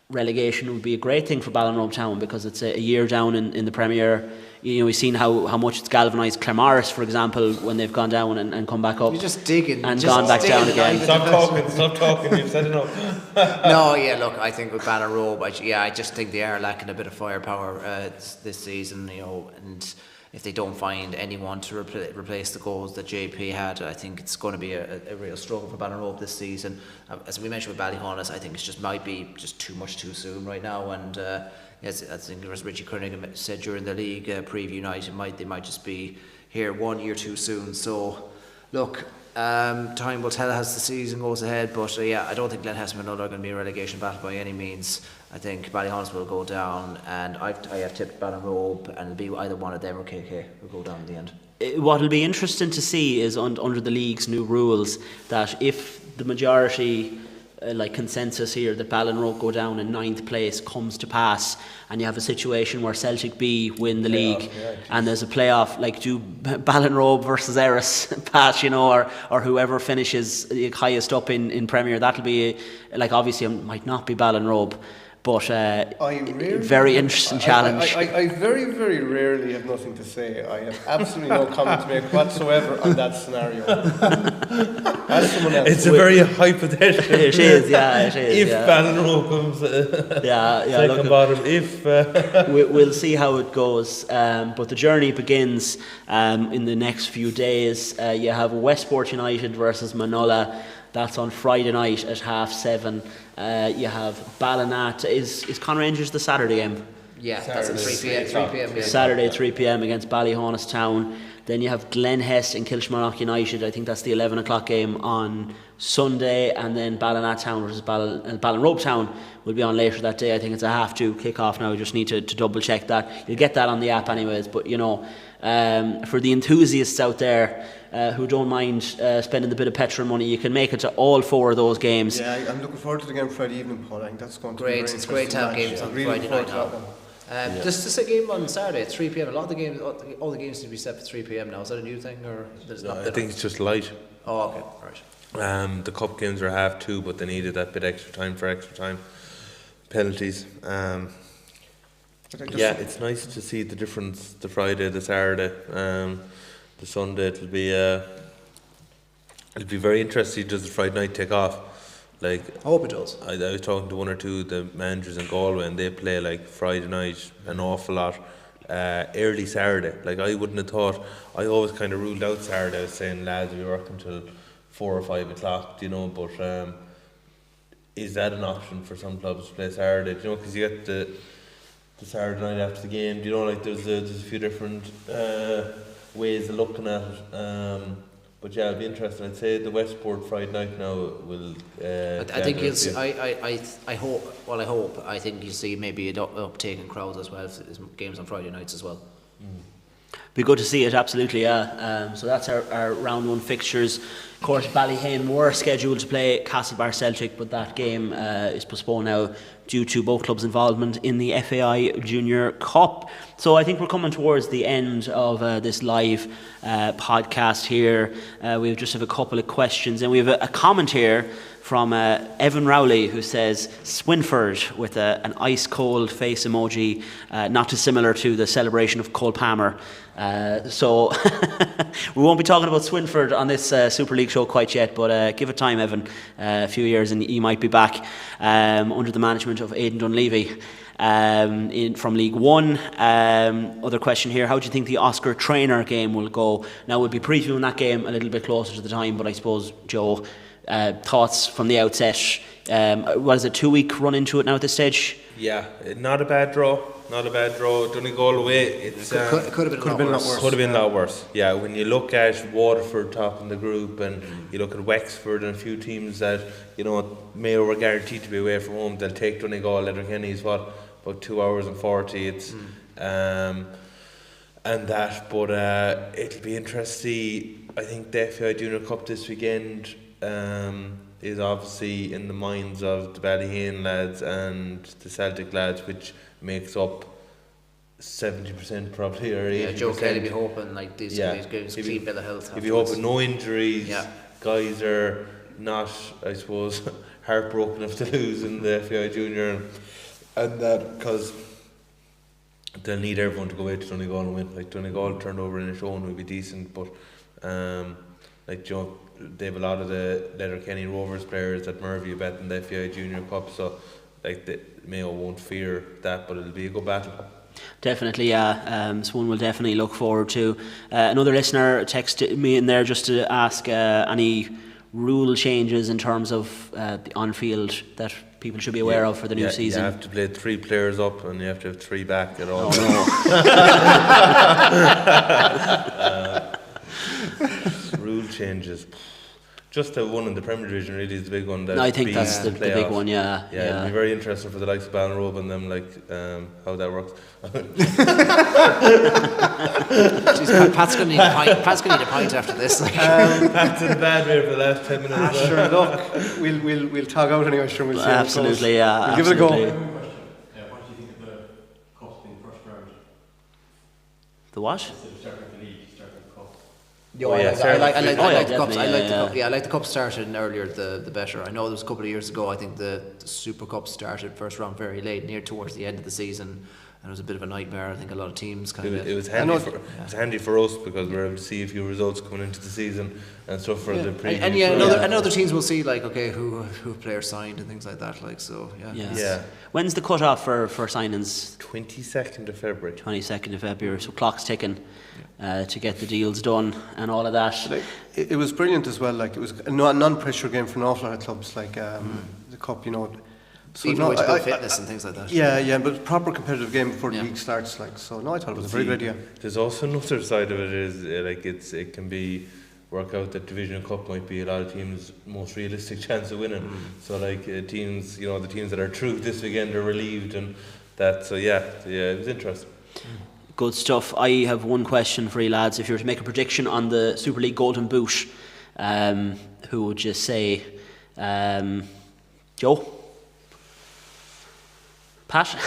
relegation would be a great thing for Ballinrobe Town, because it's a year down in the Premier. We've seen how much it's galvanised Claremorris, for example, when they've gone down and come back up. You're just digging. And gone back down again. Stop talking, you've said enough. No, yeah, look, I think with Ballinrobe, I just think they are lacking a bit of firepower this season, and if they don't find anyone to replace the goals that JP had, I think it's going to be a real struggle for Ballinrobe this season. As we mentioned with Ballyhaunis, I think it might be just too much too soon right now, and as I think as Richie Cunningham said during the league preview night, they might just be here 1 year too soon. So look, time will tell as the season goes ahead, but I don't think Glenhest and Manulla are going to be a relegation battle by any means. I think Ballyhaunis will go down, and I have tipped Ballinrobe, and it'll be either one of them or KK will go down in the end. What will be interesting to see is under the league's new rules, that if the majority like consensus here that Ballinrobe go down in 9th place comes to pass, and you have a situation where Celtic B win the league, and there's a playoff, like do Ballinrobe versus Erris pass, or whoever finishes the highest up in Premier, that'll be like, obviously it might not be Ballinrobe, but very interesting challenge. I very, very rarely have nothing to say. I have absolutely no comment to make whatsoever on that scenario. As someone else. It's a very hypothetical. It is, yeah. It is. If Ballinrobe comes second bottom, if... We'll see how it goes. But the journey begins in the next few days. You have Westport United versus Manulla. That's on Friday night at 7:30. You have Ballina. Is Conn Rangers the Saturday game? Yeah, that's at 3 p.m. Saturday 3 p.m. against Ballyhaunis Town. Then you have Glenhest and Kilmarnock United. I think that's the 11 o'clock game on Sunday. And then Ballina Town versus Ballinrobe Town will be on later that day. I think it's a 2:30 kickoff now. I just need to double check that. You'll get that on the app anyways. But for the enthusiasts out there who don't mind spending a bit of petrol money, you can make it to all 4 of those games. Yeah, I'm looking forward to the game Friday evening, Paul. I think that's going to be great. It's great to have games on Friday night now. Just a game on Saturday at 3 p.m. A lot of the games, all the games need to be set for 3 p.m. now. Is that a new thing, or there's not? I think it's just light. Oh, okay, right. The cup games are 2:30, but they needed that bit extra time penalties. It's nice to see the difference. The Friday, the Saturday, the Sunday. It'll be very interesting. Does the Friday night take off? Like, I hope it does. I was talking to one or two of the managers in Galway, and they play like Friday night an awful lot. Early Saturday. Like, I wouldn't have thought. I always kind of ruled out Saturday. I was saying, lads, we work until 4 or 5 o'clock. But is that an option for some clubs to play Saturday? Because you get the Saturday night after the game. Like there's a few different ways of looking at it. But yeah, it'll be interesting. I'd say the Westport Friday night now will. I think you'll see. I hope. I think you'll see maybe an uptake in crowds as well. If there's games on Friday nights as well. Be good to see it, absolutely, yeah. So that's our round 1 fixtures. Of course, Ballyhaunis were scheduled to play Castlebar Celtic, but that game is postponed now due to both clubs' involvement in the FAI Junior Cup. So I think we're coming towards the end of this live podcast here. We just have a couple of questions, and we have a comment here from Evan Rowley, who says Swinford with an ice cold face emoji, not dissimilar to the celebration of Cole Palmer. So we won't be talking about Swinford on this Super League show quite yet, but give it time, Evan. A few years and he might be back under the management of Aidan Dunleavy from League One. Other question here: how do you think the Oscar Traynor game will go? Now, we'll be previewing that game a little bit closer to the time, but I suppose, Joe, thoughts from the outset. What is it, 2-week run into it now at this stage? Yeah, not a bad draw. Donegal away. It could have been a lot worse. Could have been a lot worse. Yeah, when you look at Waterford top in the group, and you look at Wexford and a few teams that Mayo were guaranteed to be away from home, they'll take Donegal. Letterkenny's about 2 hours and 40. It's and that, but it'll be interesting. I think the FAI Junior Cup this weekend is obviously in the minds of the Ballyhaunis lads and the Celtic lads, which makes up 70% probably, or 80%. Yeah, Joe Kelly be hoping like these games clean bill of health. If you hope no injuries, guys are not, I suppose, heartbroken if they lose in the FAI Junior, and that because they'll need everyone to go away to Donegal and win. Like, Donegal turned over in its own would be decent, but they have a lot of the Letterkenny Rovers players that Murphy bet in the FAI Junior Cup, so the Mayo won't fear that, but it'll be a good battle. Definitely, yeah. It's one we'll definitely look forward to. Another listener texted me in there just to ask any rule changes in terms of the on-field that people should be aware of for the new season. You have to play 3 players up and you have to have 3 back at all. Oh no. Rule changes. just the one in the Premier Division really is the big one. I think that's the big one, yeah. It'll be very interesting for the likes of Ballinrobe and them, how that works. Jeez, Pat's going to need a pint after this. Pat's in a bad way for the last 10 minutes. Sure, look, we'll tag out anyway, sure, we'll see how it goes. Absolutely, yeah. We'll give it a go. What do you think of the Cups being first round? The what? Instead of starting the league, starting the Cup. I like the Cups. definitely, I like the Cup started earlier, the better. I know there was a couple of years ago, I think the Super Cup started first round very late, near towards the end of the season. And it was a bit of a nightmare. I think a lot of teams It was handy for us because we were able to see a few results coming into the season and stuff for the previous. And other teams will see who players signed and things like that. When's the cut-off for signings? 22nd of February. 22nd of February. So clock's ticking to get the deals done and all of that. It was brilliant as well. It was a non-pressure game for an awful lot of clubs. The Cup, So even with fitness and things like that. Yeah, but proper competitive game before the league starts. I thought it was a very good idea. There's also another side of it is it can be work out that Divisional Cup might be a lot of teams' most realistic chance of winning. So teams, the teams that are through this weekend are relieved and that. So it was interesting. Good stuff. I have one question for you lads. If you were to make a prediction on the Super League Golden Boot, who would you say? Joe? Pat?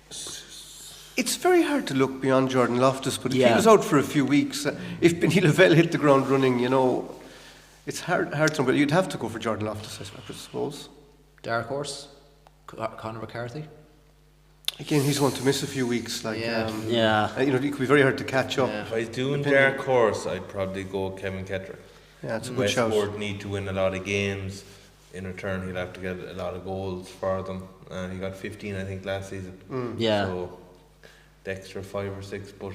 It's very hard to look beyond Jordan Loftus, but if he was out for a few weeks, if Benny Lavelle hit the ground running, it's hard to know, but you'd have to go for Jordan Loftus, I suppose. Dark horse, Conor McCarthy. Again, he's going to miss a few weeks. It could be very hard to catch up. If I was doing dark horse, I'd probably go Kevin Kettrick. Yeah, it's a good shout. Westport need to win a lot of games. In return, he'll have to get a lot of goals for them. He got 15, I think, last season. So the extra 5 or 6, but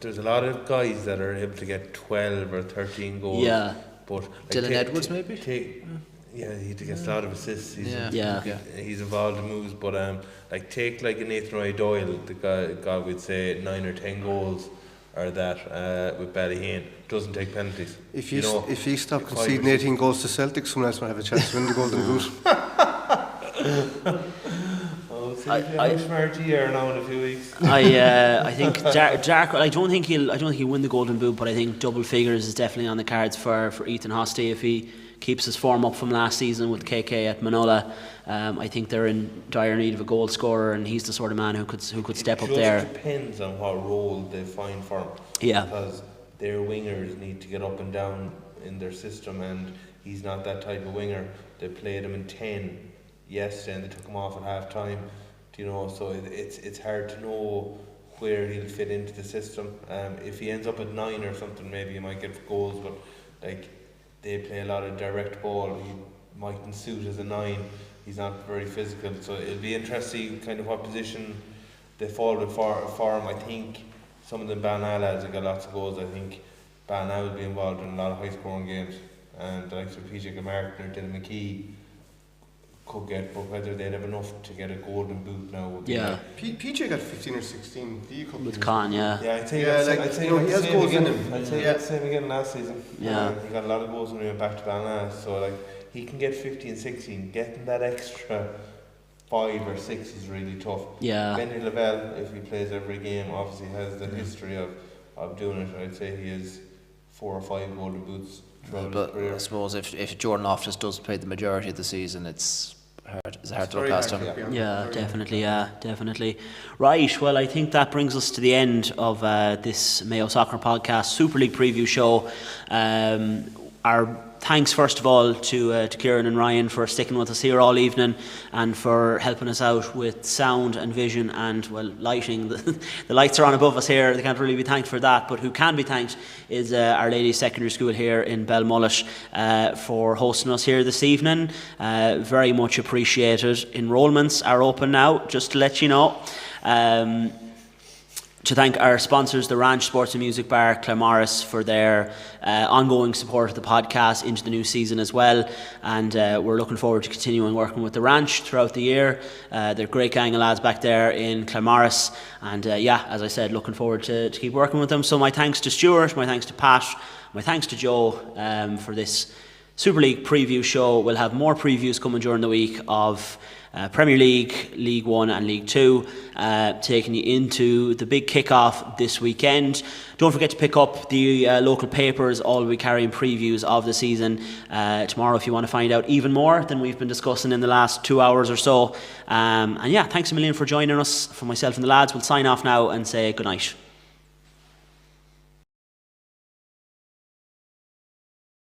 there's a lot of guys that are able to get 12 or 13 goals. Yeah. But Dylan Edwards maybe. He gets a lot of assists. He's involved in moves, but take a Nathan Roy Doyle, the guy would say 9 or 10 goals. Or that with Ballyheane doesn't take penalties. If he stop conceding 18 goals to Celtic, someone else might have a chance to win the Golden Boot. I'm smart year now in a few weeks. I think Dark. I don't think he'll win the Golden Boot, but I think double figures is definitely on the cards for Ethan Hosty if he keeps his form up from last season with KK at Manulla. I think they're in dire need of a goal scorer, and he's the sort of man who could step up there. It depends on what role they find for him. Yeah. Because their wingers need to get up and down in their system, and he's not that type of winger. They played him in 10 yesterday, and they took him off at half time. So it's hard to know where he'll fit into the system. If he ends up at 9 or something, maybe he might get goals, but they play a lot of direct ball. He mightn't suit as a 9. He's not very physical, so it'll be interesting kind of what position they fall in for him. I think some of the Ballina lads have got lots of goals. I think Ballina will be involved in a lot of high scoring games, and the likes of PJ Martin or Dylan McKee could get, but whether they'd have enough to get a Golden Boot now would be PJ got 15 or 16 with Conn, I'd say he has goals in him. I'd say that's the same again last season. He got a lot of goals when he went back to Ballina, so he can get 15, 16. Getting that extra 5 or 6 is really tough. Benny Lavelle, if he plays every game, obviously has the history of doing it. I'd say he has 4 or 5 Golden Boots. But I suppose if Jordan Loftus does play the majority of the season, it's hard to look past him. Yeah, definitely. Right, well, I think that brings us to the end of this Mayo Soccer Podcast Super League preview show. Our thanks first of all to Kieran and Ryan for sticking with us here all evening and for helping us out with sound and vision and lighting. The lights are on above us here, they can't really be thanked for that, but who can be thanked is Our Ladies Secondary School here in Belmullet for hosting us here this evening. Very much appreciated. Enrolments are open now, just to let you know. To thank our sponsors, the Ranch Sports and Music Bar, Claremorris, for their ongoing support of the podcast into the new season as well. And we're looking forward to continuing working with the Ranch throughout the year. They're a great gang of lads back there in Claremorris. And as I said, looking forward to keep working with them. So my thanks to Stuart, my thanks to Pat, My thanks to Joe for this Super League preview show. We'll have more previews coming during the week of Premier League, League 1 and League 2, taking you into the big kickoff this weekend. Don't forget to pick up the local papers. All will be carrying previews of the season tomorrow if you want to find out even more than we've been discussing in the last 2 hours or so. And yeah, thanks a million for joining us. For myself and the lads, we'll sign off now and say good night.